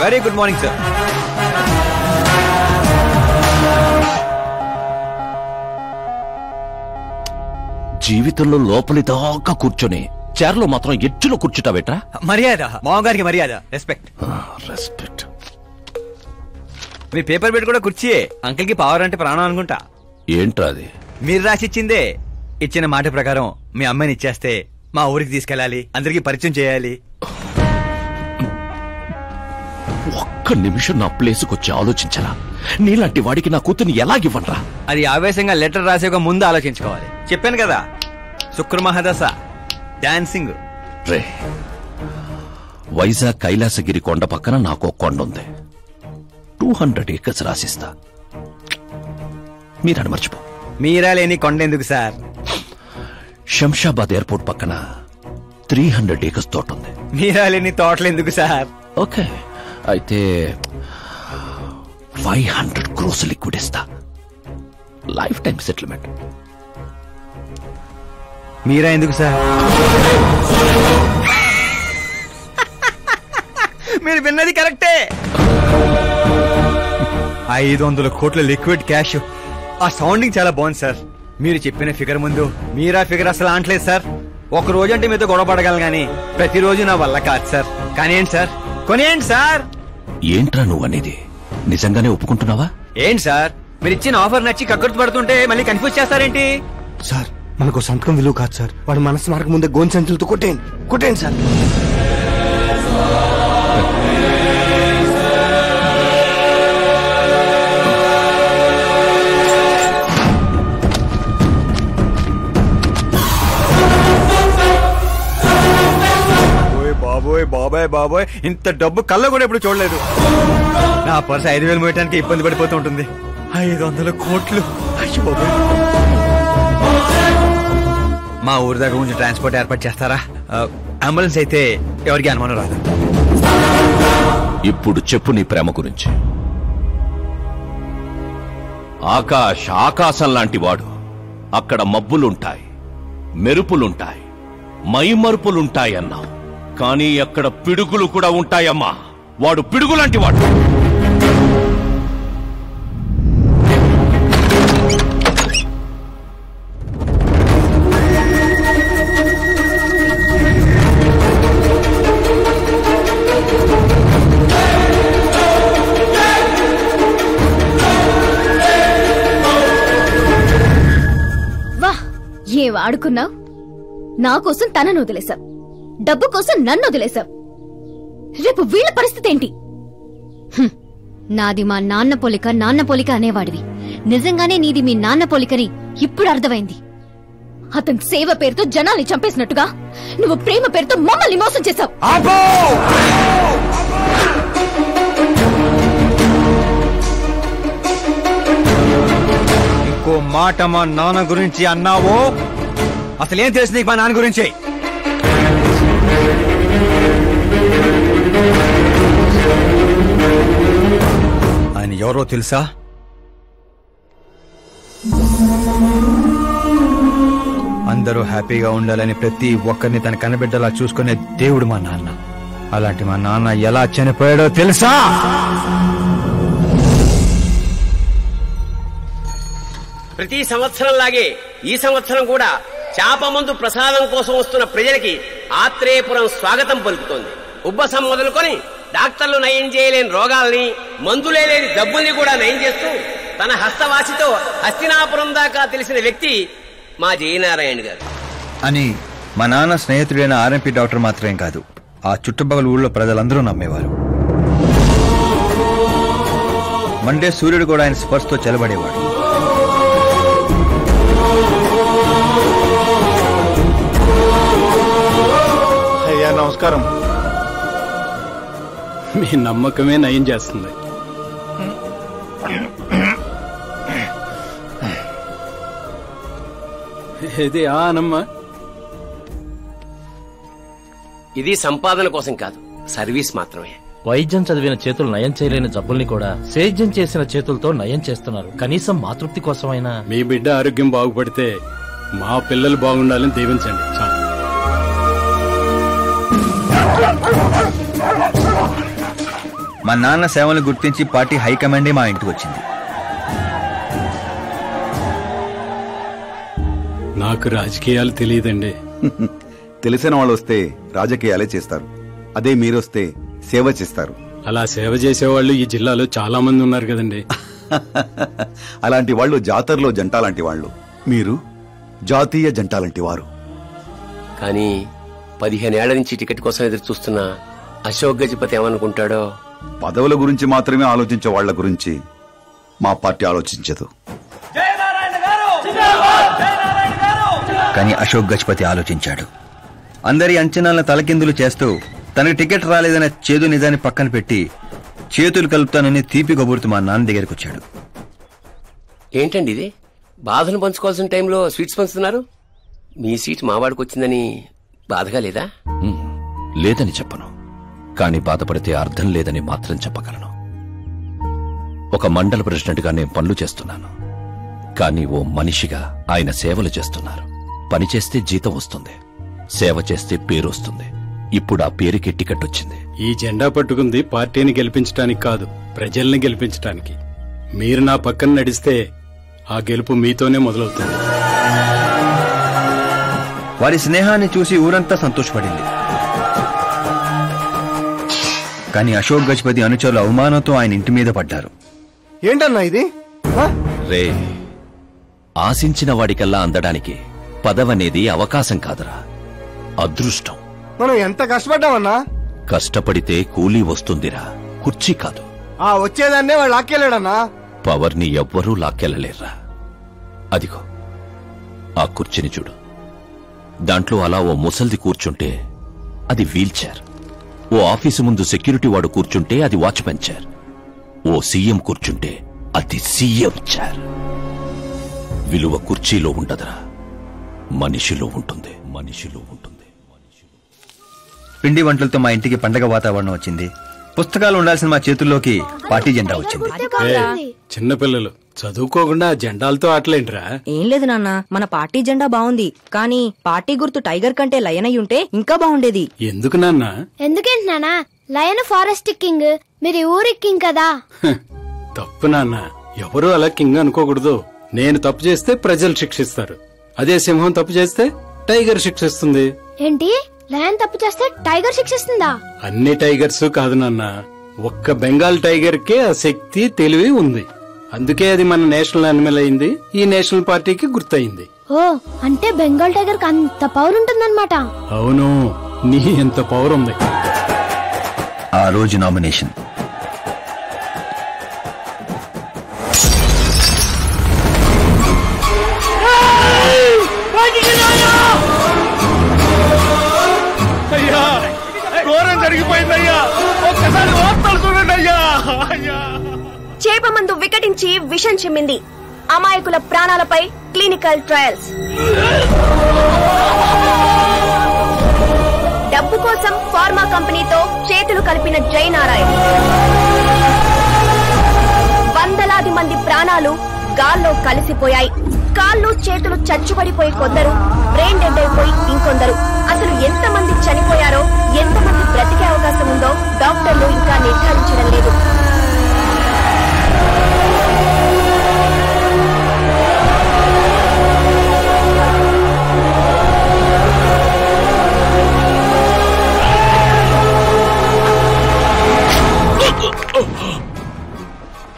వెరీ గుడ్ మార్నింగ్ సార్. జీవితంలో లోపలి దాకా కూర్చొని చైర్లో మాత్రం ఎడ్జులో కూర్చుంటావేట్రా? మర్యాద, మామగారికి మర్యాద, రెస్పెక్ట్. రెస్పెక్ట్. మీ పేపర్ పెట్టి కూడా కుర్చీయే. అంకిల్ కి పవర్ అంటే ప్రాణం అనుకుంటా. ఏంట్రా అది? మీరు రాసిచ్చిందే. ఇచ్చిన మాట ప్రకారం మీ అమ్మాయిని ఇచ్చేస్తే మా ఊరికి తీసుకెళ్ళాలి, అందరికి పరిచయం చేయాలి. ఒక్క నిమిషం నా ప్లేసుకు వచ్చి ఆలోచించరా? నీలాంటి వాడికి నా కూతుర్ని ఎలాగివ్వనరా? అది ఆవేశంగా లెటర్ రాసే ముందు ఆలోచించుకోవాలి. చెప్పాను కదా, శుక్ర మహాదశ, డాన్సింగ్. రే, వైజాగ్ కైలాసగిరి కొండ పక్కన నాకు ఒక కొండ ఉంది. 200 acres రాసిస్తా. మీరని మర్చిపో. మీరా లేని కొండ ఎందుకు సార్? శంషాబాద్ ఎయిర్పోర్ట్ పక్కన 300 acres తోట ఉంది. మీరా లేని తోటలు ఎందుకు సార్? ఓకే, అయితే 500 crores లిక్విడ్ ఇస్తా. Lifetime settlement. మీరా ఎందుకు సార్? మీరు విన్నది కరెక్టే. 500 కోట్ల లిక్విడ్ క్యాష్. ఆ సౌండింగ్ చాలా బాగుంది సార్. మీరు చెప్పిన ఫిగర్ ముందు మీరా ఫిగర్ అసలు అంటలేదు సార్. ఒక రోజు అంటే మీతో గొడవ పడగలను గానీ ప్రతిరోజు నా వల్ల కాదు సార్. కానీ ఏంటి సార్, కొనేయండి సార్. ఏంట్రా నువ్వు అనేది? నిజంగానే ఒప్పుకుంటున్నావా? ఏంటి సార్, మీరు ఇచ్చిన ఆఫర్ నచ్చి కక్కుర్తి పడుతుంటే మళ్ళీ కన్ఫ్యూజ్ చేస్తారేంటి? సార్, మనకు సంతకం విలువ కాదు సార్. వాడు మనసు మార్గ ముందే గోన్ సంచులతో కొట్టేయండి సార్. బాబోయ్ బాబాయ్ బాబోయ్, ఇంత డబ్బు కళ్ళ కూడా ఎప్పుడు చూడలేదు. నా పర్స్ 5,000 మోయటానికి ఇబ్బంది పడిపోతూ ఉంటుంది. 500 కోట్లు. మా ఊరి దగ్గర కొంచెం ట్రాన్స్పోర్ట్ ఏర్పాటు చేస్తారా? అంబులెన్స్ అయితే ఎవరికి అనుమానం రాదు. ఇప్పుడు చెప్పు నీ ప్రేమ గురించి. ఆకాశం లాంటి వాడు. అక్కడ మబ్బులుంటాయి, మెరుపులుంటాయి, మైమరుపులుంటాయి అన్నావు. కానీ అక్కడ పిడుగులు కూడా ఉంటాయమ్మా. వాడు పిడుగులాంటి వాడు. ఏం ఆడుకున్నావు? నా కోసం తనను వదిలేశావు, డబ్బు కోసం నన్ను వదిలేశావు. రేపు వీళ్ళ పరిస్థితి ఏంటి? నాది మా నాన్న పోలిక అనేవాడివి. నిజంగానే నీది మీ నాన్న పోలికని ఇప్పుడు అర్థమైంది. అతని సేవ పేరుతో జనాల్ని చంపేసినట్టుగా నువ్వు ప్రేమ పేరుతో మమ్మల్ని మోసం చేశావు. ఇంకో మాట మా నాన్న గురించి అన్నావో అసలేం తెలుసు నీకు మా నాన్న గురించి? ఆయన ఎవరో తెలుసా? అందరూ హ్యాపీగా ఉండాలని ప్రతి ఒక్కరిని తన కనబిడ్డలా చూసుకునే దేవుడు మా నాన్న. అలాంటి మా నాన్న ఎలా చనిపోయాడో తెలుసా? ప్రతి సంవత్సరం లాగే ఈ సంవత్సరం కూడా చాపమందు ప్రసాదం కోసం వస్తున్న ప్రజలకి ఆత్రేయపురం స్వాగతం పలుకుతోంది. ఉబ్బసం మొదలుకొని డాక్టర్లు నయం చేయలేని రోగాల్ని, మందులే లేని జబ్బుల్ని కూడా నయం చేస్తూ తన హస్తవాసితో హస్తినాపురం దాకా తెలిసిన వ్యక్తి మా జయనారాయణ గారు అని మా నాన్న స్నేహితుడైన ఆర్ఎంపీ డాక్టర్ మాత్రమే కాదు, ఆ చుట్టుపక్కల ఊళ్ళో ప్రజలందరూ నమ్మేవారు. మండే సూర్యుడు కూడా ఆయన స్పర్శతో చెలబడేవాడు. అయ్యా నమస్కారం. మీ నమ్మకమే నయం చేస్తుంది. ఇది ఆనమ్మ. ఇది సంపాదన కోసం కాదు, సర్వీస్ మాత్రమే. వైద్యం చదివిన చేతులు నయం చేయలేని జబ్బుల్ని కూడా సేద్యం చేసిన చేతులతో నయం చేస్తున్నారు. కనీసం మాతృప్తి కోసమైనా. మీ బిడ్డ ఆరోగ్యం బాగుపడితే మా పిల్లలు బాగుండాలని దీవించండి. మా నాన్న సేవలు గుర్తించి పార్టీ హైకమాండే మా ఇంటికి వచ్చింది. నాకు రాజకీయాలు తెలియదండి. తెలిసిన వాళ్ళు వస్తే రాజకీయాలే చేస్తారు. అదే మీరొస్తే సేవ చేస్తారు. అలా సేవ చేసేవాళ్ళు ఈ జిల్లాలో చాలా మంది ఉన్నారు కదండి. అలాంటి వాళ్ళు జాతరలో జంట లాంటి వాళ్ళు. మీరు జాతీయ జంట లాంటి వారు. కానీ 15 ఏళ్ల నుంచి టికెట్ కోసం ఎదురు చూస్తున్న అశోక్ గజపతి ఏమనుకుంటాడో. పదవుల గురించి మాత్రమే ఆలోచించే వాళ్ల గురించి మా పార్టీ ఆలోచించదు. కానీ అశోక్ గజపతి ఆలోచించాడు. అందరి అంచనాలను తలకిందులు చేస్తూ తనకు టికెట్ రాలేదన్న చేదు నిజాన్ని పక్కన పెట్టి చేతులు కలుపుతానని తీపి కబురుతూ మా నాన్న దగ్గరికి వచ్చాడు. ఏంటండి ఇది? బాధను పంచుకోవాల్సిన టైంలో స్వీట్స్ పంచుతున్నారు. మీ సీట్ మావాడికి వచ్చిందని బాధగా లేదా? లేదని చెప్పను, కానీ బాధపడితే అర్థం లేదని మాత్రం చెప్పగలను. ఒక మండల ప్రెసిడెంట్గా నేను పనులు చేస్తున్నాను, కానీ ఓ మనిషిగా ఆయన సేవలు చేస్తున్నారు. పని చేస్తే జీతం వస్తుంది, సేవ చేస్తే పేరు వస్తుంది. ఇప్పుడు ఆ పేరుకి టికెట్ వచ్చింది. ఈ జెండా పట్టుకుంది పార్టీని గెలిపించడానికి కాదు, ప్రజల్ని గెలిపించడానికి. మీరు నా పక్కన నడిస్తే ఆ గెలుపు మీతోనే మొదలవుతుంది. వారి స్నేహాన్ని చూసి ఊరంతా సంతోషపడింది. కానీ అశోక్ గజపతి అనుచరుల అవమానంతో ఆయన ఇంటి మీద పడ్డారు. ఏంటన్నా ఇది? రే, ఆశించిన వాడికల్లా అందడానికి పదవనేది అవకాశం కాదురా, అదృష్టం. మనం ఎంత కష్టపడ్డామన్నా? కష్టపడితే కూలీ వస్తుందిరా, కుర్చీ కాదు. ఆ వచ్చేదాన్నే వాడు లాక్కెళ్ళాడన్నా. పవర్ని ఎవ్వరూ లాక్కెళ్ళలేర్రా. అదిగో ఆ కుర్చీని చూడు. దాంట్లో అలా ఓ ముసల్ది కూర్చుంటే అది వీల్ చైర్. ఓ ఆఫీసు ముందు సెక్యూరిటీ వాడు కూర్చుంటే అది వాచ్మెన్ చైర్. ఓ సీఎం కూర్చుంటే అది సీఎం చైర్. విలువ కుర్చీలో ఉండదురా, మనిషిలో ఉంటుంది. మనిషిలో ఉంటుంది. పిండి వంటలతో మా ఇంటికి పండగ వాతావరణం వచ్చింది. పుస్తకాలు ఉండాల్సిన మా చేతుల్లోకి పార్టీ జెండా వచ్చింది. చిన్నపిల్లలు చదువుకోకుండా జెండాలతో ఆటలేంట్రా? ఏం లేదు నాన్న, మన పార్టీ జెండా బాగుంది, కానీ పార్టీ గుర్తు టైగర్ కంటే లయన్ అయి ఉంటే ఇంకా బాగుండేది. ఎందుకు నాన్న? ఎందుకేంటి నాన్న? లయన్ ఫారెస్ట్ కింగ్, మీరు ఊరి కింగ్ కదా. తప్పు నాన్న, ఎవరు అలా కింగ్ అనుకోకూడదు. నేను తప్పు చేస్తే ప్రజలు శిక్షిస్తారు, అదే సింహం తప్పు చేస్తే టైగర్ శిక్షిస్తుంది. ఏంటి? లయన్ తప్పు చేస్తే టైగర్ శిక్షిస్తుందా? అన్ని టైగర్స్ కాదు నాన్న, ఒక్క బెంగాల్ టైగర్ కే ఆ శక్తి తెలివి ఉంది. అందుకే అది మన నేషనల్ యానిమల్ అయింది, ఈ నేషనల్ పార్టీకి గుర్తయింది. ఓ, అంటే బెంగాల్ టైగర్ కి అంత పవర్ ఉంటుందన్నమాట. అవును, నీ ఎంత పవర్ ఉంది. ఆ రోజు నామినేషన్. అయ్యా, ఘోరం జరిగిపోయిందయ్యా. ఒక్కసారి వార్తలు చూడండి అయ్యా. చేప మందు వికటించి విషం చిమ్మింది. అమాయకుల ప్రాణాలపై క్లినికల్ ట్రయల్స్. డబ్బు కోసం ఫార్మా కంపెనీతో చేతులు కలిపిన జయనారాయణ్. వందలాది మంది ప్రాణాలు గాల్లో కలిసిపోయాయి. కాళ్ళు చేతులు చచ్చుబడిపోయి కొందరు, బ్రెయిన్ డెడ్ అయిపోయి ఇంకొందరు. అసలు ఎంతమంది చనిపోయారో, ఎంతమంది బ్రతికే అవకాశం ఉందో డాక్టర్లు ఇంకా నిర్ధారించడం లేదు.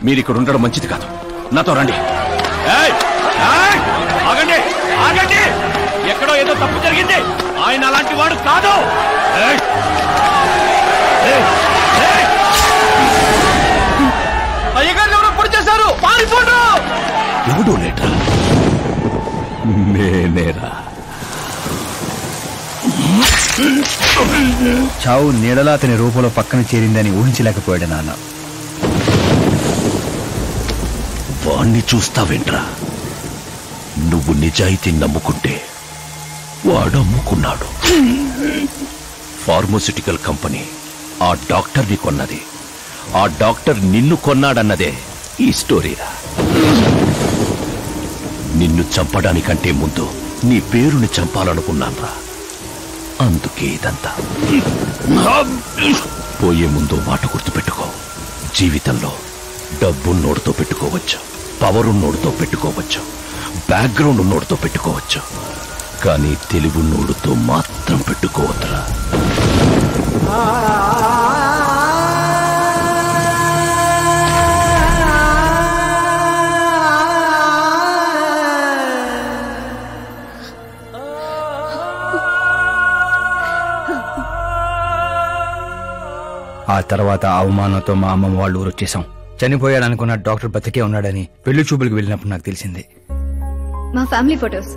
మీరిక్కడ ఉండడం మంచిది కాదు, నాతో రండి. ఆగండి, ఆగండి, ఎక్కడో ఏదో తప్పు జరిగింది. ఆయన అలాంటి వాడు కాదు. అయ్యగారు ఎవరో పొడి చేశారు, పారిపోండు. ఎవడో లేట్రా, నేనేరా. చావు నీడలా అతని రూపంలో పక్కన చేరిందని ఊహించలేకపోయాడు నాన్న. వాణ్ణి చూస్తావేంట్రా? నువ్వు నిజాయితీ నమ్ముకుంటే వాడు అమ్ముకున్నాడు. ఫార్మాస్యూటికల్ కంపెనీ ఆ డాక్టర్ని కొన్నది, ఆ డాక్టర్ నిన్ను కొన్నాడన్నదే ఈ స్టోరీరా. నిన్ను చంపడానికంటే ముందు నీ పేరుని చంపాలనుకున్నాన్రా, అందుకే ఇదంతా. పోయే ముందు మాట గుర్తుపెట్టుకో, జీవితంలో డబ్బు నోడుతో పెట్టుకోవచ్చు, పవర్ నోడుతో పెట్టుకోవచ్చు, బ్యాక్గ్రౌండ్ నోడుతో పెట్టుకోవచ్చు, కానీ తెలివి నోడుతో మాత్రం పెట్టుకోవద్దురా. ఆ తర్వాత అవమానంతో మా అమ్మమ్మ వాళ్ళు ఊరు వచ్చేసాం. చనిపోయాడనుకున్న డాక్టర్ బతికే ఉన్నాడని పెళ్లి చూపులకు వెళ్ళినప్పుడు నాకు తెలిసింది. మా ఫ్యామిలీ ఫొటోస్.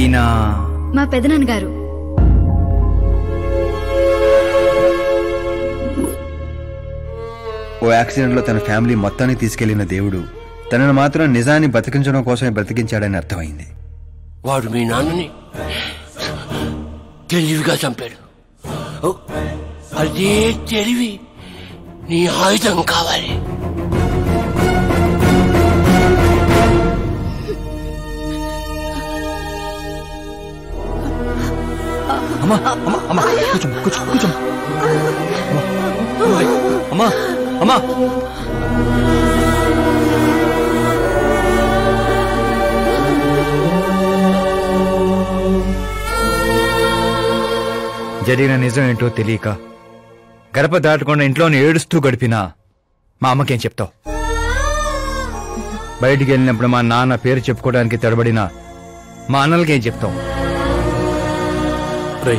ఈయన మా పెదనాన్న గారు. ఓ యాక్సిడెంట్ లో తన ఫ్యామిలీ మొత్తాన్ని తీసుకెళ్లిన దేవుడు తనను మాత్రం నిజాన్ని బతికించడం కోసమే బ్రతికించాడని అర్థమైంది. వాడు మీ నాన్నని తెలివిగా చంపాడు. అదే తెలివి నీ ఆయుధం కావాలి. అమ్మా అమ్మా అమ్మా కూర్చో కూర్చో కూర్చో అమ్మా అమ్మా. జరిగిన నిజం ఏంటో తెలియక గడప దాటకుండా ఇంట్లోనే ఏడుస్తూ గడిపినా మా అమ్మకేం చెప్తావు? బయటికి వెళ్ళినప్పుడు మా నాన్న పేరు చెప్పుకోవడానికి తడబడినా మా అన్నలకేం చెప్తావు? రై,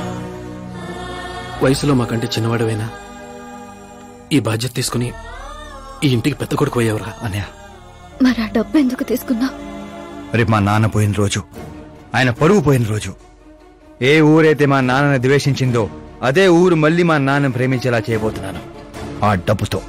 వయసులో మాకంటే చిన్నవాడవైనా ఈ బాధ్యత తీసుకుని ఈ ఇంటికి పెద్ద కొడుకు అయ్యావురా. అన్నయ్య, మరి ఆ డబ్బు ఎందుకు తీసుకున్నా? రేపు మా నాన్న పోయిన రోజు, ఆయన పరువు పోయిన రోజు, ఏ ఊరైతే మా నాన్నని ద్వేషించిందో అదే ఊరు మళ్ళీ మా నాన్న ప్రేమించేలా చేయబోతున్నాను ఆ డబ్బుతో.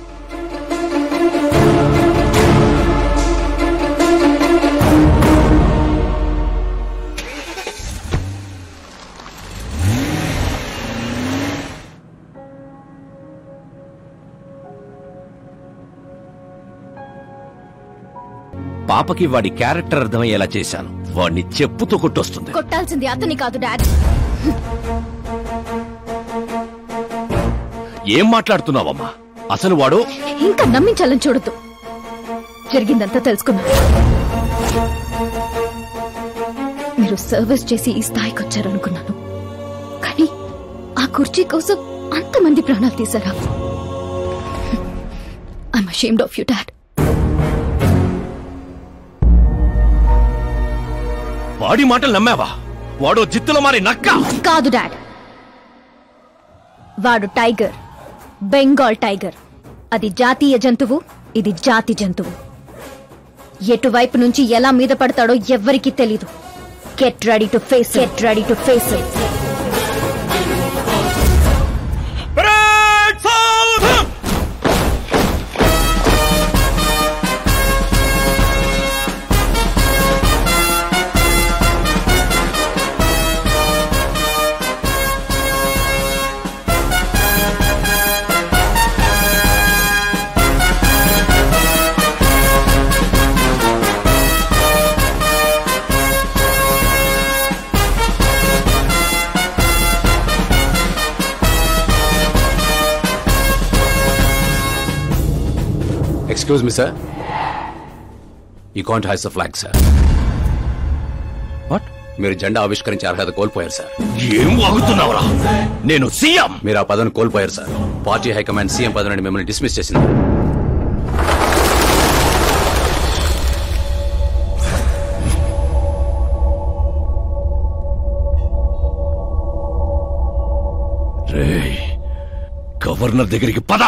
పాపకి వాడి క్యారెక్టర్ అర్థమయ్యేలా చేశాను. వాడిని చెప్పుతో కొట్టొస్తుంది. కొట్టాల్సింది అతని కాదు డాడ్. ఏం మాట్లాడుతున్నావమ్మా? అసలు వాడు ఇంకా నమ్మించాలని చూడద్దు. జరిగిందంతా తెలుసుకున్నా. మీరు సర్వీస్ చేసి ఈ స్థాయికి వచ్చారనుకున్నాను, కానీ ఆ కుర్చీ కోసం అంతమంది ప్రాణాలు తీశారా? I'm ashamed of you dad. వాడి మాటలు నమ్మావా? వాడు జిత్తులో మారి నక్క కాదు డాడ్. వాడు టైగర్, బెంగాల్ టైగర్. అది జాతీయ జంతువు, ఇది జాతి జంతువు. ఎటువైపు నుంచి ఎలా మీద పడతాడో ఎవ్వరికీ తెలీదు. Get ready to face, get ready to face it. Excuse me, sir. You can't hoist the flag, sir. What? మీరు జెండా ఆవిష్కరించే అర్హత కోల్పోయారు సార్. ఏం వాగుతున్నావురా? నేను సీఎం. మీరు ఆ పదవిని కోల్పోయారు సార్. పార్టీ హైకమాండ్ సీఎం పదవి నుండి మిమ్మల్ని డిస్మిస్ చేసింది. రేయ్, గవర్నర్ దగ్గరికి పద.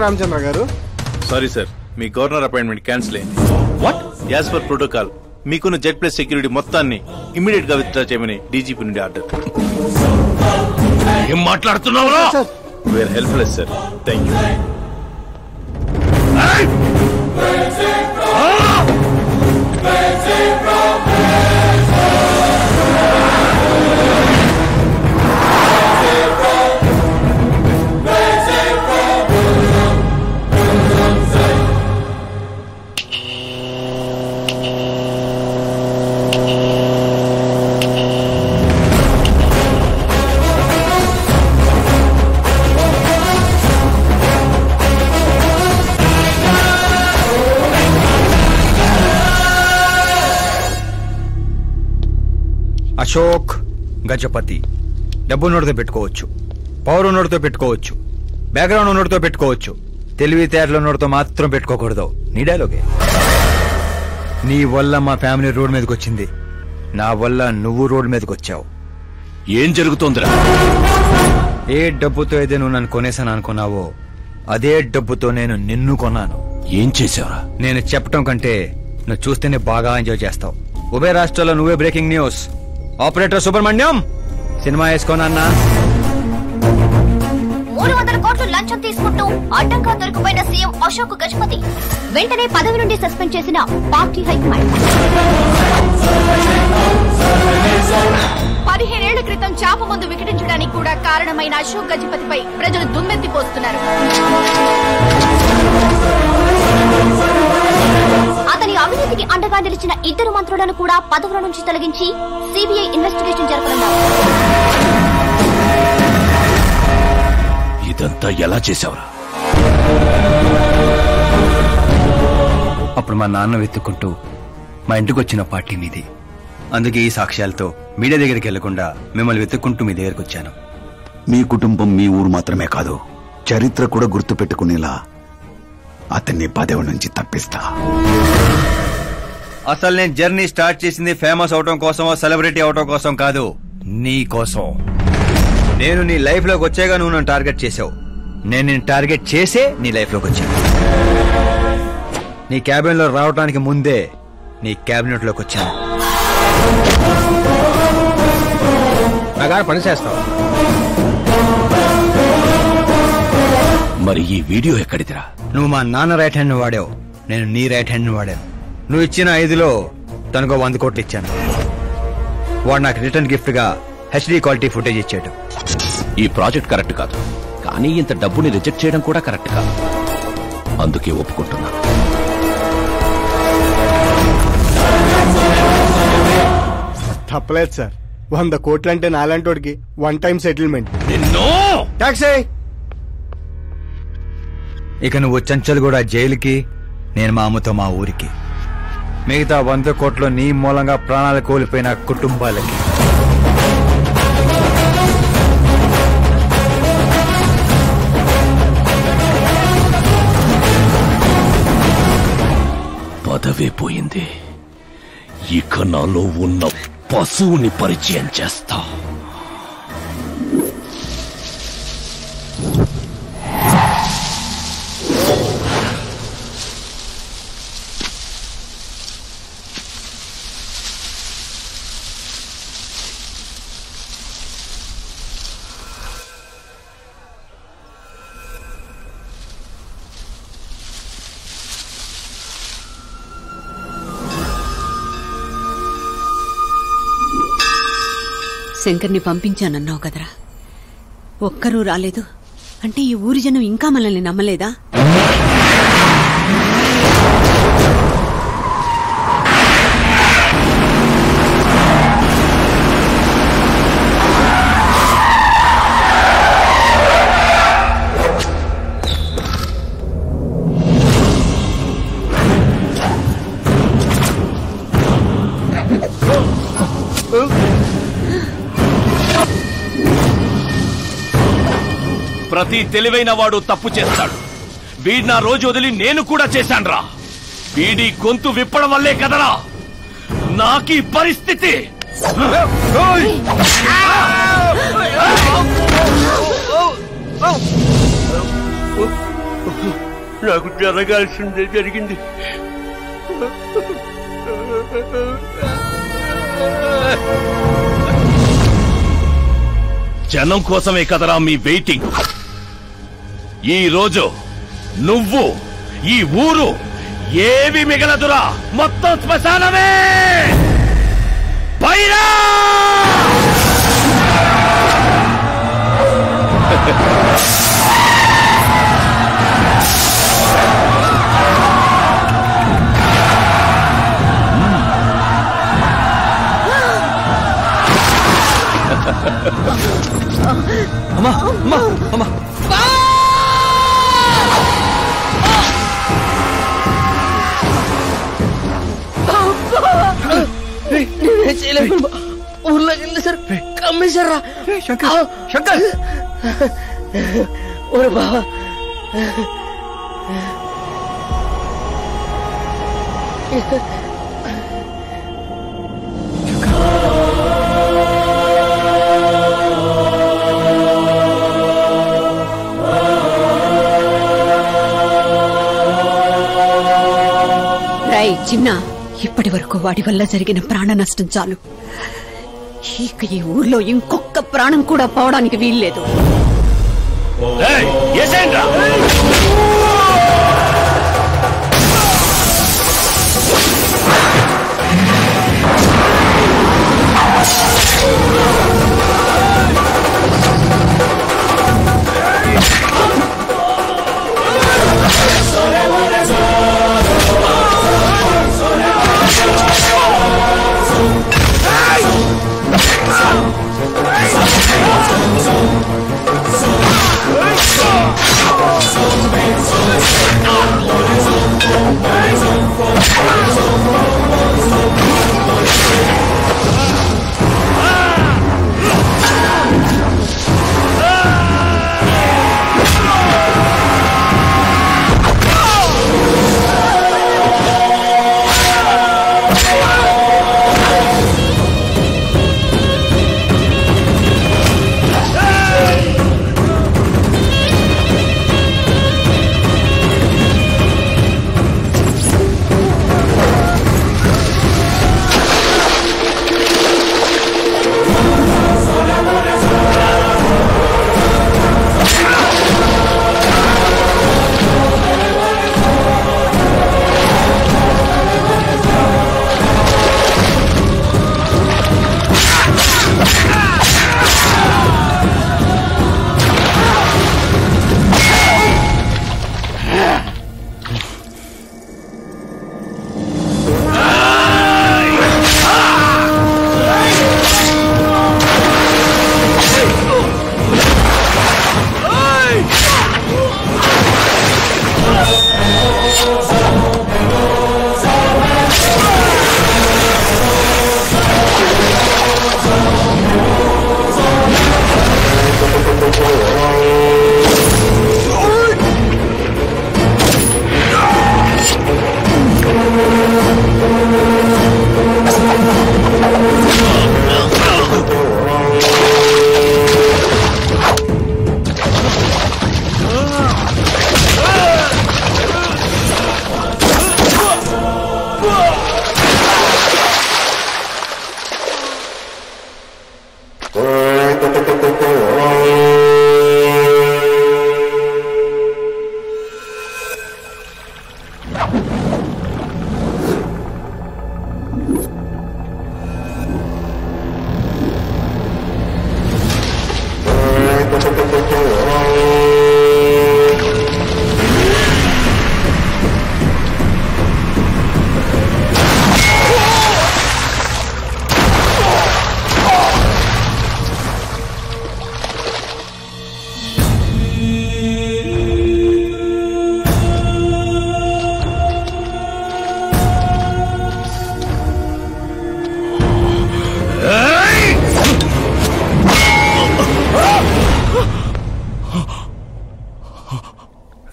రామచంద్ర గారు, సారీ సార్, మీ గవర్నర్ అపాయింట్మెంట్ క్యాన్సిల్ అయింది. వాట్? యాజ్ పర్ ప్రోటోకాల్ మీకున్న జెడ్ ప్లస్ సెక్యూరిటీ మొత్తాన్ని ఇమీడియట్ గా విత్డ్రా చేయమని డీజీపీ నుండి ఆర్డర్. ఏం మాట్లాడుతున్నావురా? We are helpless sir. Thank you. Ashok Gajapathi. డబ్బు నోటితో పెట్టుకోవచ్చు, పవర్ నోటితో పెట్టుకోవచ్చు, బ్యాక్గ్రౌండ్ నోటితో పెట్టుకోవచ్చు, తెలివితేటల నోటితో మాత్రం పెట్టుకోకూడదు. నీ డైలాగే. నీ వల్ల మా ఫ్యామిలీ రోడ్ మీదకి వచ్చింది, నా వల్ల నువ్వు రోడ్ మీదకి వచ్చావు. ఏం జరుగుతోందిరా? ఏ డబ్బుతో అయితే నువ్వు నన్ను కొనేసాను అనుకున్నావో అదే డబ్బుతో నేను నిన్ను కొన్నాను. ఏం చేసావురా? నేను చెప్పటం కంటే నువ్వు చూస్తేనే బాగా ఎంజాయ్ చేస్తావు. ఉభయ రాష్ట్రాల్లో నువ్వే breaking news. Operator Subrahmanyam cinema వేసుకోనన్నా. 300 కోట్లు లంచం తీసుకుంటూ అడ్డంగా దొరికిపోయిన సీఎం అశోక్ గజపతి వెంటనే పదవి నుండి సస్పెండ్ చేసిన పార్టీ హైకమాండ్. 15 ఏళ్ల క్రితం చాప ముందు వికటించడానికి కూడా కారణమైన అశోక్ గజపతిపై ప్రజలు దుమ్మెత్తిపోస్తున్నారు. అతని అవినీతికి అండగా నిలిచిన 2 మంత్రులను కూడా పదవుల నుంచి తొలగించి సిబిఐ ఇన్వెస్టిగేషన్ జరపనున్నారు. ఇదంతా ఎలా చేశావురా? అప్పుడు మా నాన్న వెతుక్కుంటూ మా ఇంటికి వచ్చిన పార్టీ మీది. అందుకే ఈ సాక్ష్యాలతో మీడియా దగ్గరికి వెళ్లకుండా మిమ్మల్ని వెతుక్కుంటూ మీ దగ్గరికి వచ్చాను. మీ కుటుంబం మీ ఊరు మాత్రమే కాదు, చరిత్ర కూడా గుర్తు పెట్టుకునేలా అతన్ని పదవి నుంచి తప్పిస్తా. అసలు నేను జర్నీ స్టార్ట్ చేసింది ఫేమస్ అవటం కోసమో సెలబ్రిటీ అవటం కోసం కాదు, నీ కోసం. నేను నీ లైఫ్ లోకి వచ్చాగా నువ్వు నన్ను టార్గెట్ చేసావు. నేను నిన్ను టార్గెట్ చేసే నీ లైఫ్ లోకి వచ్చాను. నీ క్యాబిన్ లో రావడానికి ముందే నీ క్యాబినెట్ లోకి వచ్చాను. నాగా పని చేస్తావు. మరి ఈ వీడియో ఎక్కడిదిరా? నువ్వు మా నాన్న రైట్ హ్యాండ్ వాడావు, నేను నీ రైట్ హ్యాండ్ వాడాను. నువ్వు ఇచ్చిన 5లో తనకు 100 కోట్లు ఇచ్చాను. వాడు నాకు రిటర్న్ గిఫ్ట్ గా హెచ్డి క్వాలిటీ ఫుటేజ్ ఇచ్చాడు. ఈ ప్రాజెక్ట్ కరెక్ట్ కాదు, కానీ ఇంత డబ్బుని రిజెక్ట్ చేయడం కూడా కరెక్ట్ కాదు. అందుకే ఒప్పుకుంటున్నా. తప్పలేదు సార్. 100 కోట్లంటే నాలాంటోడికి 1 time settlement. టాక్సీ. ఇక నువ్వు చంచల్ కూడా జైలుకి, నేను మా అమ్మతో మా ఊరికి. మిగతా 100 కోట్లు నీ మూలంగా ప్రాణాలు కోల్పోయిన కుటుంబాలకి. పదవే పోయింది, ఇక నాలో ఉన్న పశువుని పరిచయం చేస్తా. శంకర్ని పంపించానన్నావు కదరా, ఒక్కరూ రాలేదు అంటే ఈ ఊరి జనం ఇంకా మనల్ని నమ్మలేదా? ప్రతి తెలివైన వాడు తప్పు చేస్తాడు. వీడి నా రోజు వదిలి నేను కూడా చేశాన్రా. వీడి గొంతు విప్పడం వల్లే కదరా నాకీ పరిస్థితి. నాకు జరగాల్సిందే జరిగింది. జనం కోసమే కదరా మీ వెయిటింగ్. ఈ రోజు నువ్వు ఈ ఊరు ఏవి మిగలదురా, మొత్తం శ్మశానమే. పైరా అమ్మా అమ్మా అమ్మా నేనే చేయలేదు. ఊర్లోకి వెళ్ళేసారు, కమ్మేశారా? శంకర్ ఓరే బావా, రై చిన్న, ఇప్పటి వరకు వాడి వల్ల జరిగిన ప్రాణ నష్టం చాలు. ఇక ఈ ఊర్లో ఇంకొక ప్రాణం కూడా పోవడానికి వీల్లేదు.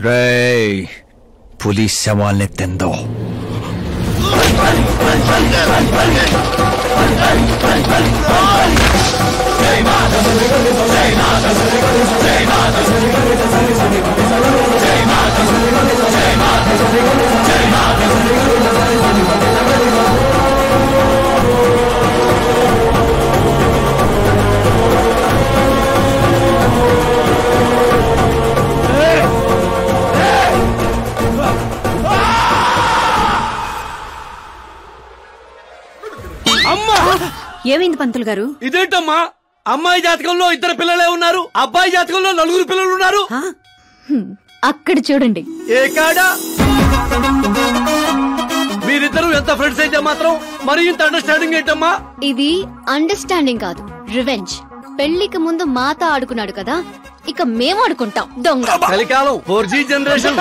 రేయ్, పులిస్ శవాల్ని తిందో. అమ్మా ఏమైంది పంతులు గారు? ఇదేంటమ్మా, అమ్మాయి జాతకంలో 2 పిల్లలే ఉన్నారు, అబ్బాయి జాతకంలో 4 పిల్లలు ఉన్నారు. అక్కడ చూడండి. ఏ కాడా మీరిద్దరు ఎంత ఫ్రెండ్స్ అయితే మాత్రం మరి ఇంత అండర్స్టాండింగ్ ఏంటమ్మా? ఇది అండర్స్టాండింగ్ కాదు, రివెంజ్. పెళ్లికి ముందు మాతో ఆడుకున్నాడు కదా, ఇక మేము ఆడుకుంటాం దొంగ. కలికాలం 4G జనరేషన్.